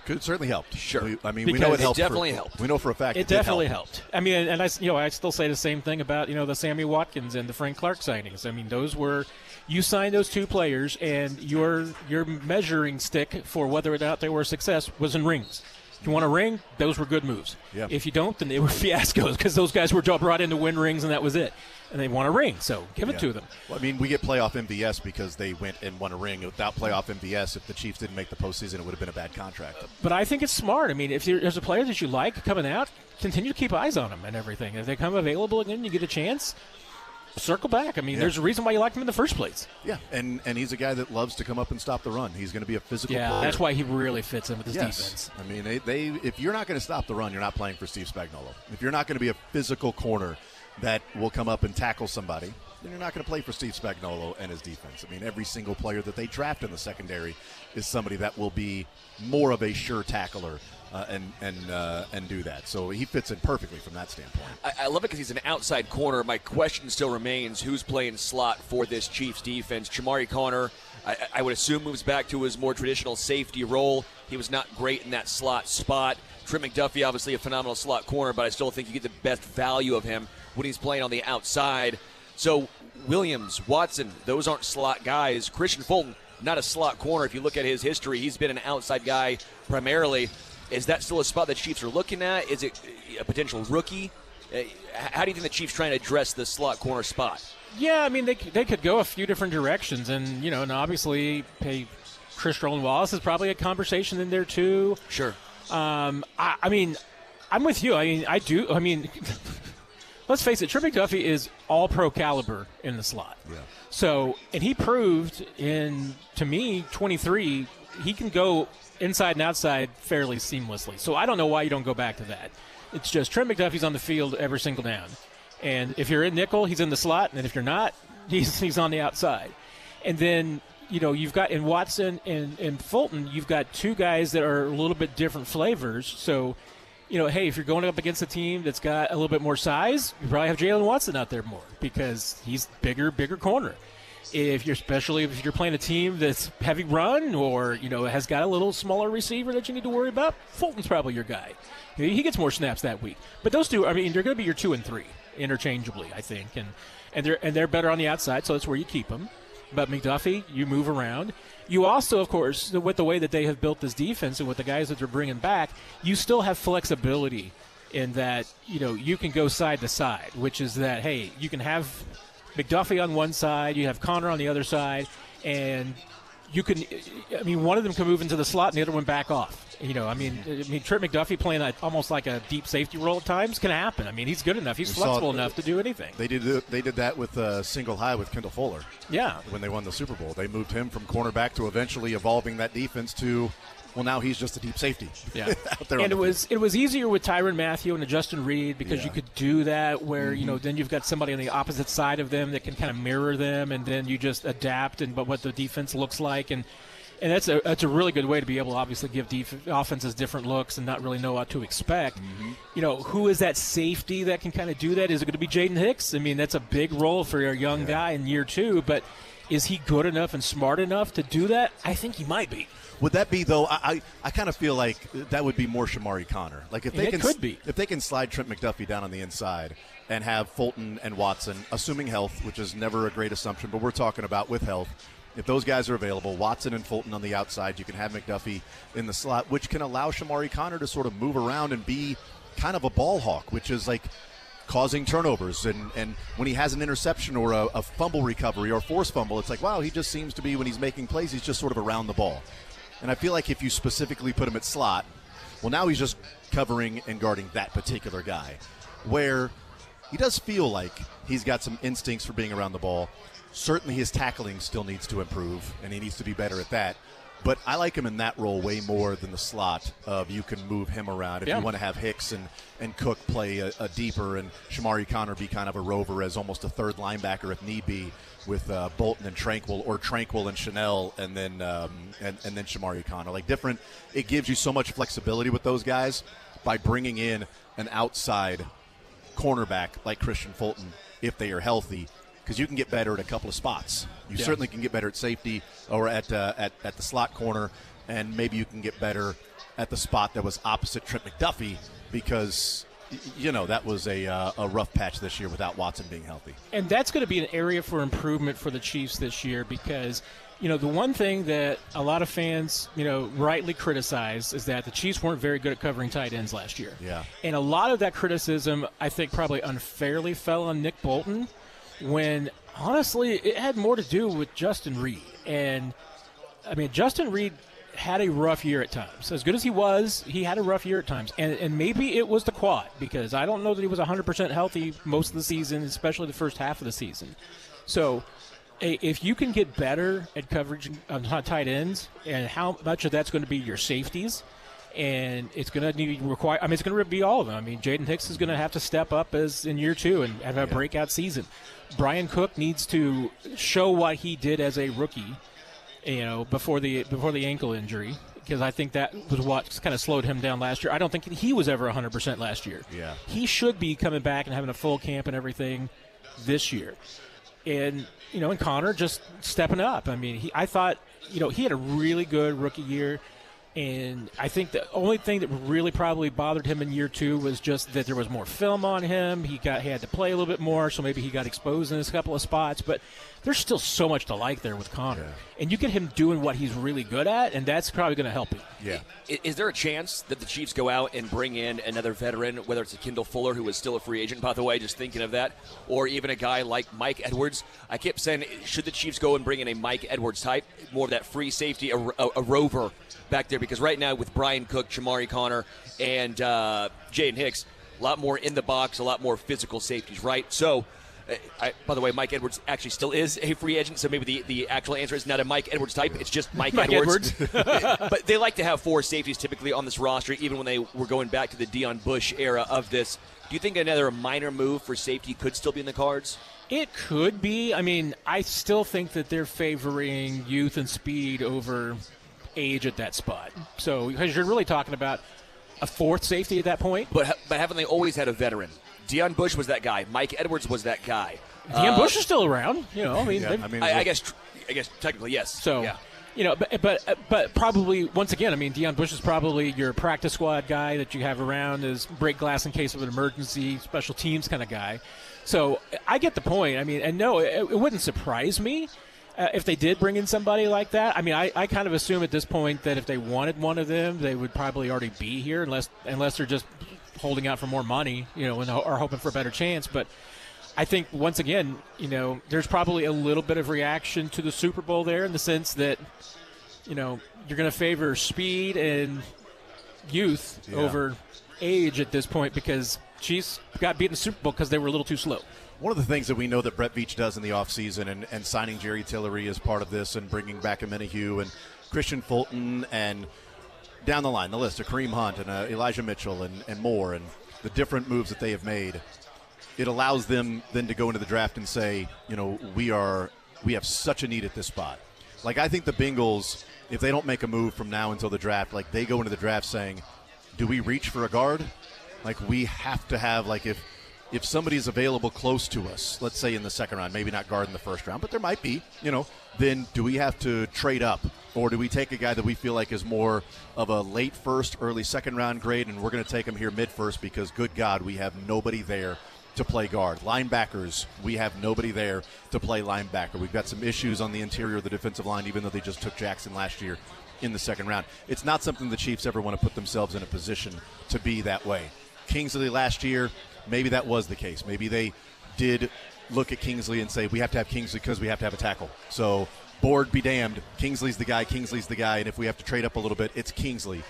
Speaker 1: Could certainly helped.
Speaker 3: Sure.
Speaker 1: We know
Speaker 3: Because
Speaker 1: it helped.
Speaker 3: it definitely helped.
Speaker 1: We know for a fact
Speaker 6: it
Speaker 1: did
Speaker 6: definitely
Speaker 1: help.
Speaker 6: helped. I mean, and I still say the same thing about the Sammy Watkins and the Frank Clark signings. I mean, those were you signed those two players, and your measuring stick for whether or not they were a success was in rings. If you want a ring, those were good moves.
Speaker 1: Yeah.
Speaker 6: If you don't, then they were fiascos because those guys were brought in to win rings, and that was it. And they want a ring, so give it to them.
Speaker 1: Well, I mean, we get playoff MVS because they went and won a ring. Without playoff MVS, if the Chiefs didn't make the postseason, it would have been a bad contract.
Speaker 6: But I think it's smart. I mean, if there's a player that you like coming out, continue to keep eyes on them and everything. If they come available again, you get a chance, circle back. I mean, there's a reason why you liked him in the first place.
Speaker 1: Yeah, and he's a guy that loves to come up and stop the run. He's going to be a physical player.
Speaker 6: That's why he really fits in with his defense.
Speaker 1: I mean, if you're not going to stop the run, you're not playing for Steve Spagnuolo. If you're not going to be a physical corner that will come up and tackle somebody, then you're not going to play for Steve Spagnuolo and his defense. I mean, every single player that they draft in the secondary is somebody that will be more of a sure tackler and do that. So he fits in perfectly from that standpoint.
Speaker 3: I love it because he's an outside corner. My question still remains, who's playing slot for this Chiefs defense? Chamari Connor, I would assume, moves back to his more traditional safety role. He was not great in that slot spot. Trent McDuffie, obviously a phenomenal slot corner, but I still think you get the best value of him when he's playing on the outside. So Williams, Watson, those aren't slot guys. Christian Fulton, not a slot corner. If you look at his history, he's been an outside guy primarily. Is that still a spot the Chiefs are looking at? Is it a potential rookie? How do you think the Chiefs trying to address the slot corner spot?
Speaker 6: Yeah, I mean, they could go a few different directions. And, and obviously, Chris Roland Wallace is probably a conversation in there, too.
Speaker 3: Sure.
Speaker 6: I mean, I'm with you. Let's face it, Trent McDuffie is all-pro caliber in the slot.
Speaker 1: Yeah.
Speaker 6: So, and he proved to me, 23, he can go inside and outside fairly seamlessly. So I don't know why you don't go back to that. It's just Trent McDuffie's on the field every single down. And if you're in nickel, he's in the slot. And if you're not, he's on the outside. And then, you've got in Watson and Fulton, you've got two guys that are a little bit different flavors. So, hey, if you're going up against a team that's got a little bit more size, you probably have Jalen Watson out there more because he's bigger corner. Especially if you're playing a team that's heavy run or, has got a little smaller receiver that you need to worry about, Fulton's probably your guy. He gets more snaps that week. But those two, they're going to be your 2 and 3 interchangeably, I think. And they're better on the outside, so that's where you keep them. But McDuffie, you move around. You also, of course, with the way that they have built this defense and with the guys that they're bringing back, you still have flexibility in that, you can go side to side, which is that, hey, you can have McDuffie on one side, you have Connor on the other side, and you can, one of them can move into the slot and the other one back off. Trent McDuffie playing almost like a deep safety role at times can happen. He's good enough. He's flexible enough to do anything.
Speaker 1: They did that with single high with Kendall Fuller.
Speaker 6: Yeah.
Speaker 1: When they won the Super Bowl. They moved him from cornerback to eventually evolving that defense to, well, now he's just a deep safety.
Speaker 6: Yeah.
Speaker 1: out there
Speaker 6: and it was easier with Tyrann Mathieu and Justin Reed because you could do that where, then you've got somebody on the opposite side of them that can kind of mirror them, and then you just adapt but what the defense looks like. And that's a really good way to be able to obviously give offenses different looks and not really know what to expect. Who is that safety that can kind of do that? Is it going to be Jaden Hicks? That's a big role for a young guy in year 2, but is he good enough and smart enough to do that? I think he might be.
Speaker 1: Would that be, though? I kind of feel like that would be more Chamari Connor. Like if they can slide Trent McDuffie down on the inside and have Fulton and Watson, assuming health, which is never a great assumption, but we're talking about with health. If those guys are available, Watson and Fulton on the outside, you can have McDuffie in the slot, which can allow Chamari Connor to sort of move around and be kind of a ball hawk, which is like causing turnovers. And when he has an interception or a fumble recovery or a forced fumble, it's like, wow, he just seems to be, when he's making plays, he's just sort of around the ball. And I feel like if you specifically put him at slot, well, now he's just covering and guarding that particular guy, where he does feel like he's got some instincts for being around the ball. Certainly his tackling still needs to improve, and he needs to be better at that. But I like him in that role way more than the slot of you can move him around. If you want to have Hicks and Cook play a deeper and Shamari Connor be kind of a rover as almost a third linebacker if need be, with Bolton and Tranquil, or Tranquil and Chanel, and then Shamari Connor. Like, different. It gives you so much flexibility with those guys by bringing in an outside cornerback like Christian Fulton if they are healthy, because you can get better at a couple of spots. You certainly can get better at safety or at the slot corner, and maybe you can get better at the spot that was opposite Trent McDuffie, because that was a rough patch this year without Watson being healthy.
Speaker 6: And that's going to be an area for improvement for the Chiefs this year, because the one thing that a lot of fans, rightly criticize is that the Chiefs weren't very good at covering tight ends last year.
Speaker 1: Yeah.
Speaker 6: And a lot of that criticism, I think, probably unfairly fell on Nick Bolton, when honestly it had more to do with Justin Reed. And I mean, Justin Reed had a rough year at times. As good as he was, he had a rough year at times. And maybe it was the quad, because I don't know that he was 100% healthy most of the season, especially the first half of the season. So if you can get better at coverage on tight ends, and how much of that's going to be your safeties, and it's going to need to require, it's going to be all of them. Jaden Hicks is going to have to step up as in year 2 and have a breakout season. Brian Cook needs to show what he did as a rookie, before the ankle injury, because I think that was what kind of slowed him down last year. I don't think he was ever 100% last year.
Speaker 1: Yeah.
Speaker 6: He should be coming back and having a full camp and everything this year. And, and Connor just stepping up. I thought, he had a really good rookie year. And I think the only thing that really probably bothered him in year 2 was just that there was more film on him. He had to play a little bit more, so maybe he got exposed in a couple of spots. But there's still so much to like there with Connor. Yeah. And you get him doing what he's really good at, and that's probably going to help him.
Speaker 1: Yeah.
Speaker 3: Is there a chance that the Chiefs go out and bring in another veteran, whether it's a Kendall Fuller, who is still a free agent, by the way, just thinking of that, or even a guy like Mike Edwards? I kept saying, should the Chiefs go and bring in a Mike Edwards type, more of that free safety, a rover back there? Because right now with Brian Cook, Shamari Connor, and Jaden Hicks, a lot more in the box, a lot more physical safeties, right? So, by the way, Mike Edwards actually still is a free agent, so maybe the actual answer is not a Mike Edwards type. It's just Mike Edwards. But they like to have 4 safeties typically on this roster, even when they were going back to the Deion Bush era of this. Do you think another minor move for safety could still be in the cards?
Speaker 6: It could be. I still think that they're favoring youth and speed over age at that spot. So, because you're really talking about a 4th safety at that point.
Speaker 3: But haven't they always had a veteran? Deion Bush was that guy. Mike Edwards was that guy.
Speaker 6: Deion Bush is still around.
Speaker 3: I guess technically yes.
Speaker 6: So, yeah. But probably once again, Deion Bush is probably your practice squad guy that you have around as break glass in case of an emergency, special teams kind of guy. So I get the point. And no, it wouldn't surprise me if they did bring in somebody like that. I kind of assume at this point that if they wanted one of them, they would probably already be here, unless they're just holding out for more money, and are hoping for a better chance. But I think once again, there's probably a little bit of reaction to the Super Bowl there, in the sense that, you're going to favor speed and youth over age at this point, because Chiefs got beat in the Super Bowl because they were a little too slow.
Speaker 1: One of the things that we know that Brett Veach does in the offseason, and signing Jerry Tillery as part of this, and bringing back Amenahue and Christian Fulton, and down the line, the list of Kareem Hunt and Elijah Mitchell and more, and the different moves that they have made, it allows them then to go into the draft and say, we have such a need at this spot. Like, I think the Bengals, if they don't make a move from now until the draft, like, they go into the draft saying, do we reach for a guard? Like, we have to have, like, if somebody's available close to us, let's say in the second round, maybe not guard in the first round, but there might be, then do we have to trade up? Or do we take a guy that we feel like is more of a late first, early second round grade, and we're going to take him here mid-first because, good God, we have nobody there to play guard. Linebackers, we have nobody there to play linebacker. We've got some issues on the interior of the defensive line, even though they just took Jackson last year in the second round. It's not something the Chiefs ever want to put themselves in a position to be that way. Kingsley last year, maybe that was the case. Maybe they did look at Kingsley and say, we have to have Kingsley because we have to have a tackle. So board be damned. Kingsley's the guy, and if we have to trade up a little bit, it's Kingsley.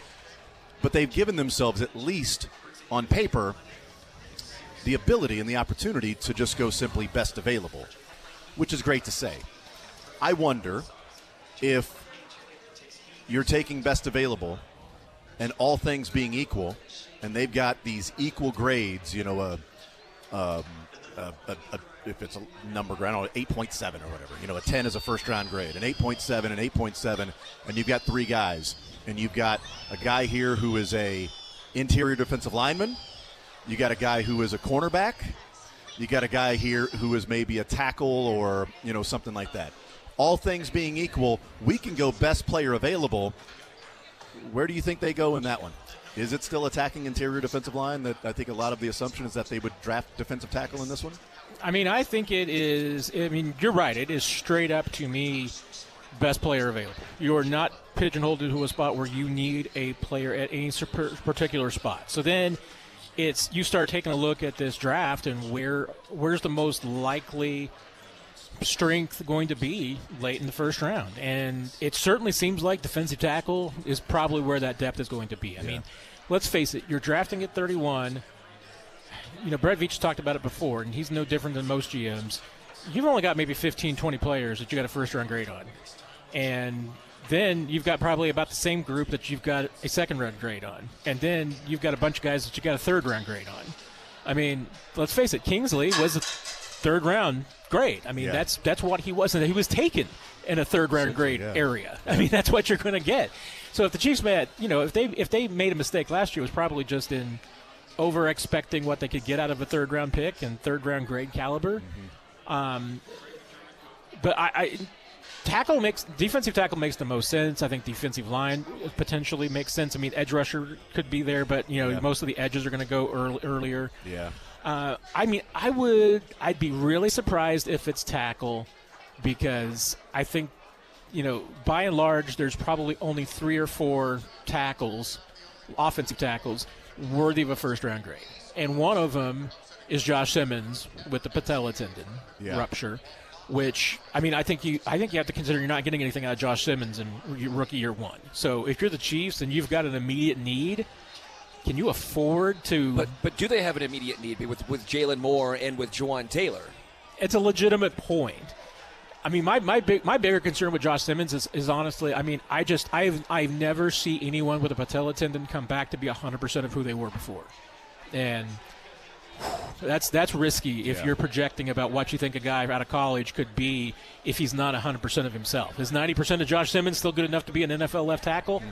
Speaker 1: But they've given themselves, at least on paper, the ability and the opportunity to just go simply best available, which is great to say. I wonder if you're taking best available and all things being equal, and they've got these equal grades, you know, if it's a number grade, I don't know, 8.7 or whatever. You know, a 10 is a first-round grade, an 8.7, an 8.7, and you've got 3 guys. And you've got a guy here who is a interior defensive lineman. You got a guy who is a cornerback. You got a guy here who is maybe a tackle or, you know, something like that. All things being equal, we can go best player available. Where do you think they go in that one? Is it still attacking interior defensive line? That I think a lot of the assumption is that they would draft defensive tackle in this one?
Speaker 6: I mean, I think it is. I mean, you're right. It is straight up to me best player available. You're not pigeonholed into a spot where you need a player at any particular spot. So then it's you start taking a look at this draft and where's the most likely strength going to be late in the first round. And it certainly seems like defensive tackle is probably where that depth is going to be. I mean, let's face it, you're drafting at 31. You know, Brett Veach talked about it before, and he's no different than most GMs. You've only got maybe 15, 20 players that you got a first-round grade on. And then you've got probably about the same group that you've got a second-round grade on. And then you've got a bunch of guys that you got a third-round grade on. I mean, let's face it, Kingsley was a third-round grade. I mean, that's what he was. And he was taken in a third-round grade area. I mean, that's what you're going to get. So if the Chiefs if they made a mistake last year, it was probably just in over-expecting what they could get out of a third-round pick and third-round grade caliber. But defensive tackle makes the most sense. I think defensive line potentially makes sense. I mean, edge rusher could be there, but most of the edges are going to go earlier.
Speaker 1: Yeah.
Speaker 6: I mean, I'd be really surprised if it's tackle, because I think, by and large, there's probably only 3 or 4 tackles, offensive tackles, worthy of a first-round grade, and one of them is Josh Simmons with the patella tendon rupture, which, I mean, I think you have to consider you're not getting anything out of Josh Simmons in rookie year 1. So if you're the Chiefs and you've got an immediate need, can you afford to?
Speaker 3: But do they have an immediate need with Jalen Moore and with Juwan Taylor?
Speaker 6: It's a legitimate point. I mean, my bigger concern with Josh Simmons is honestly, I mean, I've never seen anyone with a patella tendon come back to be 100% of who they were before, and that's risky if you're projecting about what you think a guy out of college could be if he's not 100% of himself. Is 90% of Josh Simmons still good enough to be an NFL left tackle?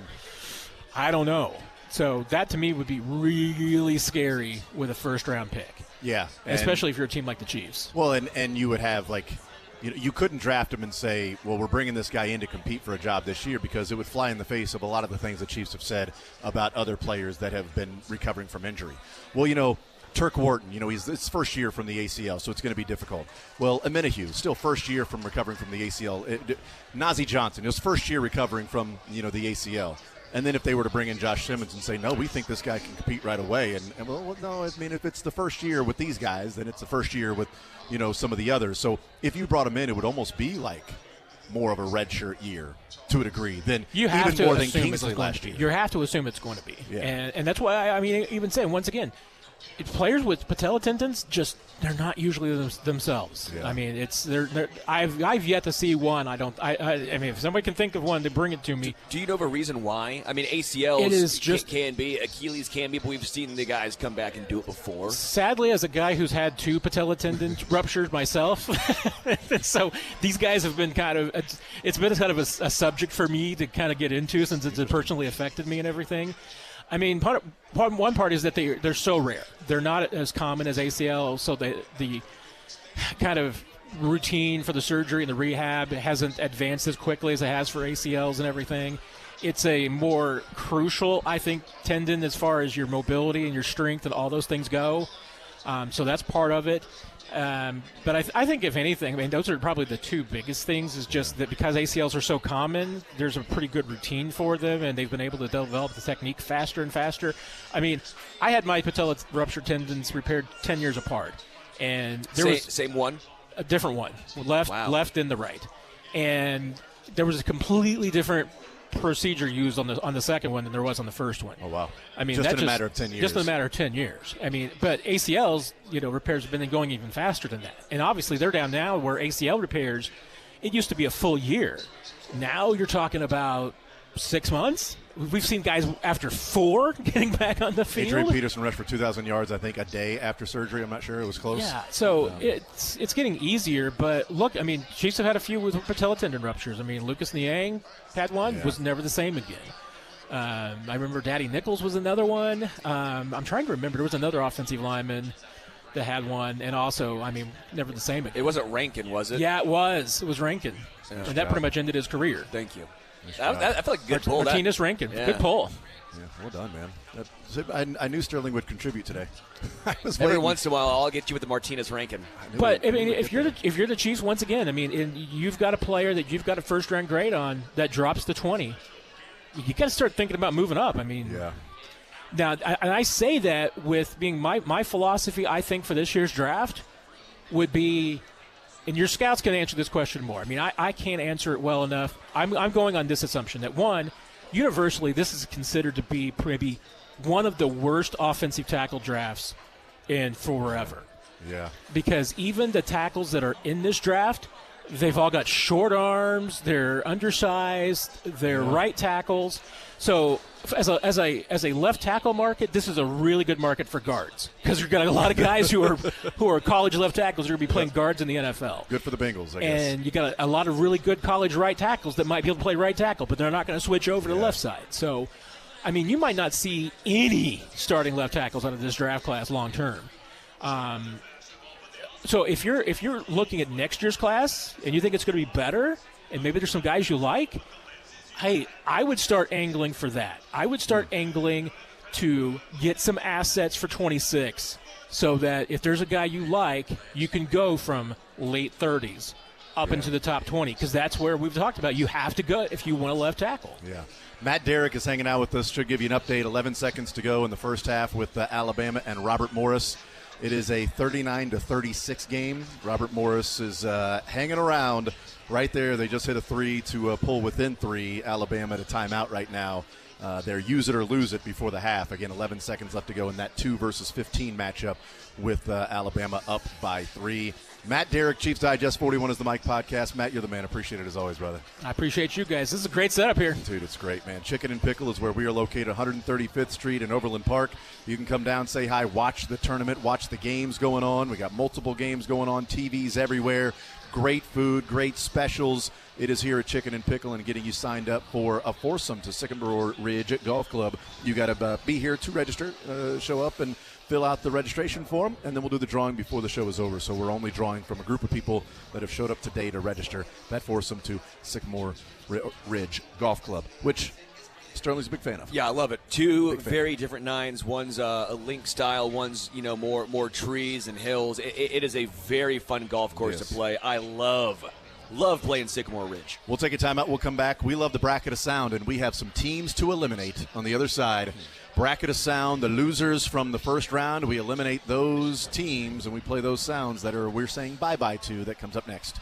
Speaker 6: I don't know. So that to me would be really scary with a first-round pick.
Speaker 1: Yeah,
Speaker 6: especially if you're a team like the Chiefs.
Speaker 1: Well, and you would have you couldn't draft him and say, well, we're bringing this guy in to compete for a job this year, because it would fly in the face of a lot of the things the Chiefs have said about other players that have been recovering from injury. Well, Turk Wharton, he's his first year from the ACL, so it's going to be difficult. Well, Amenahue, still first year from recovering from the ACL. Najee Johnson, his first year recovering from, the ACL. And then if they were to bring in Josh Simmons and say, no, we think this guy can compete right away. And well, no, I mean, if it's the first year with these guys, then it's the first year with, some of the others. So if you brought him in, it would almost be like more of a redshirt year to a degree than even more than Kingsley last year.
Speaker 6: You have to assume it's going to be.
Speaker 1: Yeah.
Speaker 6: And that's why, I mean, even saying, once again, players with patella tendons, they're not usually themselves.
Speaker 1: Yeah.
Speaker 6: I mean, I've yet to see one. I mean, if somebody can think of one, to bring it to me.
Speaker 3: Do you know of a reason why? I mean, ACLs can be, Achilles can be, but we've seen the guys come back and do it before.
Speaker 6: Sadly, as a guy who's had 2 patella tendon ruptures myself, so these guys have been it's been kind of a subject for me to kind of get into, since it's personally affected me and everything. I mean, one part is that they're so rare. They're not as common as ACL, so the kind of routine for the surgery and the rehab hasn't advanced as quickly as it has for ACLs and everything. It's a more crucial, I think, tendon as far as your mobility and your strength and all those things go. So that's part of it. But I think, if anything, I mean, those are probably the two biggest things, is just that because ACLs are so common, there's a pretty good routine for them, and they've been able to develop the technique faster and faster. I mean, I had my patella ruptured tendons repaired 10 years apart. And there was
Speaker 3: same one?
Speaker 6: A different one, left and the right. And there was a completely different procedure used on the second one than there was on the first one.
Speaker 1: Oh, wow.
Speaker 6: I mean,
Speaker 1: just in a matter of 10 years.
Speaker 6: Just in a matter of 10 years. I mean, but ACLs, repairs have been going even faster than that. And obviously they're down now where ACL repairs, it used to be a full year. Now you're talking about 6 months. We've seen guys after 4 getting back on the field.
Speaker 1: Adrian Peterson rushed for 2,000 yards, I think, a day after surgery. I'm not sure. It was close.
Speaker 6: Yeah, so it's getting easier. But look, I mean, Chiefs have had a few with patella tendon ruptures. I mean, Lucas Niang had one, was never the same again. I remember Daddy Nichols was another one. I'm trying to remember. There was another offensive lineman that had one, and also, I mean, never the same again.
Speaker 3: It wasn't Rankin, was it?
Speaker 6: Yeah, it was. It was Rankin. And that pretty much ended his career.
Speaker 3: Thank you. I feel like a good pull.
Speaker 6: Martinez Rankin. Yeah. Good pull.
Speaker 1: Yeah, well done, man. I knew Sterling would contribute today.
Speaker 3: Every once in a while, I'll get you with the Martinez Rankin.
Speaker 6: But I mean, if you're the Chiefs, once again, I mean, and you've got a player that you've got a first-round grade on that drops to 20, you got to start thinking about moving up. I mean,
Speaker 1: yeah.
Speaker 6: Now, I say that with being my philosophy. I think for this year's draft would be. And your scouts can answer this question more. I mean, I can't answer it well enough. I'm going on this assumption that, one, universally, this is considered to be maybe one of the worst offensive tackle drafts in forever.
Speaker 1: Yeah. Because
Speaker 6: even the tackles that are in this draft, they've all got short arms, they're undersized, they're right tackles. So as a left tackle market, this is a really good market for guards, because you've got a lot of guys who are college left tackles who are going to be playing guards in the NFL.
Speaker 1: Good for the Bengals, I guess.
Speaker 6: And you got a lot of really good college right tackles that might be able to play right tackle, but they're not going to switch over to the left side. So, I mean, you might not see any starting left tackles out of this draft class long term. So if you're looking at next year's class and you think it's going to be better, and maybe there's some guys you like, hey, I would start angling for that. I would start angling to get some assets for 26, so that if there's a guy you like, you can go from late 30s up into the top 20, because that's where we've talked about. You have to go if you want a left tackle.
Speaker 1: Yeah. Matt Derrick is hanging out with us. Should give you an update. 11 seconds to go in the first half with Alabama and Robert Morris. It is a 39-36 game. Robert Morris is hanging around right there. They just hit a 3 to pull within 3. Alabama at a timeout right now. They're use it or lose it before the half. Again, 11 seconds left to go in that 2 versus 15 matchup with Alabama up by 3. Matt Derrick, Chiefs Digest 41 is the Mike podcast. Matt, you're the man. Appreciate it as always, brother.
Speaker 6: I appreciate you guys. This is a great setup here.
Speaker 1: Dude, it's great, man. Chicken N Pickle is where we are located, 135th Street in Overland Park. You can come down, say hi, watch the tournament, watch the games going on. We got multiple games going on, TVs everywhere. Great food, great specials. It is here at Chicken N Pickle, and getting you signed up for a foursome to Sycamore Ridge Golf Club. You got to be here to register, show up and fill out the registration form, and then we'll do the drawing before the show is over. So we're only drawing from a group of people that have showed up today to register that foursome to Sycamore Ridge Golf Club, which Sterling's a big fan of.
Speaker 3: Yeah, I love it. Two very different nines. One's a link style. One's more trees and hills. It is a very fun golf course to play. I love playing Sycamore Ridge.
Speaker 1: We'll take a timeout. We'll come back. We love the bracket of sound, and we have some teams to eliminate on the other side. Bracket of sound, the losers from the first round. We eliminate those teams, and we play those sounds that we're saying bye-bye to. That comes up next.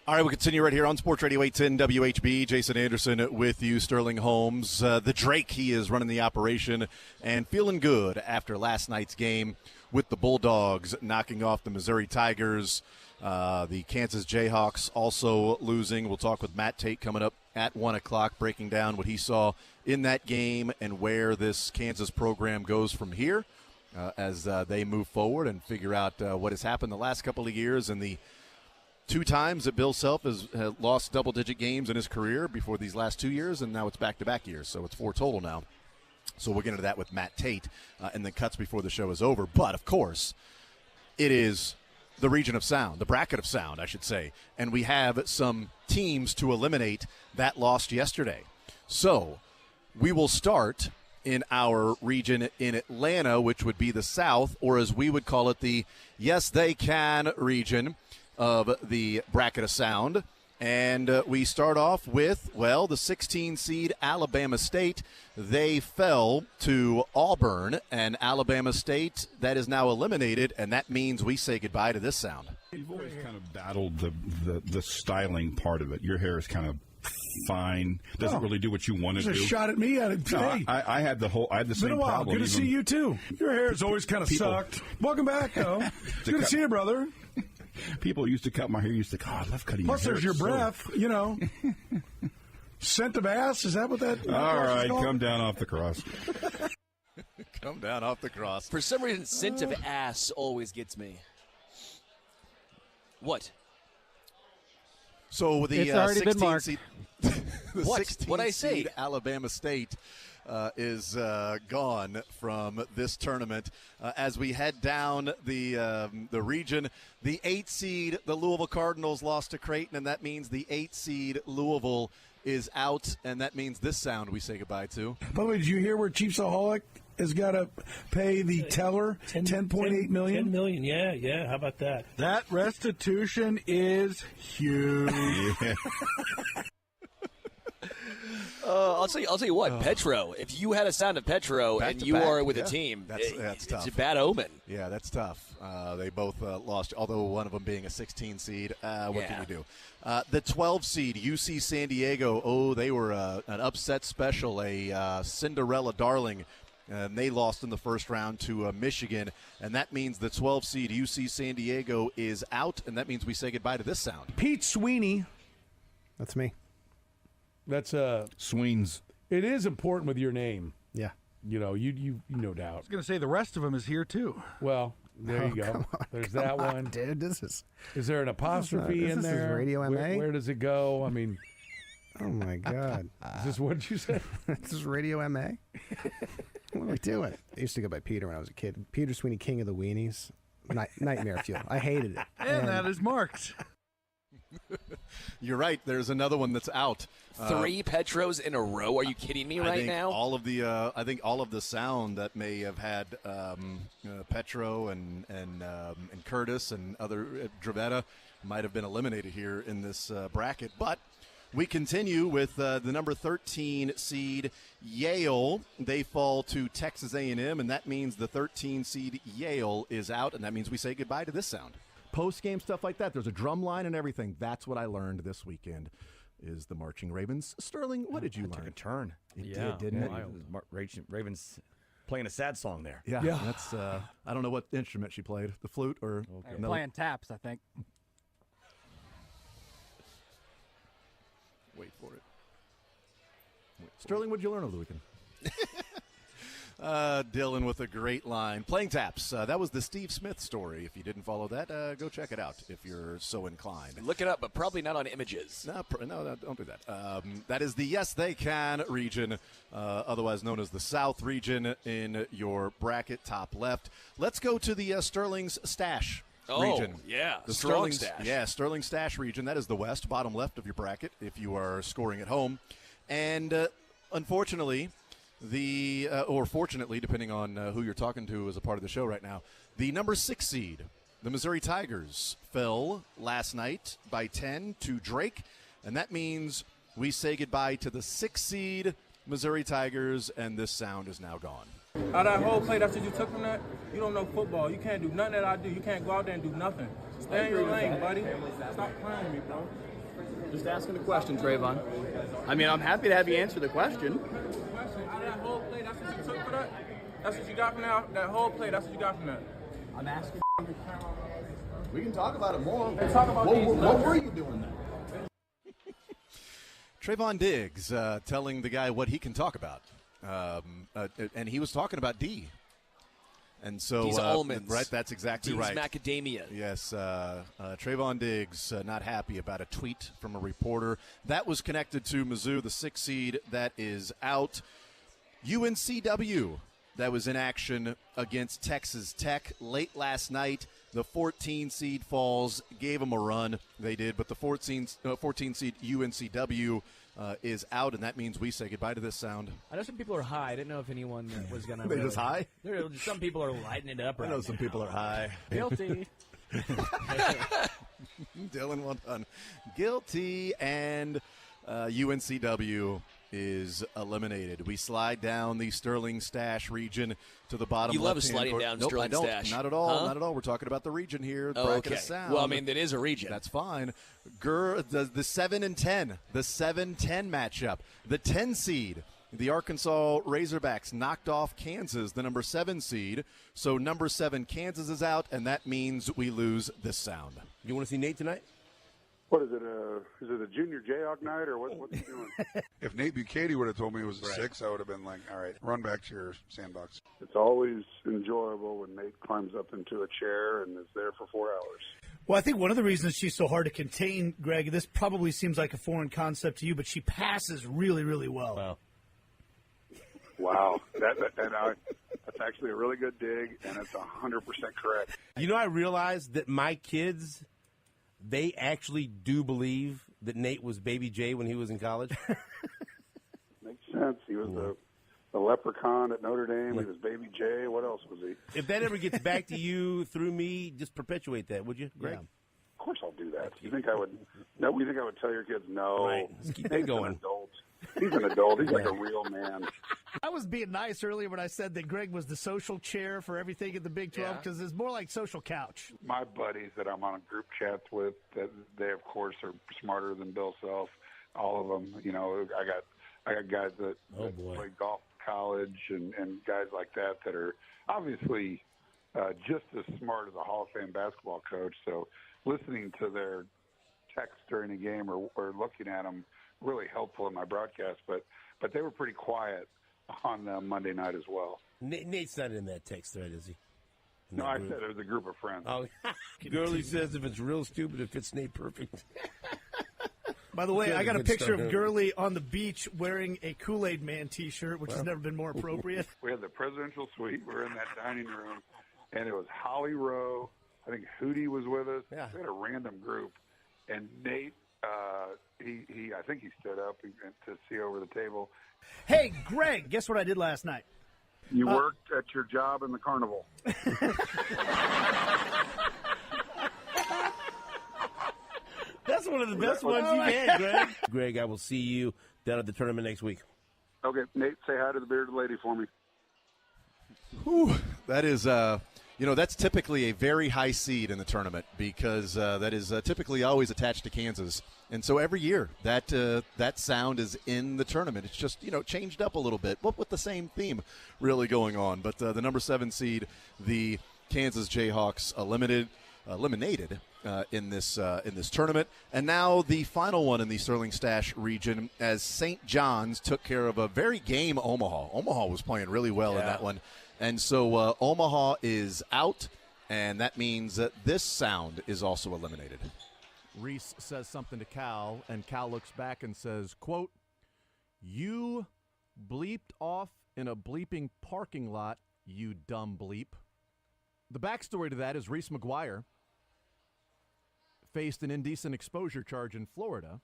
Speaker 1: All right, we continue right here on Sports Radio 810 WHB. Jason Anderson with you, Sterling Holmes. The Drake, he is running the operation and feeling good after last night's game with the Bulldogs knocking off the Missouri Tigers. The Kansas Jayhawks also losing. We'll talk with Matt Tate coming up at 1 o'clock, breaking down what he saw in that game and where this Kansas program goes from here as they move forward and figure out what has happened the last couple of years and the 2 times that Bill Self has lost double-digit games in his career before these last 2 years, and now it's back-to-back years, so it's 4 total now. So we'll get into that with Matt Tate and then cuts before the show is over. But, of course, it is the region of sound, the bracket of sound, I should say, and we have some teams to eliminate that lost yesterday. So we will start in our region in Atlanta, which would be the South, or as we would call it, the Yes They Can region of the bracket of sound. And we start off with, well, the 16 seed Alabama State. They fell to Auburn, and Alabama State, that is now eliminated, and that means we say goodbye to this sound.
Speaker 7: You've always kind of battled the styling part of it. Your hair is kind of fine, doesn't really do what you want to do.
Speaker 8: Just a shot at me at it today.
Speaker 7: No, I had the same
Speaker 8: been a while.
Speaker 7: problem.
Speaker 8: Good to see you too. Your hair's always kind of sucked. Welcome back, though. Good to see you, brother.
Speaker 7: People used to cut my hair. Used to, I love cutting
Speaker 8: Plus,
Speaker 7: your hair.
Speaker 8: there's your breath, you know. Scent of ass, is that what that
Speaker 7: All right, come down off the cross.
Speaker 1: Come down off the cross.
Speaker 3: For some reason, scent of ass always gets me. What?
Speaker 1: So the
Speaker 2: It's already been
Speaker 1: 16
Speaker 2: marked.
Speaker 1: seed, the
Speaker 3: What?
Speaker 1: 16
Speaker 3: What'd I say?
Speaker 1: seed Alabama State is gone from this tournament. As we head down the region, the 8 seed, the Louisville Cardinals, lost to Creighton, and that means the 8 seed Louisville is out, and that means this sound we say goodbye to.
Speaker 8: By the way, did you hear where Chiefsaholic has got to pay the teller $10.8 million?
Speaker 9: $10 million, yeah. How about that?
Speaker 8: That restitution is huge.
Speaker 7: Yeah.
Speaker 3: I'll tell you what, Petro. If you had a sound of Petro
Speaker 1: Back
Speaker 3: and
Speaker 1: to
Speaker 3: you
Speaker 1: back,
Speaker 3: are with
Speaker 1: yeah.
Speaker 3: a team,
Speaker 1: That's tough.
Speaker 3: It's a bad omen.
Speaker 1: Yeah, that's tough. They both lost, although one of them being a 16 seed. What can you do? The 12 seed, UC San Diego, they were an upset special, a Cinderella darling. And they lost in the first round to Michigan. And that means the 12 seed, UC San Diego, is out. And that means we say goodbye to this sound.
Speaker 8: Pete Sweeney.
Speaker 10: That's me.
Speaker 8: That's
Speaker 7: Sweens.
Speaker 8: It is important with your name.
Speaker 10: Yeah.
Speaker 8: You know, you no doubt.
Speaker 11: I was going to say the rest of them is here too.
Speaker 8: Well, there you go. There's that one.
Speaker 10: Dude, this is.
Speaker 8: Is there an apostrophe in
Speaker 10: this is
Speaker 8: there?
Speaker 10: Radio MA?
Speaker 8: Where does it go? I mean,
Speaker 10: Oh my God.
Speaker 8: is this what you said?
Speaker 10: This is Radio MA. What are we doing? I used to go by Peter when I was a kid. Peter Sweeney, King of the Weenies. Nightmare fuel. I hated it.
Speaker 11: And that is marked.
Speaker 1: You're right. There's another one that's out.
Speaker 3: 3 Petros in a row? Are you kidding me
Speaker 1: I
Speaker 3: right
Speaker 1: think
Speaker 3: now?
Speaker 1: I think all of the sound that may have had Petro and Curtis and other Dravetta might have been eliminated here in this bracket. But we continue with the number 13 seed Yale. They fall to Texas A&M, and that means the 13 seed Yale is out, and that means we say goodbye to this sound. Post-game stuff like that. There's a drum line and everything. That's what I learned this weekend is the Marching Ravens. Sterling, what did you learn?
Speaker 12: Took a turn.
Speaker 1: It did, didn't it?
Speaker 12: Ravens playing a sad song there.
Speaker 1: Yeah. That's I don't know what instrument she played. The flute or no?
Speaker 2: Playing taps, I think.
Speaker 1: Wait for it. Sterling, what did you learn over the weekend? Dylan with a great line. Playing taps. That was the Steve Smith story. If you didn't follow that, go check it out if you're so inclined.
Speaker 3: Look it up, but probably not on images.
Speaker 1: No, don't do that. That is the Yes They Can region, otherwise known as the South region in your bracket, top left. Let's go to the Sterling's Stash region.
Speaker 3: Yeah,
Speaker 1: the
Speaker 3: strong
Speaker 1: Sterling's
Speaker 3: stash.
Speaker 1: Yeah, Sterling Stash region. That is the West, bottom left of your bracket if you are scoring at home. And unfortunately, or fortunately, depending on who you're talking to as a part of the show right now, the number 6 seed, the Missouri Tigers, fell last night by 10 to Drake, and that means we say goodbye to the 6 seed Missouri Tigers, and this sound is now gone.
Speaker 13: Out of that whole play, that's what you took from that? You don't know football. You can't do nothing that I do. You can't go out there and do nothing. Stay in your lane, buddy. Stop playing with me, bro.
Speaker 14: Just asking a question, Trayvon. I mean, I'm happy to have you answer the question.
Speaker 13: Out of that whole play, that's what you took for that? That's what you got from that whole play, that's what you got from that?
Speaker 14: I'm asking.
Speaker 15: We can talk about it more.
Speaker 13: Let's talk about
Speaker 15: what were you doing there?
Speaker 1: Trayvon Diggs telling the guy what he can talk about. And he was talking about D. And so,
Speaker 3: These almonds.
Speaker 1: right, that's exactly
Speaker 3: These
Speaker 1: right.
Speaker 3: macadamia.
Speaker 1: Yes, Trayvon Diggs not happy about a tweet from a reporter. That was connected to Mizzou, the 6th seed that is out. UNCW, that was in action against Texas Tech late last night. The 14 seed falls, gave them a run. They did, but the 14 seed UNCW is out, and that means we say goodbye to this sound.
Speaker 12: I know some people are high. I didn't know if anyone was going to.
Speaker 15: They just high?
Speaker 12: Some people are lighting it up right
Speaker 15: I know some
Speaker 12: now.
Speaker 15: people are high.
Speaker 12: Guilty.
Speaker 1: Dylan, well done. Guilty, and UNCW is eliminated. We slide down the Sterling Stash region to the bottom.
Speaker 3: You love
Speaker 1: left-hand
Speaker 3: sliding
Speaker 1: corner.
Speaker 3: down
Speaker 1: Nope,
Speaker 3: Sterling
Speaker 1: I don't.
Speaker 3: Stash.
Speaker 1: Not at all.
Speaker 3: Huh?
Speaker 1: Not at all. We're talking about the region here.
Speaker 3: Oh,
Speaker 1: Bracket
Speaker 3: okay.
Speaker 1: of sound.
Speaker 3: Well, I mean, that is a region.
Speaker 1: That's fine. The 7 and 10, the 7-10 matchup. The 10 seed, the Arkansas Razorbacks knocked off Kansas, the number 7 seed. So number 7 Kansas is out, and that means we lose this sound.
Speaker 15: You want to see Nate tonight?
Speaker 16: What is it? Is it a junior Jayhawk night or what's he doing?
Speaker 17: If Nate Bukaty would have told me it was a 6, I would have been like, all right, run back to your sandbox.
Speaker 16: It's always enjoyable when Nate climbs up into a chair and is there for 4 hours.
Speaker 9: Well, I think one of the reasons she's so hard to contain, Greg, this probably seems like a foreign concept to you, but she passes really, really well.
Speaker 16: Wow. That's actually a really good dig, and it's 100% correct.
Speaker 15: You know, I realized that my kids, they actually do believe that Nate was Baby J when he was in college.
Speaker 16: Makes sense. He was the leprechaun at Notre Dame. He was Baby J. What else was he?
Speaker 15: If that ever gets back to you through me, just perpetuate that, would you, Greg?
Speaker 16: Yeah. Of course I'll do that. You think I would? No, you think I would tell your kids no?
Speaker 15: Right. Let's keep that
Speaker 16: Nate's
Speaker 15: going.
Speaker 16: An adult. He's an adult. He's like a real man.
Speaker 10: I was being nice earlier when I said that Greg was the social chair for everything in the Big 12 because it's more like social couch.
Speaker 16: My buddies that I'm on group chats with, they of course are smarter than Bill Self. All of them, you know. I got guys that play golf in college and guys like that are obviously just as smart as a Hall of Fame basketball coach. So listening to their texts during the game or looking at them really helpful in my broadcast. But they were pretty quiet on Monday night as well.
Speaker 15: Nate's not in that text thread, is he?
Speaker 16: No, I said it was a group of friends.
Speaker 15: Oh, Gurley says if it's real stupid, it fits Nate perfect.
Speaker 9: By the way, I got a
Speaker 15: Good
Speaker 9: picture
Speaker 15: start.
Speaker 9: of Gurley on the beach wearing a Kool-Aid Man T-shirt, which has never been more appropriate.
Speaker 16: We had the presidential suite. We were in that dining room, and it was Holly Rowe. I think Hootie was with us.
Speaker 15: Yeah.
Speaker 16: We had a random group, and Nate, I think he stood up to see over the table.
Speaker 9: Hey, Greg, guess what I did last night?
Speaker 16: You worked at your job in the carnival.
Speaker 15: That's one of the best ones you've had, Greg. Greg, I will see you down at the tournament next week.
Speaker 16: Okay, Nate, say hi to the bearded lady for me.
Speaker 1: Whew, that is, that's typically a very high seed in the tournament because that is typically always attached to Kansas. And so every year that sound is in the tournament. It's just, changed up a little bit, but with the same theme really going on. But the number 7 seed, the Kansas Jayhawks, eliminated in this tournament. And now the final one in the Sterling Stash region as St. John's took care of a very game Omaha. Omaha was playing really well in that one. And so Omaha is out, and that means that this sound is also eliminated.
Speaker 18: Reese says something to Cal, and Cal looks back and says, quote, "You bleeped off in a bleeping parking lot, you dumb bleep." The backstory to that is Reese McGuire faced an indecent exposure charge in Florida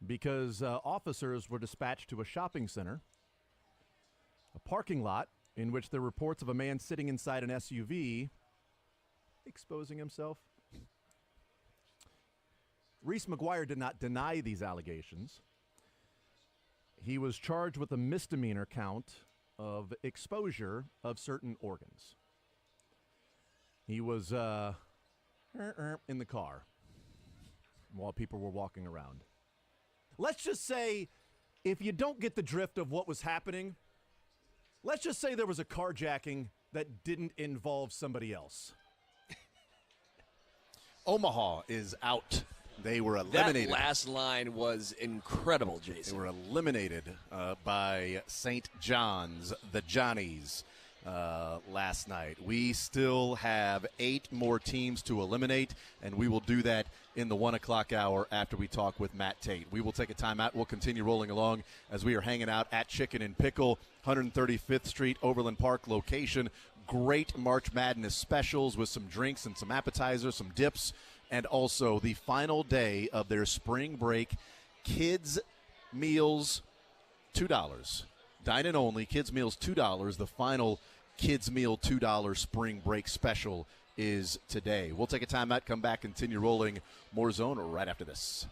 Speaker 18: because officers were dispatched to a shopping center, a parking lot, in which there were reports of a man sitting inside an SUV exposing himself. Reese McGuire did not deny these allegations. He was charged with a misdemeanor count of exposure of certain organs. He was in the car. while people were walking around. Let's just say, if you don't get the drift of what was happening, let's just say there was a carjacking that didn't involve somebody else.
Speaker 1: Omaha is out. They were eliminated.
Speaker 3: That last line was incredible, Jason.
Speaker 1: They were eliminated by St. John's, the Johnnies, last night. We still have 8 more teams to eliminate, and we will do that in the 1 o'clock hour after we talk with Matt Tate. We will take a timeout. We'll continue rolling along as we are hanging out at Chicken N Pickle, 135th Street, Overland Park location. Great March Madness specials with some drinks and some appetizers, some dips, and also the final day of their spring break kids meals, $2. Dine-in only, kids meals $2. The final kids meal $2 spring break special is today. We'll take a timeout, come back, continue rolling more zone right after this.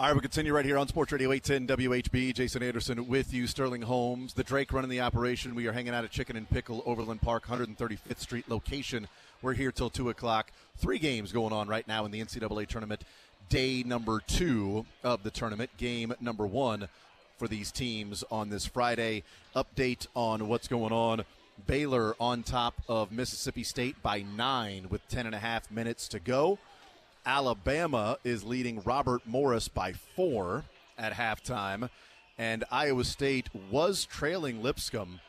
Speaker 1: All right, we continue right here on Sports Radio 810 WHB. Jason Anderson with you, Sterling Holmes, the Drake running the operation. We are hanging out at Chicken N Pickle, Overland Park, 135th Street location. We're here till 2 o'clock. 3 games going on right now in the NCAA tournament. Day number 2 of the tournament. Game number 1 for these teams on this Friday. Update on what's going on. Baylor on top of Mississippi State by 9 with 10.5 minutes to go. Alabama is leading Robert Morris by 4 at halftime, and Iowa State was trailing Lipscomb,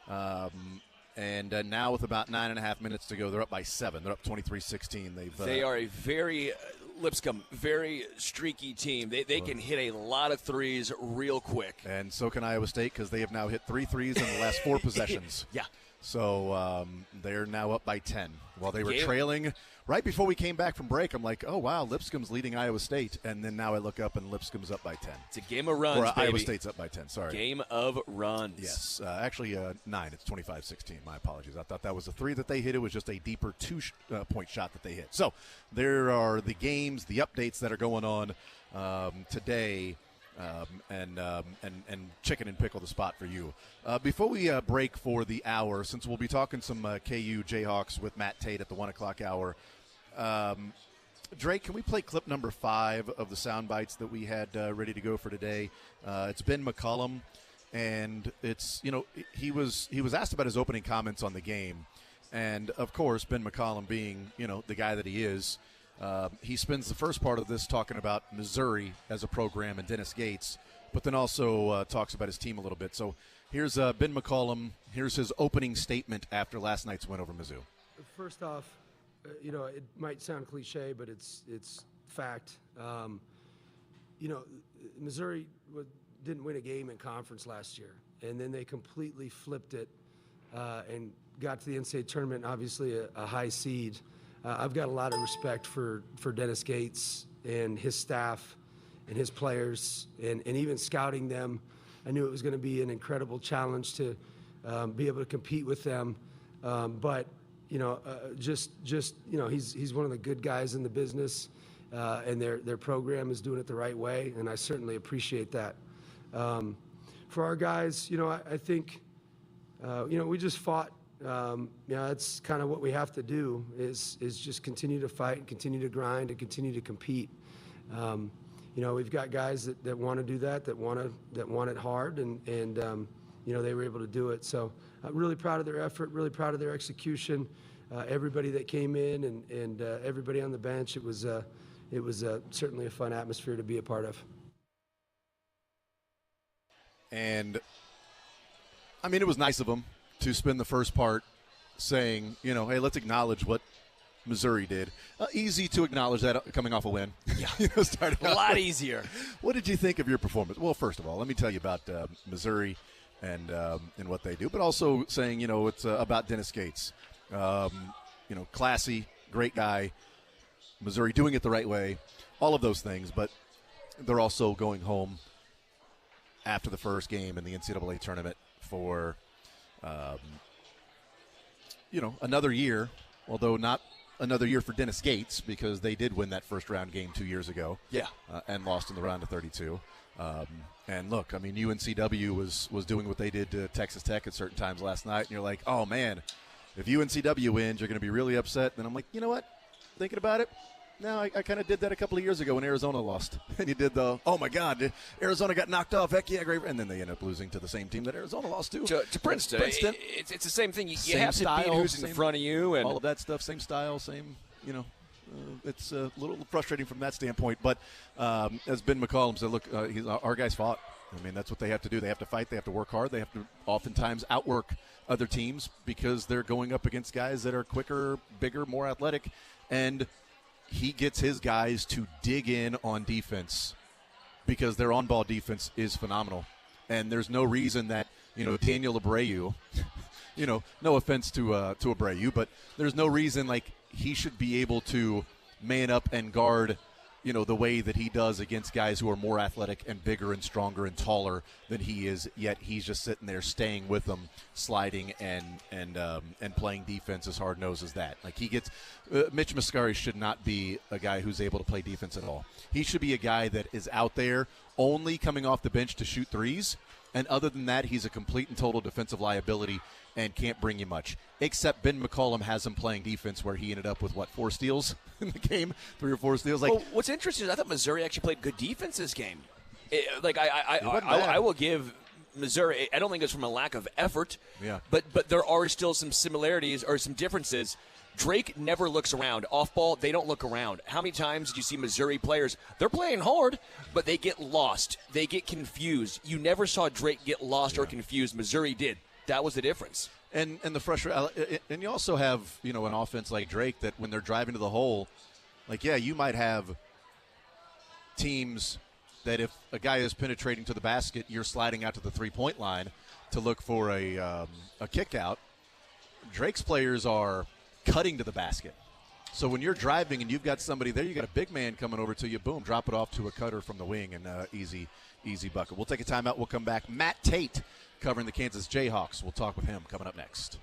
Speaker 1: and now with about 9.5 minutes to go, they're up by 7. They're up 23-16.
Speaker 3: They are a very Lipscomb, very streaky team. They can hit a lot of threes real quick,
Speaker 1: and so can Iowa State because they have now hit 3 threes in the last 4 possessions.
Speaker 3: Yeah.
Speaker 1: So they're now up by 10. While they were trailing right before we came back from break, I'm like, oh, wow, Lipscomb's leading Iowa State. And then now I look up and Lipscomb's up by 10.
Speaker 3: It's a game of runs,
Speaker 1: or
Speaker 3: baby.
Speaker 1: Iowa State's up by 10, sorry.
Speaker 3: Game of runs.
Speaker 1: Yes. Actually, 9. It's 25-16. My apologies. I thought that was a 3 that they hit. It was just a deeper 2-point shot that they hit. So there are the games, the updates that are going on today. And Chicken N Pickle, the spot for you. Before we break for the hour, since we'll be talking some KU Jayhawks with Matt Tate at the 1 o'clock hour, Drake, can we play clip number 5 of the sound bites that we had ready to go for today? It's Ben McCollum, and it's, he was asked about his opening comments on the game, and of course Ben McCollum being the guy that he is. He spends the first part of this talking about Missouri as a program and Dennis Gates, but then also talks about his team a little bit. So here's Ben McCollum. Here's his opening statement after last night's win over Mizzou.
Speaker 19: First off, it might sound cliche, but it's fact. Missouri didn't win a game in conference last year, and then they completely flipped it and got to the NCAA tournament, obviously a high seed. I've got a lot of respect for Dennis Gates and his staff and his players and even scouting them. I knew it was going to be an incredible challenge to be able to compete with them. But he's one of the good guys in the business, and their program is doing it the right way, and I certainly appreciate that. For our guys, I think, we just fought. That's kind of what we have to do is just continue to fight and continue to grind and continue to compete. We've got guys that want to do that want it hard, and they were able to do it. So I'm really proud of their effort, really proud of their execution. Everybody that came in and everybody on the bench, it was certainly a fun atmosphere to be a part of.
Speaker 1: And it was nice of them to spend the first part saying, hey, let's acknowledge what Missouri did. Easy to acknowledge that coming off a win.
Speaker 3: Yeah, a lot easier.
Speaker 1: What did you think of your performance? Well, first of all, let me tell you about Missouri and what they do, but also saying, it's about Dennis Gates. Classy, great guy, Missouri doing it the right way, all of those things, but they're also going home after the first game in the NCAA tournament for another year, although not another year for Dennis Gates because they did win that first round game 2 years ago.
Speaker 3: Yeah.
Speaker 1: And lost in the round of 32. And look, UNCW was doing what they did to Texas Tech at certain times last night, and you're like, oh, man, if UNCW wins, you're going to be really upset. And I'm like, you know what? Thinking about it, no, I kind of did that a couple of years ago when Arizona lost. And you did oh, my God, Arizona got knocked off. Heck yeah, great. And then they ended up losing to the same team that Arizona lost to.
Speaker 3: To Princeton. It's the same thing. You have to beat who's in front of you. And
Speaker 1: all of that stuff, same style, same, it's a little frustrating from that standpoint. But as Ben McCollum said, look, our guys fought. That's what they have to do. They have to fight. They have to work hard. They have to oftentimes outwork other teams because they're going up against guys that are quicker, bigger, more athletic. And he gets his guys to dig in on defense because their on-ball defense is phenomenal. And there's no reason that, Daniel Abreu, no offense to Abreu, but there's no reason like he should be able to man up and guard the way that he does against guys who are more athletic and bigger and stronger and taller than he is, yet he's just sitting there staying with them, sliding and playing defense as hard-nosed as that. Like, he gets Mitch Muscari should not be a guy who's able to play defense at all. He should be a guy that is out there only coming off the bench to shoot threes, and other than that, he's a complete and total defensive liability and can't bring you much. Except Ben McCollum has him playing defense, where he ended up with, 4 steals in the game? 3 or 4 steals?
Speaker 3: Well, what's interesting is I thought Missouri actually played good defense this game. I will give Missouri, I don't think it's from a lack of effort, but there are still some similarities or some differences. Drake never looks around. Off ball, they don't look around. How many times did you see Missouri players? They're playing hard, but they get lost. They get confused. You never saw Drake get lost or confused. Missouri did. That was the difference.
Speaker 1: And the frustration, and you also have an offense like Drake that when they're driving to the hole, you might have teams that if a guy is penetrating to the basket, you're sliding out to the 3-point line to look for a kick out. Drake's players are cutting to the basket. So when you're driving and you've got somebody there, you got a big man coming over to you, boom, drop it off to a cutter from the wing, and easy bucket. We'll take a timeout. We'll come back. Matt Tate covering the Kansas Jayhawks. We'll talk with him coming up next.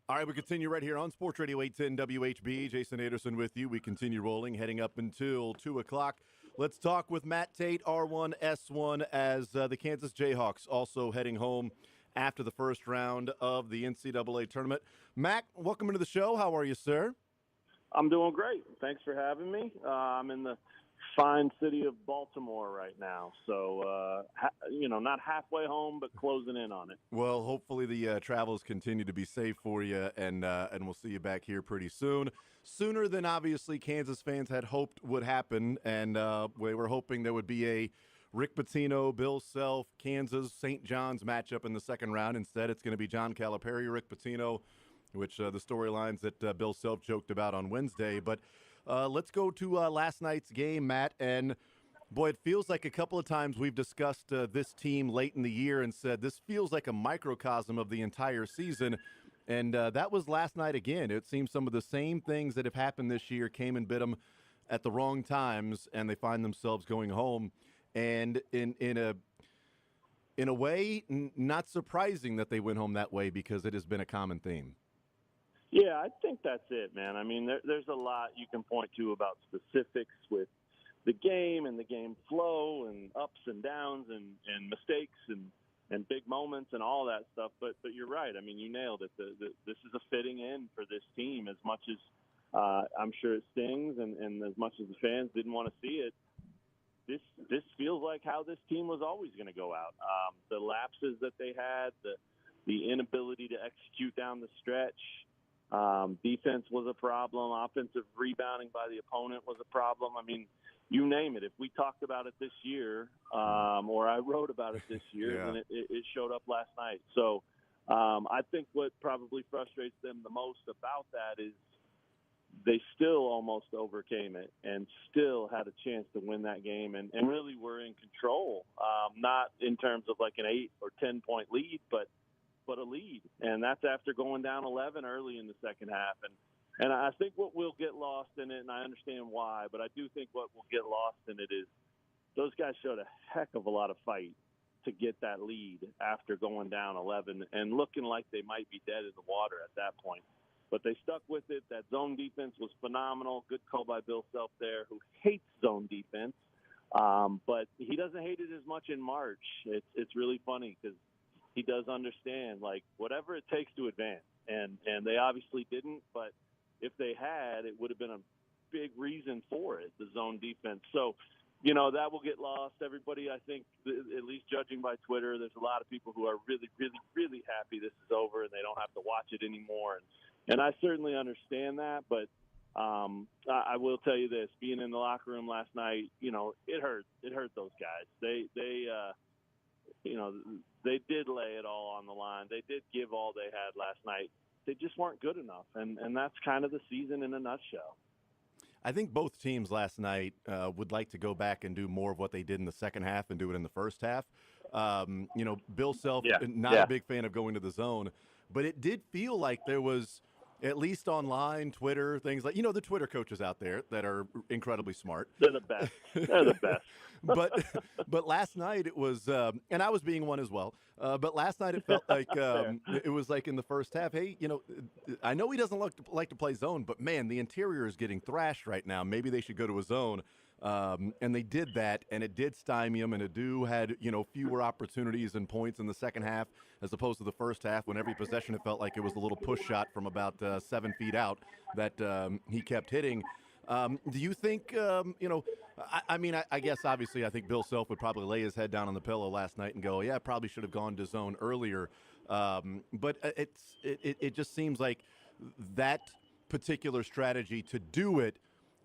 Speaker 18: All right, we continue right here on Sports Radio 810 WHB. Jason Anderson with you. We continue rolling, heading up until 2 o'clock. Let's talk with Matt Tate, R1S1, as the Kansas Jayhawks also heading home after the first round of the NCAA tournament. Matt, welcome into the show. How are you, sir?
Speaker 20: I'm doing great. Thanks for having me. I'm in the fine city of Baltimore right now. So, not halfway home, but closing in on it.
Speaker 18: Well, hopefully the travels continue to be safe for you, and we'll see you back here pretty soon. Sooner than obviously Kansas fans had hoped would happen, and we were hoping there would be a Rick Pitino, Bill Self, Kansas, St. John's matchup in the second round. Instead, it's going to be John Calipari, Rick Pitino, which the storylines that Bill Self joked about on Wednesday. But let's go to last night's game, Matt. And, boy, it feels like a couple of times we've discussed this team late in the year and said this feels like a microcosm of the entire season. And that was last night again. It seems some of the same things that have happened this year came and bit them at the wrong times, and they find themselves going home. And in a way, not surprising that they went home that way because it has been a common theme.
Speaker 20: Yeah, I think that's it, man. I mean, there's a lot you can point to about specifics with the game and the game flow and ups and downs and mistakes and big moments and all that stuff. But you're right. I mean, you nailed it. This is a fitting end for this team as much as I'm sure it stings and as much as the fans didn't want to see it. This feels like how this team was always going to go out. The lapses that they had, the inability to execute down the stretch, defense was a problem. Offensive rebounding by the opponent was a problem. I mean, you name it. If we talked about it this year, or I wrote about it this year,
Speaker 18: Yeah.
Speaker 20: then it showed up last night. So I think what probably frustrates them the most about that is they still almost overcame it and still had a chance to win that game and really were in control, not in terms of like an 8 or 10 point lead, but a lead. And that's after going down 11 early in the second half. And I think what will get lost in it, and I understand why, but I do think what will get lost in it is those guys showed a heck of a lot of fight to get that lead after going down 11 and looking like they might be dead in the water at that point. But they stuck with it. That zone defense was phenomenal. Good call by Bill Self there, who hates zone defense. But he doesn't hate it as much in March. It's really funny because he does understand, like, whatever it takes to advance. And they obviously didn't, but if they had, it would have been a big reason for it, the zone defense. So, that will get lost. Everybody, I think, at least judging by Twitter, there's a lot of people who are really, really, really happy this is over and they don't have to watch it anymore. And I certainly understand that, but I will tell you this: being in the locker room last night, it hurt. It hurt those guys. They did lay it all on the line. They did give all they had last night. They just weren't good enough, and that's kind of the season in a nutshell.
Speaker 18: I think both teams last night would like to go back and do more of what they did in the second half and do it in the first half. Bill Self, not a big fan of going to the zone, but it did feel like there was, at least online, Twitter, things like, the Twitter coaches out there that are incredibly smart.
Speaker 20: They're the best. They're the best.
Speaker 18: But last night it was, and I was being one as well, but last night it felt like it was like in the first half, hey, I know he doesn't like to play zone, but, man, the interior is getting thrashed right now. Maybe they should go to a zone. And they did that, and it did stymie them, and Adu had, fewer opportunities and points in the second half as opposed to the first half when every possession it felt like it was a little push shot from about 7 feet out that he kept hitting. Do you think, I guess obviously I think Bill Self would probably lay his head down on the pillow last night and go, yeah, I probably should have gone to zone earlier. But it just seems like that particular strategy to do it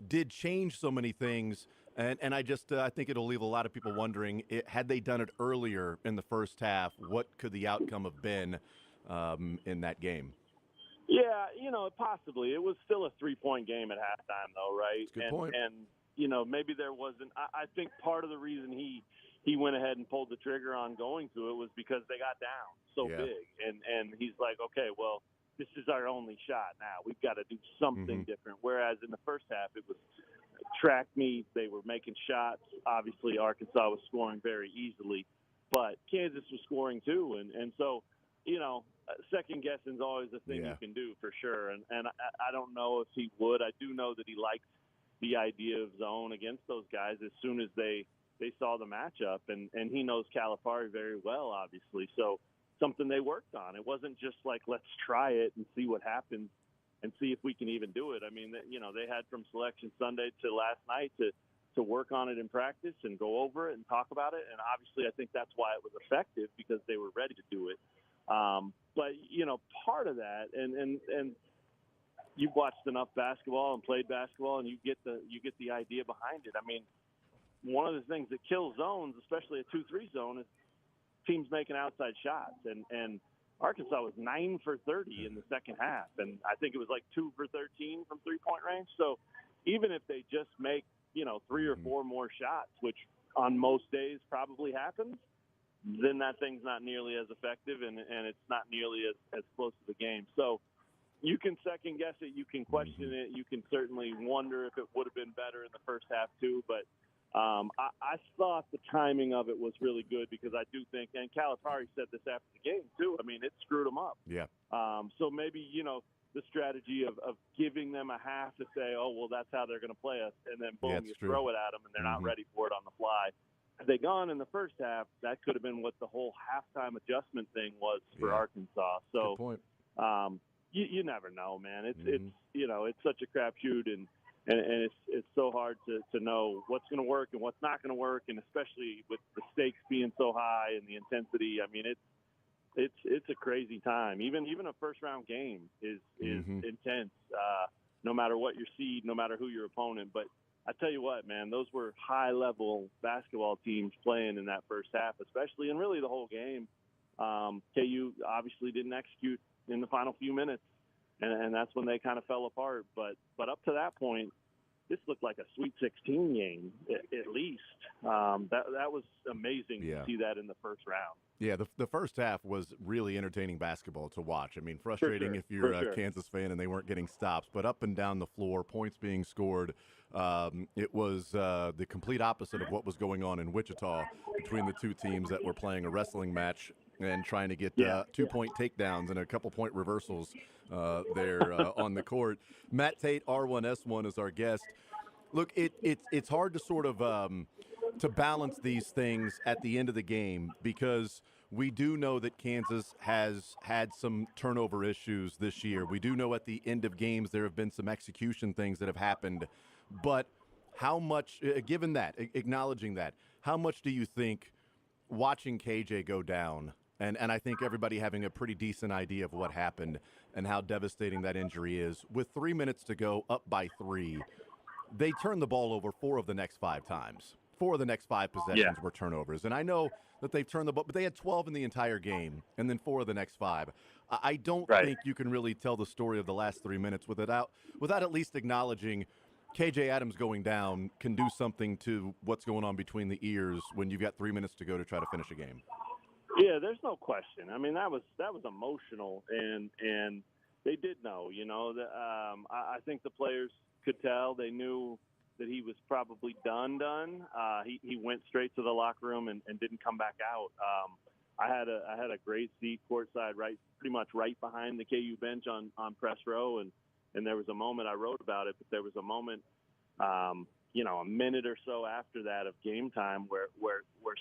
Speaker 18: did change so many things. And I think it'll leave a lot of people wondering, had they done it earlier in the first half, what could the outcome have been in that game?
Speaker 20: Yeah, possibly. It was still a 3-point game at halftime, though, right?
Speaker 18: That's a good point.
Speaker 20: And maybe there wasn't. I think part of the reason he went ahead and pulled the trigger on going to it was because they got down so big. And he's like, okay, well, this is our only shot now. We've got to do something different. Whereas in the first half, it was track meet. They were making shots. Obviously, Arkansas was scoring very easily, but Kansas was scoring too. And so, second guessing is always a thing
Speaker 1: Yeah.
Speaker 20: you can do for sure. And I don't know if he would. I do know that he liked the idea of zone against those guys as soon as they saw the matchup. And he knows Calipari very well, obviously. So something they worked on. It wasn't just like, let's try it and see what happens and see if we can even do it. I mean, they had from Selection Sunday to last night to work on it in practice and go over it and talk about it. And obviously I think that's why it was effective, because they were ready to do it. But, part of that, and you've watched enough basketball and played basketball, and you get the idea behind it. I mean, one of the things that kills zones, especially a 2-3 zone, is teams making outside shots. And Arkansas was 9 for 30 in the second half, and I think it was like 2 for 13 from three-point range. So even if they just make 3 or 4 more shots, which on most days probably happens, then that thing's not nearly as effective, and it's not nearly as close to the game. So you can second guess it, you can question it, you can certainly wonder if it would have been better in the first half too. But I thought the timing of it was really good, because I do think, and Calipari said this after the game too, I mean, it screwed them up.
Speaker 1: Yeah.
Speaker 20: So maybe, the strategy of giving them a half to say, oh, well, that's how they're going to play us, and then boom, you throw it at them, and they're not ready for it on the fly. Had they gone in the first half, that could have been what the whole halftime adjustment thing was for Arkansas. So,
Speaker 1: Good point.
Speaker 20: You never know, man. It's such a crapshoot, and it's so hard to know what's going to work and what's not going to work, and especially with the stakes being so high and the intensity. I mean, it's a crazy time. Even a first round game is intense. No matter what your seed, no matter who your opponent. But I tell you what, man, those were high level basketball teams playing in that first half, especially, and really the whole game. KU obviously didn't execute in the final few minutes, and that's when they kind of fell apart. But up to that point, this looked like a Sweet 16 game at least. That was amazing to see that in the first round.
Speaker 1: Yeah, the first half was really entertaining basketball to watch. I mean, frustrating if you're a Kansas fan and they weren't getting stops, but up and down the floor, points being scored. It was the complete opposite of what was going on in Wichita between the two teams that were playing a wrestling match and trying to get 2-point takedowns and a couple-point reversals there on the court. Matt Tate, R1S1, is our guest. Look, it's hard to sort of to balance these things at the end of the game, because we do know that Kansas has had some turnover issues this year. We do know at the end of games there have been some execution things that have happened. But how much, given that, acknowledging that, how much do you think watching KJ go down, and I think everybody having a pretty decent idea of what happened and how devastating that injury is, with 3 minutes to go, up by 3, they turned the ball over 4 of the next 5 times. 4 of the next 5 possessions were turnovers. And I know that they've turned the ball, but they had 12 in the entire game, and then 4 of the next 5. I don't think you can really tell the story of the last 3 minutes without at least acknowledging KJ Adams going down can do something to what's going on between the ears when you've got 3 minutes to go to try to finish a game.
Speaker 20: Yeah, there's no question. I mean, that was emotional, and they did know. I think the players could tell. They knew that he was probably done. He went straight to the locker room and didn't come back out. I had a great seat courtside, pretty much right behind the KU bench on press row, and there was a moment, I wrote about it, but there was a moment, a minute or so after that of game time where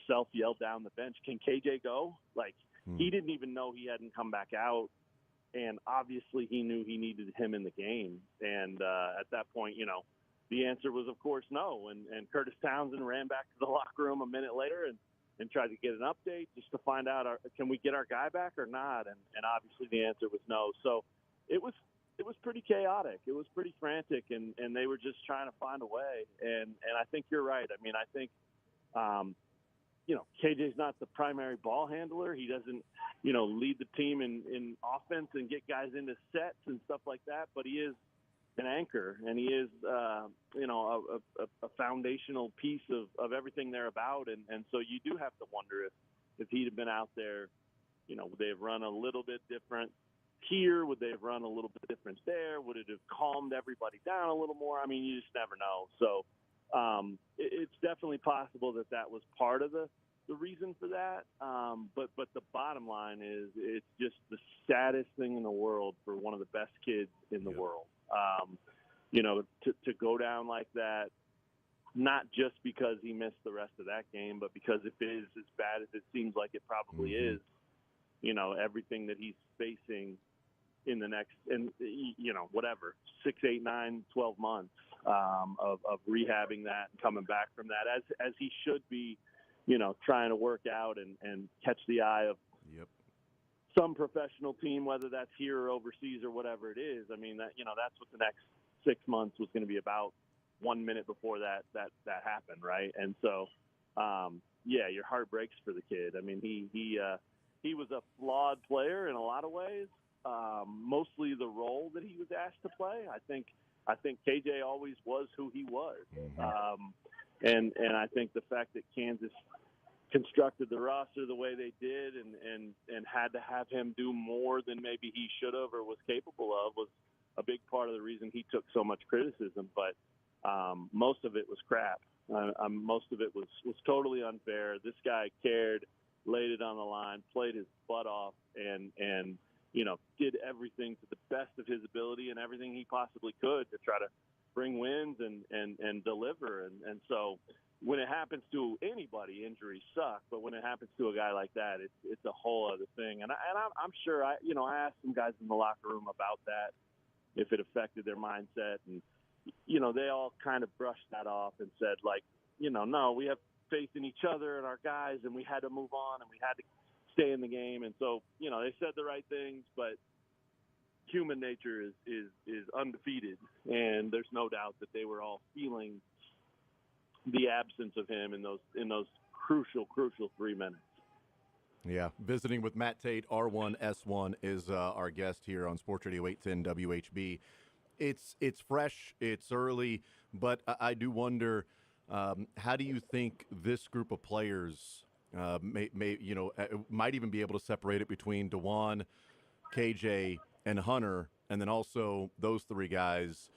Speaker 20: Self yelled down the bench, "Can KJ go?" Like, he didn't even know he hadn't come back out, and obviously he knew he needed him in the game. And at that point, the answer was, of course, no. And Curtis Townsend ran back to the locker room a minute later and tried to get an update just to find out, can we get our guy back or not? And obviously the answer was no. So it was pretty chaotic. It was pretty frantic, and they were just trying to find a way. And I think you're right. I mean, I think, KJ's not the primary ball handler. He doesn't, lead the team in offense and get guys into sets and stuff like that, but he is an anchor, and he is, a foundational piece of everything they're about. And so you do have to wonder if he'd have been out there, would they have run a little bit different here? Would they have run a little bit different there? Would it have calmed everybody down a little more? I mean, you just never know. So it's definitely possible that was part of the the reason for that. But the bottom line is it's just the saddest thing in the world for one of the best kids in the world. To go down like that, not just because he missed the rest of that game, but because if it is as bad as it seems like it probably is, everything that he's facing in the next, and whatever, 6, 8, 9, 12 months of rehabbing that and coming back from that, as he should be, trying to work out and catch the eye of some professional team, whether that's here or overseas or whatever it is. I mean, that's what the next 6 months was going to be about 1 minute before that happened, right? And so, your heart breaks for the kid. I mean, he was a flawed player in a lot of ways. Mostly the role that he was asked to play. I think KJ always was who he was, and I think the fact that Kansas constructed the roster the way they did and had to have him do more than maybe he should have or was capable of was a big part of the reason he took so much criticism. But most of it was crap. Most of it was totally unfair. This guy cared, laid it on the line, played his butt off, and did everything to the best of his ability and everything he possibly could to try to bring wins and deliver. And so when it happens to anybody, injuries suck. But when it happens to a guy like that, it's a whole other thing. And I'm sure I asked some guys in the locker room about that, if it affected their mindset. And, they all kind of brushed that off and said, like, no, we have faith in each other and our guys, and we had to move on and we had to stay in the game. And so, they said the right things, but human nature is undefeated. And there's no doubt that they were all feeling the absence of him in those crucial 3 minutes.
Speaker 1: Yeah, visiting with Matt Tate, R1S1 is our guest here on Sports Radio 810 WHB. It's fresh, it's early, but I do wonder, how do you think this group of players might even be able to separate it between DeJuan, KJ, and Hunter, and then also those 3 guys,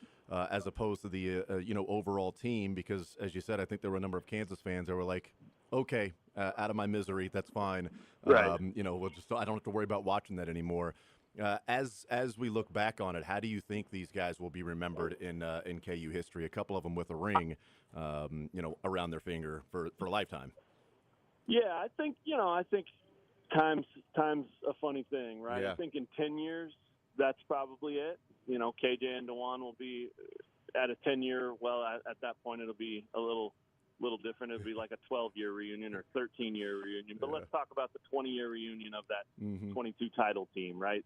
Speaker 1: as opposed to the overall team? Because as you said, I think there were a number of Kansas fans that were like, okay, out of my misery, that's fine.
Speaker 20: Right.
Speaker 1: I don't have to worry about watching that anymore. As we look back on it, how do you think these guys will be remembered in KU history? A couple of them with a ring, around their finger for a lifetime.
Speaker 20: Yeah, I think time's a funny thing, right?
Speaker 1: Yeah.
Speaker 20: I think in 10 years, that's probably it. KJ and DeJuan will be at a 10-year. Well, at that point, it'll be a little different. It'll be like a 12-year reunion or 13-year reunion. But let's talk about the 20-year reunion of that 22 title team, right?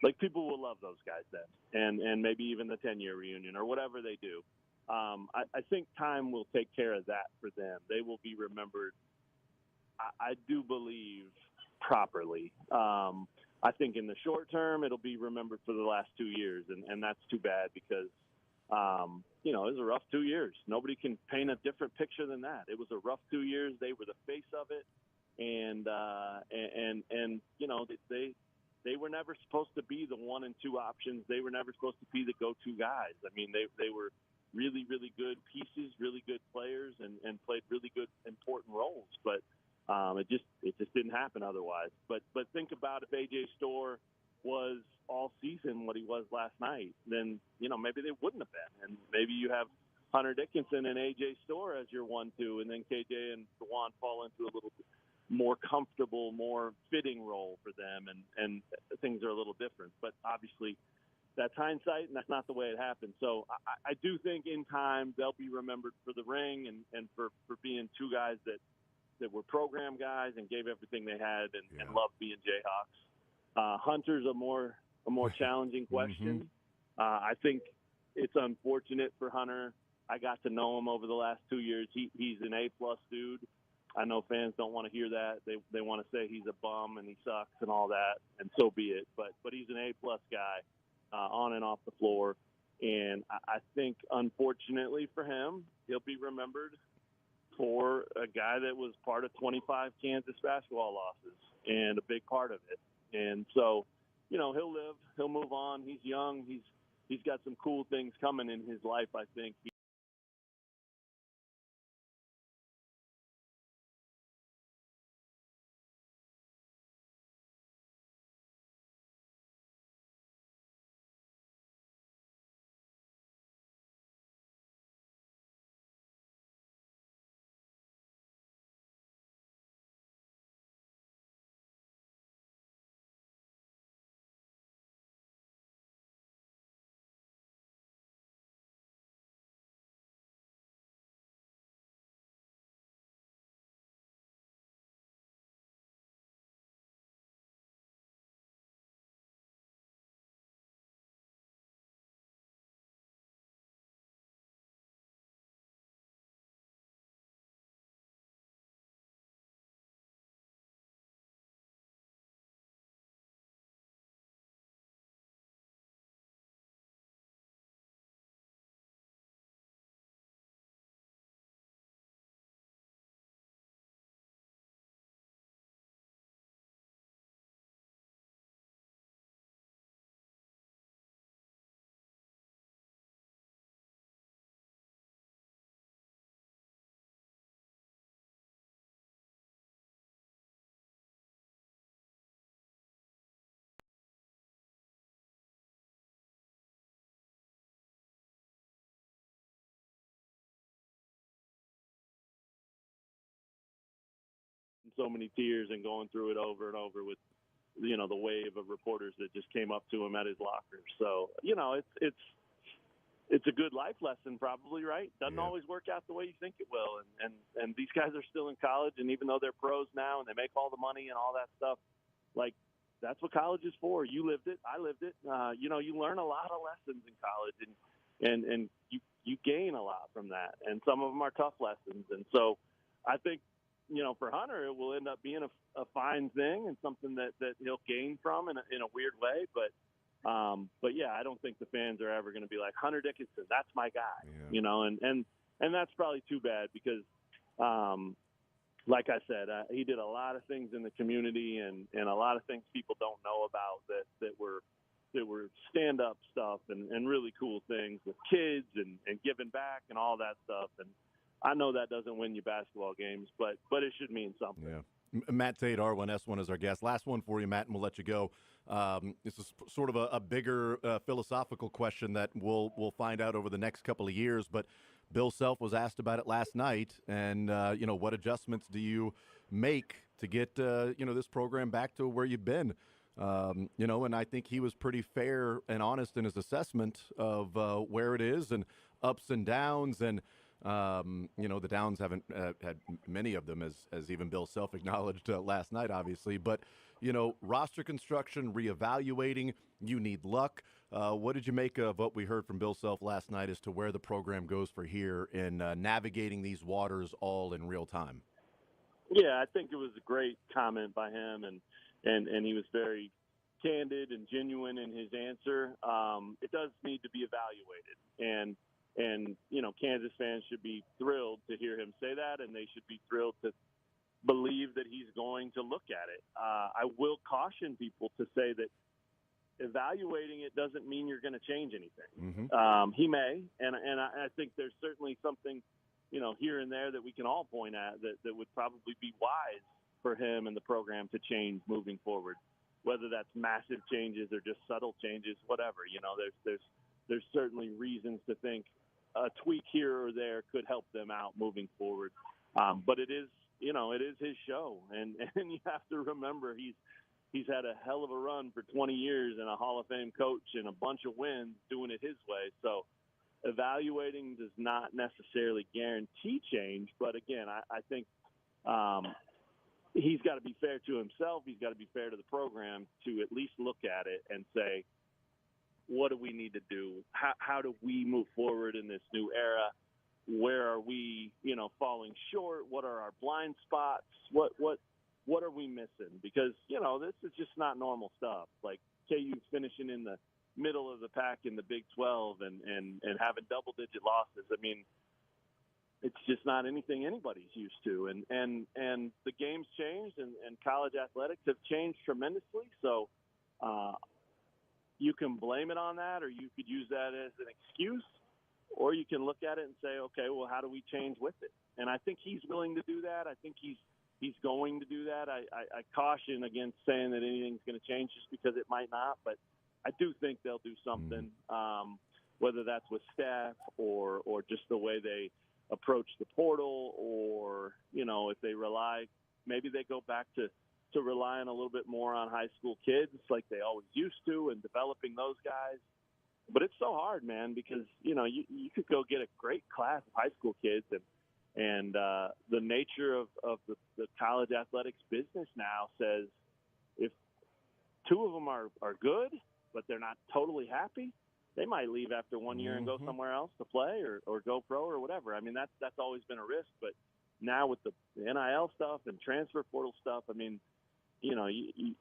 Speaker 20: Like, people will love those guys then, and maybe even the 10-year reunion or whatever they do. I think time will take care of that for them. They will be remembered, I do believe, properly. I think in the short term, it'll be remembered for the last 2 years, and that's too bad because, it was a rough 2 years. Nobody can paint a different picture than that. It was a rough 2 years. They were the face of it, and they were never supposed to be the 1 and 2 options. They were never supposed to be the go-to guys. I mean, they were really, really good pieces, really good players, and played really good important roles. But it just didn't happen otherwise. But think about if A.J. Storr was all season what he was last night, then maybe they wouldn't have been. And maybe you have Hunter Dickinson and A.J. Storr as your 1-2, and then KJ and DeJuan fall into a little more comfortable, more fitting role for them, and things are a little different. But obviously, that's hindsight, and that's not the way it happened. So I do think in time they'll be remembered for the ring and for being 2 guys that were program guys and gave everything they had and loved being Jayhawks. Hunter's a more challenging question. I think it's unfortunate for Hunter. I got to know him over the last 2 years. He's an A-plus dude. I know fans don't want to hear that. They want to say he's a bum and he sucks and all that, and so be it. But he's an A-plus guy on and off the floor. And I think, unfortunately for him, he'll be remembered for a guy that was part of 25 Kansas basketball losses and a big part of it. And so, he'll live, he'll move on. He's young. He's got some cool things coming in his life, I think. so many tears and going through it over and over with, the wave of reporters that just came up to him at his locker. So, it's a good life lesson probably, right? Doesn't always work out the way you think it will. And these guys are still in college, and even though they're pros now and they make all the money and all that stuff, like, that's what college is for. You lived it. I lived it. You learn a lot of lessons in college, and you gain a lot from that. And some of them are tough lessons. And so I think, for Hunter, it will end up being a fine thing and something that he'll gain from in a weird way. But yeah, I don't think the fans are ever going to be like, Hunter Dickinson, that's my guy, and that's probably too bad because, like I said, he did a lot of things in the community and a lot of things people don't know about that were stand-up stuff and really cool things with kids and giving back and all that stuff. And I know that doesn't win you basketball games, but it should mean something.
Speaker 18: Yeah. Matt Tate, R1S1 is our guest. Last one for you, Matt, and we'll let you go. This is sort of a bigger philosophical question that we'll find out over the next couple of years. But Bill Self was asked about it last night, and what adjustments do you make to get this program back to where you've been? And I think he was pretty fair and honest in his assessment of where it is and ups and downs and. The Downs haven't had many of them, as even Bill Self acknowledged last night, obviously. But, roster construction, reevaluating, you need luck. What did you make of what we heard from Bill Self last night as to where the program goes for here in navigating these waters all in real time?
Speaker 20: Yeah, I think it was a great comment by him, and he was very candid and genuine in his answer. It does need to be evaluated, and Kansas fans should be thrilled to hear him say that, and they should be thrilled to believe that he's going to look at it. I will caution people to say that evaluating it doesn't mean you're going to change anything.
Speaker 18: Mm-hmm.
Speaker 20: He may, and I think there's certainly something, here and there that we can all point at that would probably be wise for him and the program to change moving forward, whether that's massive changes or just subtle changes, whatever. There's certainly reasons to think a tweak here or there could help them out moving forward. But it is his show, and you have to remember he's had a hell of a run for 20 years and a Hall of Fame coach and a bunch of wins doing it his way. So evaluating does not necessarily guarantee change, but again, I think he's got to be fair to himself. He's got to be fair to the program to at least look at it and say, what do we need to do? How do we move forward in this new era? Where are we, falling short? What are our blind spots? What are we missing? Because, this is just not normal stuff. Like KU finishing in the middle of the pack in the Big 12 and having double-digit losses. I mean, it's just not anything anybody's used to. And the game's changed, and college athletics have changed tremendously. So, you can blame it on that, or you could use that as an excuse, or you can look at it and say, okay, well, how do we change with it? And I think he's willing to do that. I think he's going to do that. I caution against saying that anything's going to change just because it might not, but I do think they'll do something, whether that's with staff or just the way they approach the portal, or, if they maybe they go back to relying a little bit more on high school kids like they always used to and developing those guys. But it's so hard, man, because, you could go get a great class of high school kids and the nature of the college athletics business now says if two of them are good, but they're not totally happy, they might leave after 1 year and go somewhere else to play or go pro or whatever. I mean, that's always been a risk, but now with the NIL stuff and transfer portal stuff, I mean,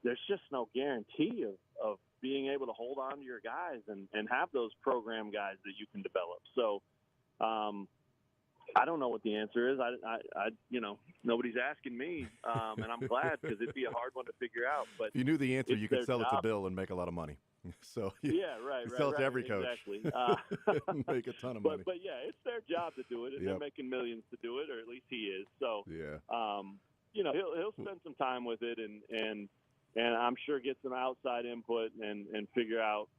Speaker 20: there's just no guarantee of being able to hold on to your guys and have those program guys that you can develop. So I don't know what the answer is. I nobody's asking me, and I'm glad because it'd be a hard one to figure out. But
Speaker 18: if you knew the answer, you could sell it to Bill and make a lot of money. So
Speaker 20: yeah, right.
Speaker 18: You sell it to every coach.
Speaker 20: Exactly.
Speaker 18: Make a ton of money.
Speaker 20: But yeah, it's their job to do it, and they're making millions to do it, or at least he is. So
Speaker 18: yeah.
Speaker 20: He'll spend some time with it and I'm sure get some outside input and figure out,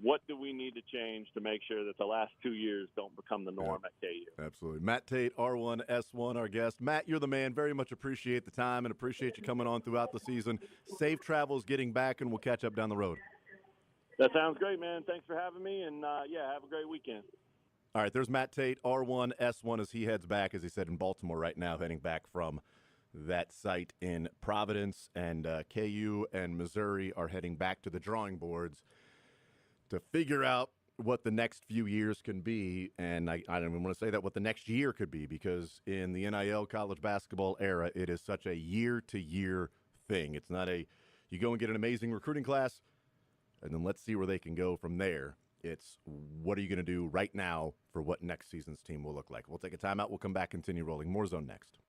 Speaker 20: what do we need to change to make sure that the last 2 years don't become the norm at KU?
Speaker 18: Absolutely. Matt Tate, R1S1, our guest. Matt, you're the man. Very much appreciate the time and appreciate you coming on throughout the season. Safe travels getting back, and we'll catch up down the road.
Speaker 20: That sounds great, man. Thanks for having me, and, have a great weekend.
Speaker 18: All right, there's Matt Tate, R1S1, as he heads back, as he said, in Baltimore right now, heading back from that site in Providence. And KU and Missouri are heading back to the drawing boards to figure out what the next few years can be. And I don't even want to say that what the next year could be, because in the NIL college basketball era, it is such a year-to-year thing. It's not you go and get an amazing recruiting class, and then let's see where they can go from there. It's what are you going to do right now for what next season's team will look like. We'll take a timeout. We'll come back, continue rolling. More Zone next.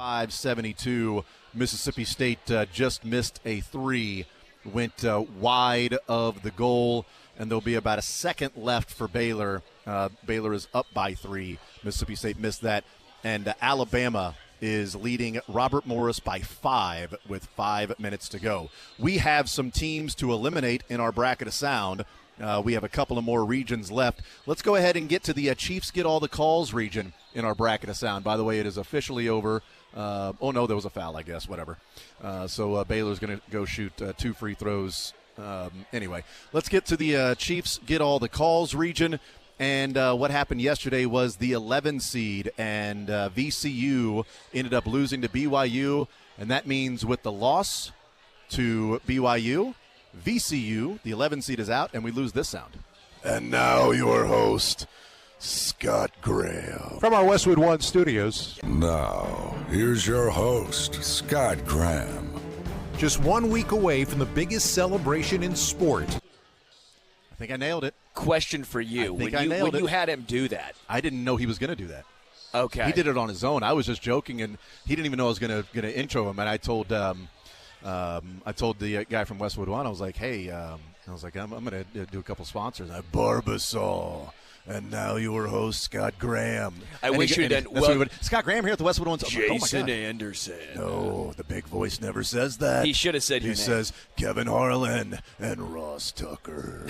Speaker 1: 5-72. Mississippi State just missed a three, went wide of the goal, and there'll be about a second left for Baylor. Baylor is up by 3. Mississippi State missed that. And Alabama is leading Robert Morris by 5 with 5 minutes to go. We have some teams to eliminate in our bracket of sound. We have a couple of more regions left. Let's go ahead and get to the Chiefs Get All the Calls region in our bracket of sound. By the way, it is officially over. Oh, no, there was a foul, I guess, whatever. So Baylor's going to go shoot 2 free throws. Anyway, let's get to the Chiefs Get All the Calls region. And what happened yesterday was the 11 seed, and VCU ended up losing to BYU, and that means with the loss to BYU, VCU, the 11 seed, is out, and we lose this sound.
Speaker 21: And now your host, Scott Graham.
Speaker 22: From our Westwood One studios.
Speaker 21: Now, here's your host, Scott Graham.
Speaker 22: Just 1 week away from the biggest celebration in sport.
Speaker 1: I think I nailed it.
Speaker 3: Question for you. When you had him do that.
Speaker 1: I didn't know he was going to do that.
Speaker 3: Okay.
Speaker 1: He did it on his own. I was just joking, and he didn't even know I was going to intro him. And I told the guy from Westwood One, I was like, hey, I'm going to do a couple sponsors. Barbasol. And now your host, Scott Graham.
Speaker 3: I wish you'd done
Speaker 1: Scott Graham here at the Westwood One.
Speaker 3: Jason Anderson.
Speaker 1: No, the big voice never says that.
Speaker 3: He should have said your
Speaker 1: He
Speaker 3: name.
Speaker 1: says Kevin Harlan and Ross Tucker.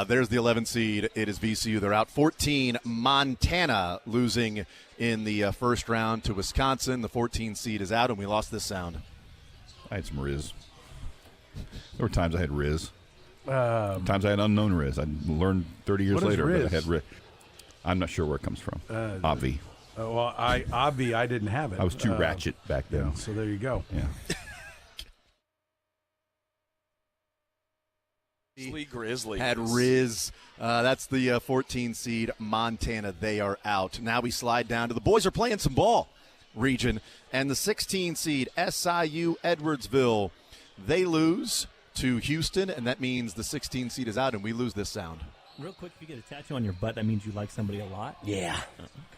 Speaker 1: There's the 11 seed. It is VCU. They're out 14. Montana losing in the first round to Wisconsin. The 14 seed is out, and we lost this sound.
Speaker 7: I had some Riz. There were times I had Riz. Times I had unknown Riz. I learned 30 years later, but I had Riz. I'm not sure where it comes from. Obvi.
Speaker 8: Obvi, I didn't have it.
Speaker 7: I was too ratchet back then.
Speaker 8: Yeah, so there you go.
Speaker 7: Yeah.
Speaker 3: Grizzly
Speaker 1: had Riz. That's the 14 seed Montana. They are out. Now we slide down to the boys are playing some ball region, and the 16 seed SIU Edwardsville. They lose to Houston, and that means the 16 seed is out, and we lose this sound.
Speaker 23: Real quick, if you get a tattoo on your butt, that means you like somebody a lot?
Speaker 15: Yeah,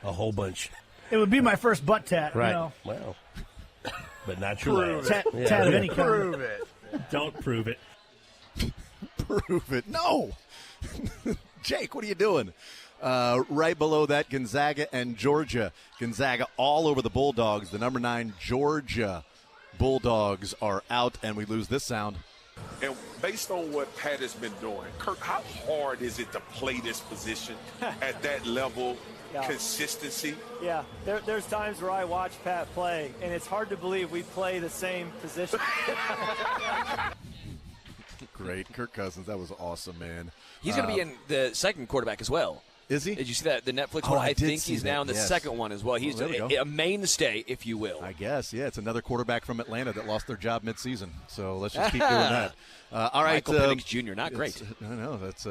Speaker 15: a whole bunch.
Speaker 9: It would be my first butt tat,
Speaker 15: Right.
Speaker 9: you know.
Speaker 15: Well, but not your last.
Speaker 9: Tat of any kind.
Speaker 23: Prove it. Don't prove it.
Speaker 1: Prove it. No. Jake, what are you doing? Right below that, Gonzaga and Georgia. Gonzaga all over the Bulldogs. The number 9 Georgia Bulldogs are out, and we lose this sound.
Speaker 24: And based on what Pat has been doing, Kirk, how hard is it to play this position at that level, consistency?
Speaker 25: Yeah, there's times where I watch Pat play, and it's hard to believe we play the same position.
Speaker 1: Great. Kirk Cousins, that was awesome, man.
Speaker 3: He's going to be in the second quarterback as well.
Speaker 1: Is he?
Speaker 3: Did you see that, the Netflix
Speaker 1: Oh,
Speaker 3: one?
Speaker 1: I
Speaker 3: I
Speaker 1: did
Speaker 3: think
Speaker 1: see
Speaker 3: he's
Speaker 1: that,
Speaker 3: now in the
Speaker 1: yes.
Speaker 3: second one as well. He's
Speaker 1: there we go.
Speaker 3: a mainstay, if you will.
Speaker 1: I guess, yeah. It's another quarterback from Atlanta that lost their job midseason. So let's just keep doing that. All right.
Speaker 3: Michael Penix Jr., not great.
Speaker 1: I know. That's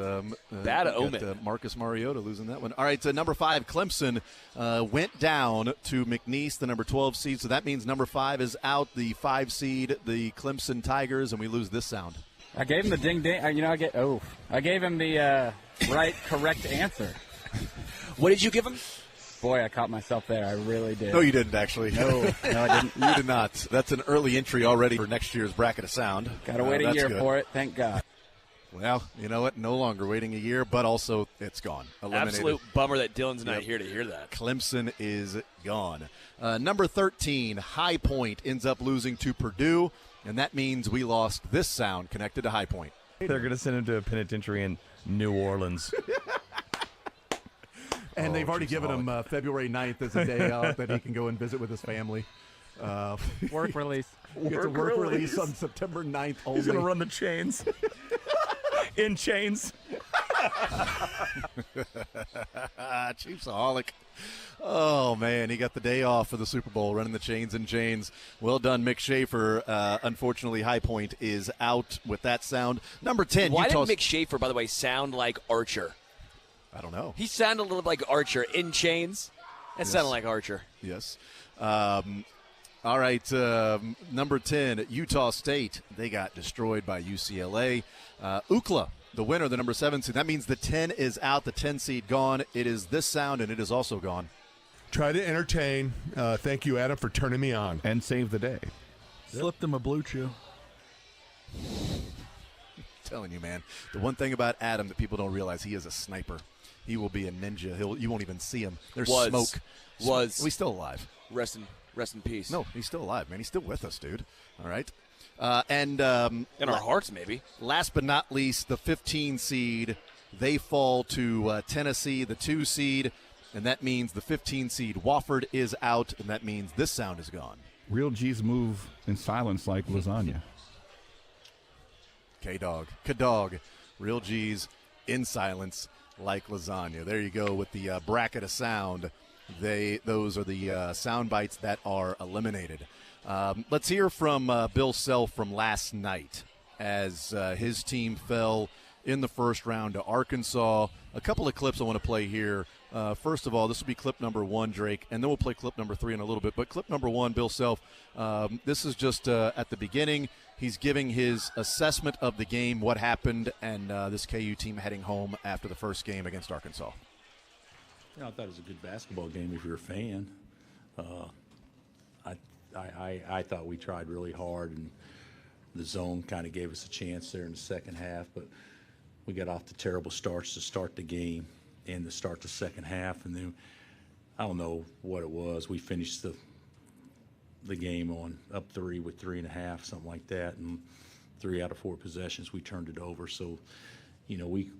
Speaker 3: bad omen.
Speaker 1: Marcus Mariota losing that one. All right. Number 5, Clemson went down to McNeese, the number 12 seed. So that means number 5 is out, the 5 seed, the Clemson Tigers, and we lose this sound.
Speaker 26: I gave him the ding ding. I gave him the correct answer.
Speaker 3: What did you give him?
Speaker 26: Boy, I caught myself there. I really did.
Speaker 1: No, you didn't, actually.
Speaker 26: No, I didn't.
Speaker 1: You did not. That's an early entry already for next year's bracket of sound.
Speaker 26: Got to wait a year
Speaker 1: good.
Speaker 26: for it. Thank God.
Speaker 1: Well, you know what? No longer waiting a year, but also it's gone. Eliminated.
Speaker 3: Absolute bummer that Dylan's not here to hear that.
Speaker 1: Clemson is gone. Number 13, High Point, ends up losing to Purdue, and that means we lost this sound connected to High Point.
Speaker 27: They're going to send him to a penitentiary in New Orleans.
Speaker 18: And they've already given him February 9th as a day out that he can go and visit with his family.
Speaker 26: Work release.
Speaker 18: Gets a work release on September 9th only.
Speaker 27: He's going to run the chains. In chains.
Speaker 1: Chiefsaholic. Oh, man, he got the day off for the Super Bowl, running the chains and chains. Well done, Mick Schaefer. Unfortunately, High Point is out with that sound. Number 10,
Speaker 3: Why
Speaker 1: Utah.
Speaker 3: did Mick Schaefer, by the way, sound like Archer?
Speaker 1: I don't know.
Speaker 3: He sounded a little like Archer in chains. That sounded like Archer.
Speaker 1: Yes. All right, number 10, Utah State. They got destroyed by UCLA. UCLA, the winner, the number 7 seed. That means the 10 is out, the 10 seed gone. It is this sound, and it is also gone.
Speaker 2: Try to entertain. Thank you, Adam, for turning me on.
Speaker 7: And save the day.
Speaker 9: Slipped him a blue chew.
Speaker 1: Telling you, man. The one thing about Adam that people don't realize, he is a sniper. He will be a ninja. You won't even see him. There's smoke. He's still alive.
Speaker 3: Rest in peace.
Speaker 1: No, he's still alive, man. He's still with us, dude. All right. In
Speaker 3: our hearts, maybe.
Speaker 1: Last but not least, the 15 seed, they fall to Tennessee, the 2 seed, and that means the 15 seed Wofford is out, and that means this sound is gone.
Speaker 7: Real G's move in silence like lasagna.
Speaker 1: K-Dog. Real G's in silence like lasagna. There you go with the bracket of sound. Those are the sound bites that are eliminated. Let's hear from Bill Self from last night as his team fell in the first round to Arkansas. A couple of clips I want to play here. First of all, this will be clip number 1, Drake, and then we'll play clip number 3 in a little bit. But clip number 1, Bill Self, this is just at the beginning. He's giving his assessment of the game, what happened, and this KU team heading home after the first game against Arkansas.
Speaker 4: I thought it was a good basketball game if you're a fan. I thought we tried really hard, and the zone kind of gave us a chance there in the second half, but we got off to terrible starts to start the game and to start the second half, and then I don't know what it was. We finished the game on up 3 with 3.5, something like that, and 3 out of 4 possessions we turned it over. So, we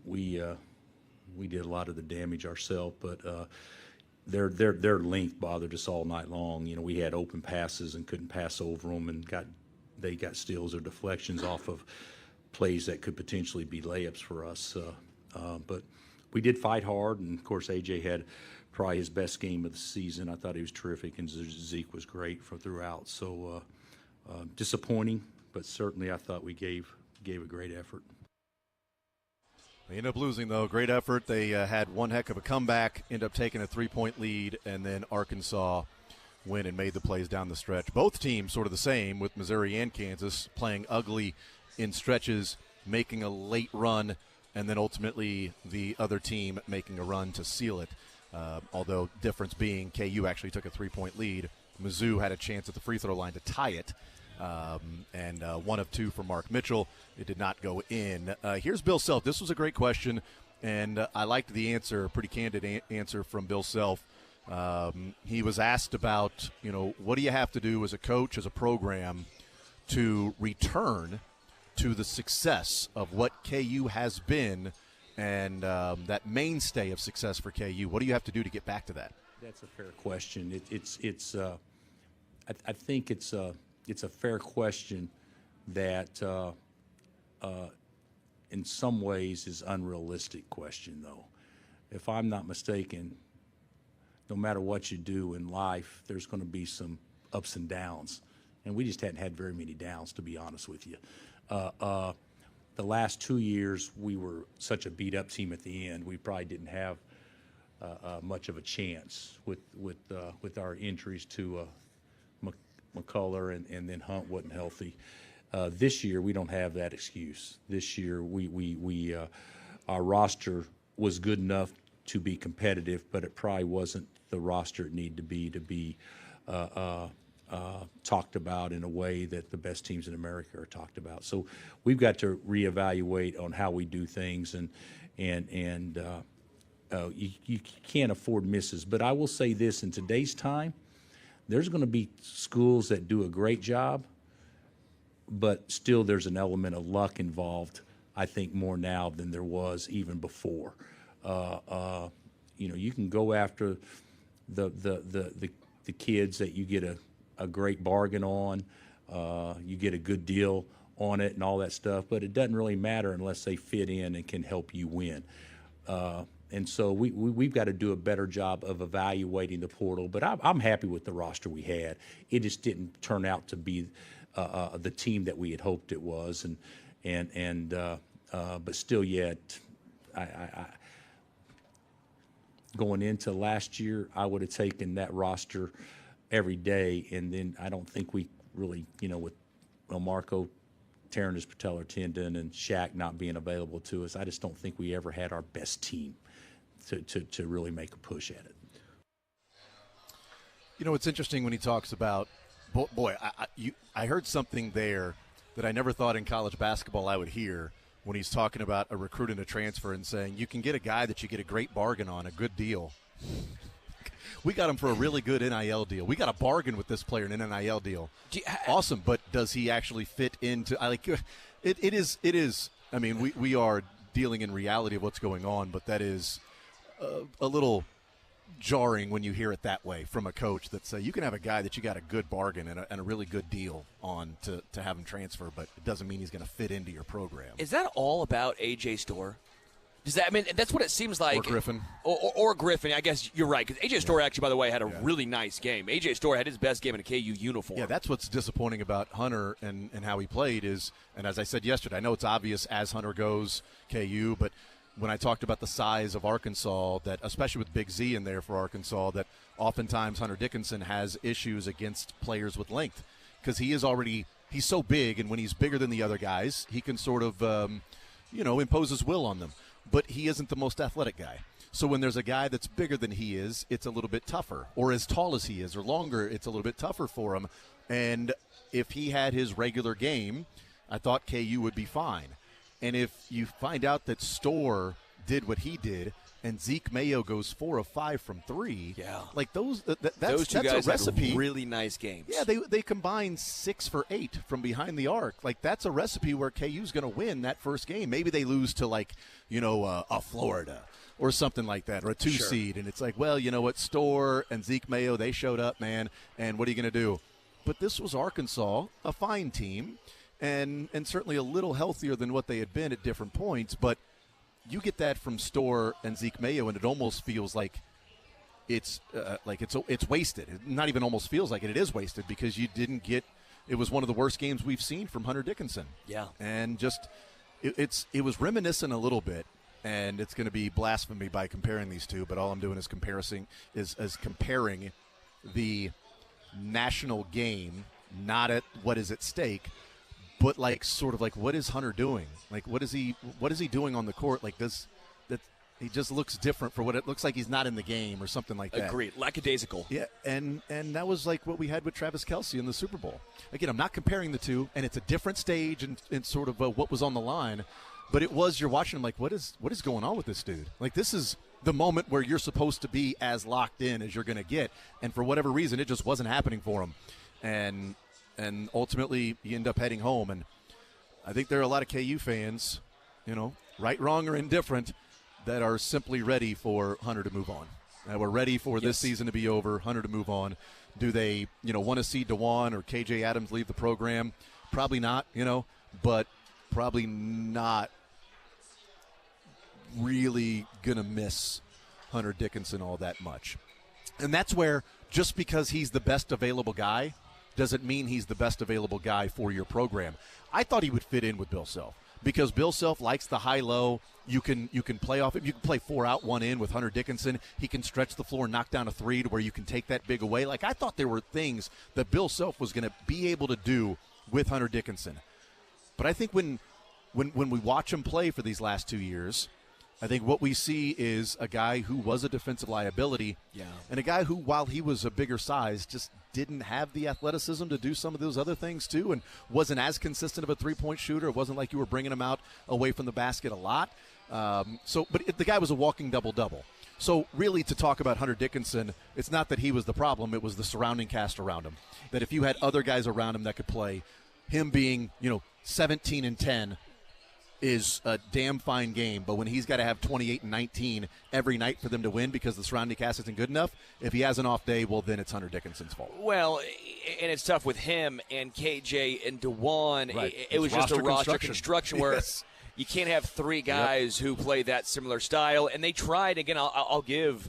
Speaker 4: did a lot of the damage ourselves, but their length bothered us all night long. We had open passes and couldn't pass over them, and they got steals or deflections off of plays that could potentially be layups for us. But we did fight hard, and of course AJ had probably his best game of the season. I thought he was terrific, and Zeke was great throughout. So disappointing, but certainly I thought we gave a great effort.
Speaker 1: They end up losing, though. Great effort. They had one heck of a comeback, end up taking a 3-point lead, and then Arkansas win and made the plays down the stretch. Both teams sort of the same, with Missouri and Kansas playing ugly in stretches, making a late run, and then ultimately the other team making a run to seal it. Although difference being KU actually took a 3-point lead. Mizzou had a chance at the free throw line to tie it. And 1 of 2 for Mark Mitchell. It did not go in. Here's Bill Self. This was a great question, and I liked the answer, pretty candid answer from Bill Self. He was asked about, what do you have to do as a coach, as a program, to return to the success of what KU has been and that mainstay of success for KU. What do you have to do to get back to that?
Speaker 4: That's a fair question. I think it's a fair question that in some ways is unrealistic question, though. If I'm not mistaken, no matter what you do in life, there's going to be some ups and downs. And we just hadn't had very many downs, to be honest with you. The last 2 years, we were such a beat-up team at the end, we probably didn't have much of a chance with our injuries to McCullough and then Hunt wasn't healthy. This year, we don't have that excuse. This year, our roster was good enough to be competitive, but it probably wasn't the roster it needed to be talked about in a way that the best teams in America are talked about. So we've got to reevaluate on how we do things, and you can't afford misses. But I will say this: in today's time, there's going to be schools that do a great job, but still there's an element of luck involved, I think, more now than there was even before. You can go after the kids that you get a great bargain on, you get a good deal on it and all that stuff, but it doesn't really matter unless they fit in and can help you win. And so we've got to do a better job of evaluating the portal. But I'm happy with the roster we had. It just didn't turn out to be the team that we had hoped it was. But still yet, I going into last year, I would have taken that roster every day. And then I don't think we really, with Marco tearing his patellar tendon and Shaq not being available to us, I just don't think we ever had our best team to really make a push at it.
Speaker 1: You know, it's interesting when he talks about, boy, I heard something there that I never thought in college basketball I would hear when he's talking about a recruit and a transfer and saying you can get a guy that you get a great bargain on, a good deal. We got him for a really good NIL deal. We got a bargain with this player in an NIL deal. Awesome, but does he actually fit into? It is. I mean, we are dealing in reality of what's going on, but that is a little jarring when you hear it that way from a coach that say you can have a guy that you got a good bargain and a really good deal on to have him transfer, but it doesn't mean he's going to fit into your program.
Speaker 3: Is that all about A.J. Storr? Does that, I mean, that's what it seems like.
Speaker 1: Or Griffin.
Speaker 3: Or Griffin. I guess you're right, because A.J. Storr actually, by the way, had a really nice game. A.J. Storr had his best game in a KU uniform.
Speaker 1: Yeah, that's what's disappointing about Hunter and how he played is, and as I said yesterday, I know it's obvious as Hunter goes KU, but when I talked about the size of Arkansas, that especially with Big Z in there for Arkansas, that oftentimes Hunter Dickinson has issues against players with length because he's so big, and when he's bigger than the other guys, he can sort of, impose his will on them. But he isn't the most athletic guy. So when there's a guy that's bigger than he is, it's a little bit tougher. Or as tall as he is or longer, it's a little bit tougher for him. And if he had his regular game, I thought KU would be fine. And if you find out that Storr did what he did and Zeke Mayo goes 4 of 5 from 3, like those two
Speaker 3: guys
Speaker 1: a recipe.
Speaker 3: had really nice games.
Speaker 1: Yeah, they combined 6 for 8 from behind the arc. Like that's a recipe where KU's going to win that first game. Maybe they lose to a Florida or something like that, or a 2 seed, and it's like, well, you know what, Storr and Zeke Mayo, they showed up, man, and what are you going to do? But this was Arkansas, a fine team, and certainly a little healthier than what they had been at different points, but you get that from Storr and Zeke Mayo, and it almost feels like it's wasted. It not even almost feels like it. It is wasted because you didn't get. It was one of the worst games we've seen from Hunter Dickinson. Yeah, and just it was reminiscent a little bit, and it's going to be blasphemy by comparing these two. But all I'm doing is comparing the national game, not at what is at stake. But what is Hunter doing? Like, what is he doing on the court? Like, he just looks different for what it looks like. He's not in the game or something like that.
Speaker 3: Agreed. Lackadaisical.
Speaker 1: Yeah, and that was like what we had with Travis Kelce in the Super Bowl. Again, I'm not comparing the two, and it's a different stage and sort of what was on the line. But it was, you're watching him like, what is going on with this dude? Like, this is the moment where you're supposed to be as locked in as you're going to get, and for whatever reason, it just wasn't happening for him. And ultimately, you end up heading home. And I think there are a lot of KU fans, right, wrong, or indifferent, that are simply ready for Hunter to move on. We're ready for this season to be over, Hunter to move on. Do they, want to see DeJuan or KJ Adams leave the program? Probably not, but probably not really going to miss Hunter Dickinson all that much. And that's where, just because he's the best available guy doesn't mean he's the best available guy for your program. I thought he would fit in with Bill Self because Bill Self likes the high-low. You can play off it. You can play 4 out, 1 in with Hunter Dickinson. He can stretch the floor and knock down a 3 to where you can take that big away. Like, I thought there were things that Bill Self was going to be able to do with Hunter Dickinson. But I think when we watch him play for these last 2 years, I think what we see is a guy who was a defensive liability, and a guy who, while he was a bigger size, just didn't have the athleticism to do some of those other things too, and wasn't as consistent of a three-point shooter. It wasn't like you were bringing him out away from the basket a lot. But the guy was a walking double-double. So really, to talk about Hunter Dickinson, it's not that he was the problem; it was the surrounding cast around him. That if you had other guys around him that could play, him being 17 and 10. Is a damn fine game, but when he's got to have 28 and 19 every night for them to win because the surrounding cast isn't good enough, if he has an off day, well, then it's Hunter Dickinson's fault.
Speaker 3: Well, and it's tough with him and KJ and DeJuan.
Speaker 1: Right.
Speaker 3: It was just a roster construction where you can't have 3 guys who play that similar style. And they tried, again, I'll give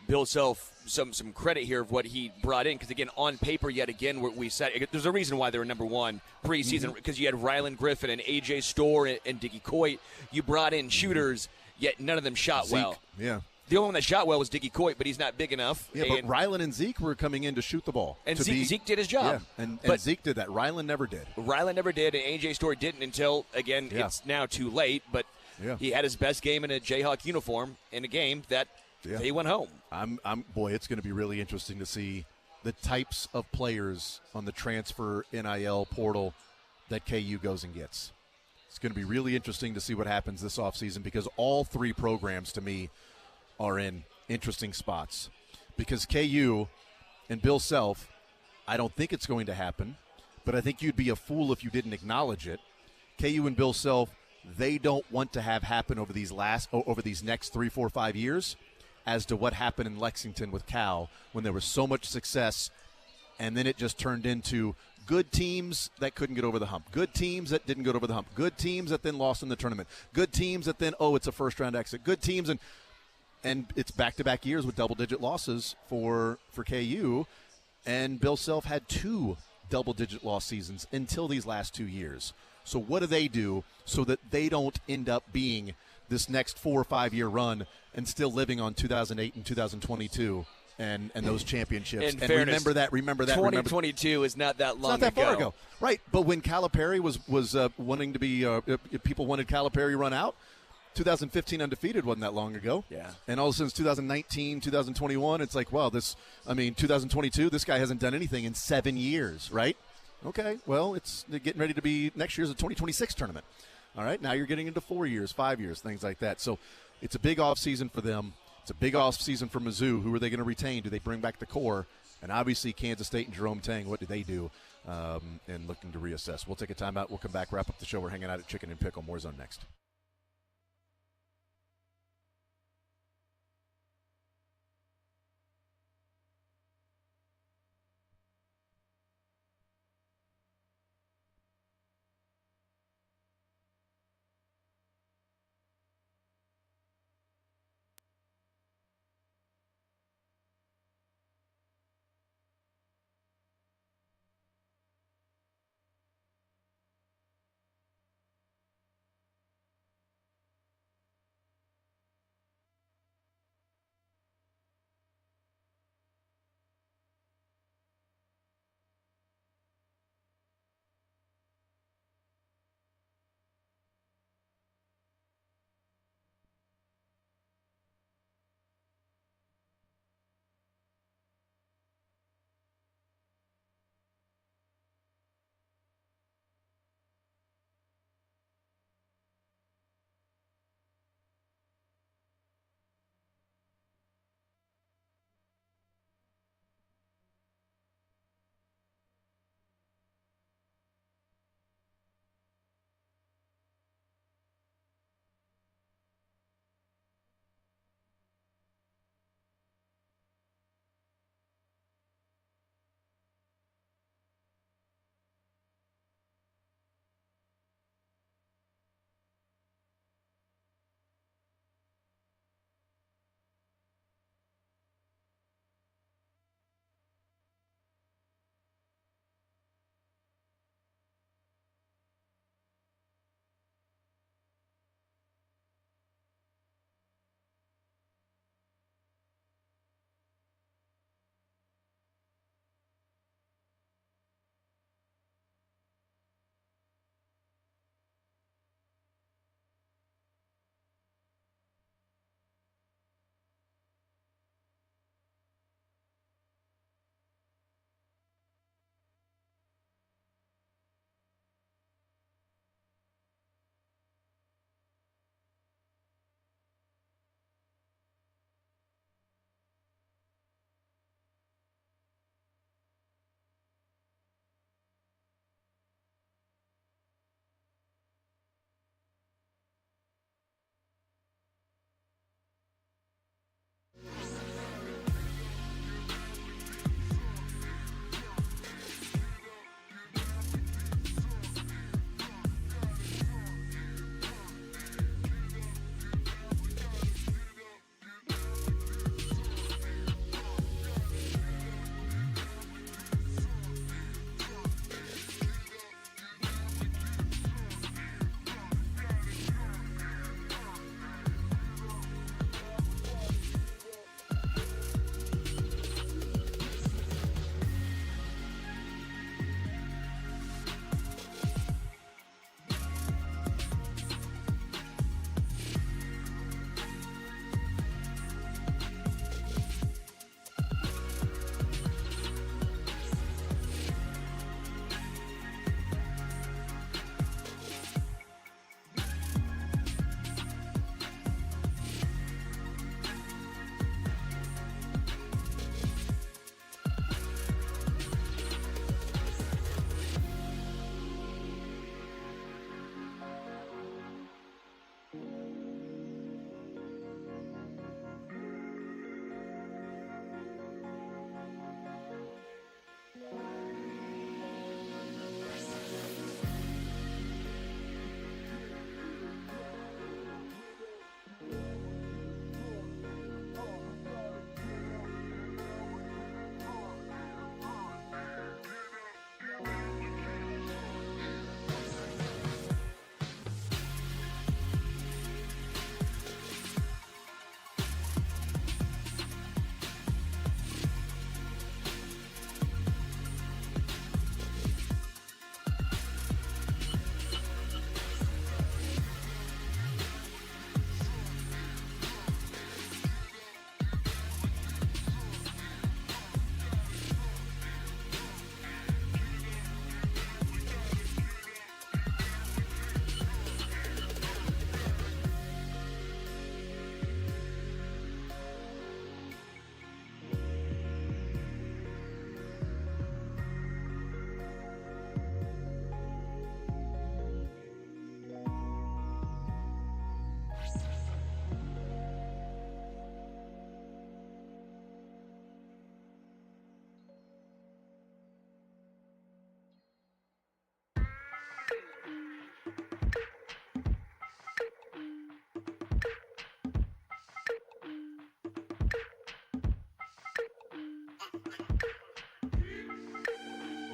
Speaker 3: Bill Self some credit here of what he brought in, because again, on paper, yet again, we said there's a reason why they were number 1 preseason, because you had Rylan Griffin and A.J. Storr and Diggy Coit. You brought in shooters, yet none of them shot well.
Speaker 1: Yeah.
Speaker 3: The only one that shot well was Diggy Coit, but he's not big enough.
Speaker 1: Yeah, but Rylan and Zeke were coming in to shoot the ball.
Speaker 3: And Zeke did his job.
Speaker 1: Yeah, and Zeke did that. Rylan never did.
Speaker 3: Rylan never did, and A.J. Storr didn't until, again, it's now too late, but he had his best game in a Jayhawk uniform in a game that they went home.
Speaker 1: Boy, it's going to be really interesting to see the types of players on the transfer NIL portal that KU goes and gets. It's going to be really interesting to see what happens this offseason because all three programs, to me, are in interesting spots. Because KU and Bill Self, I don't think it's going to happen, but I think you'd be a fool if you didn't acknowledge it. KU and Bill Self, they don't want to have happen over these next 3, 4, 5 years as to what happened in Lexington with Cal when there was so much success, and then it just turned into good teams that couldn't get over the hump, good teams that didn't get over the hump, good teams that then lost in the tournament, good teams that then, it's a first-round exit, good teams, and it's back-to-back years with double-digit losses for KU, and Bill Self had 2 double-digit loss seasons until these last 2 years. So what do they do so that they don't end up being this next 4 or 5 year run and still living on 2008 and 2022 and those championships?
Speaker 3: In
Speaker 1: and
Speaker 3: fairness,
Speaker 1: remember that.
Speaker 3: 2022 is not that long
Speaker 1: it's not that far ago. Right. But when Calipari was wanting to be people wanted Calipari run out, 2015 undefeated wasn't that long ago.
Speaker 3: Yeah.
Speaker 1: And all of a sudden, 2019, 2021, it's like, wow, 2022, this guy hasn't done anything in 7 years, right? Okay, well, it's getting ready to be next year's a 2026 tournament. All right, now you're getting into 4 years, 5 years, things like that. So it's a big offseason for them. It's a big offseason for Mizzou. Who are they going to retain? Do they bring back the core? And obviously Kansas State and Jerome Tang, what do they do? And looking to reassess. We'll take a timeout. We'll come back, wrap up the show. We're hanging out at Chicken N Pickle. More Zone next.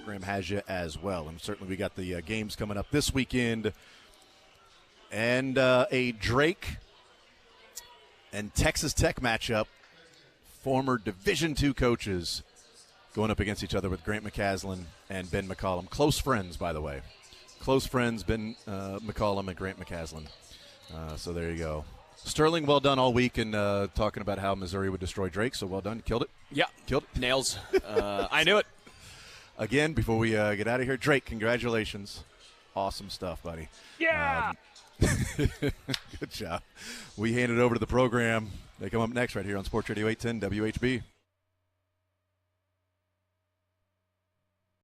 Speaker 1: program has you as well. And certainly we got the games coming up this weekend. And a Drake and Texas Tech matchup. Former Division II coaches going up against each other with Grant McCaslin and Ben McCollum. Close friends, by the way. Close friends, Ben McCollum and Grant McCaslin. So there you go. Sterling, well done all week in talking about how Missouri would destroy Drake. So well done. Killed it.
Speaker 3: Yeah.
Speaker 1: Killed it.
Speaker 3: Nails. I knew it.
Speaker 1: Again, before we get out of here, Drake, congratulations. Awesome stuff, buddy.
Speaker 25: Yeah.
Speaker 1: Good job. We hand it over to the program. They come up next right here on Sports Radio 810 WHB.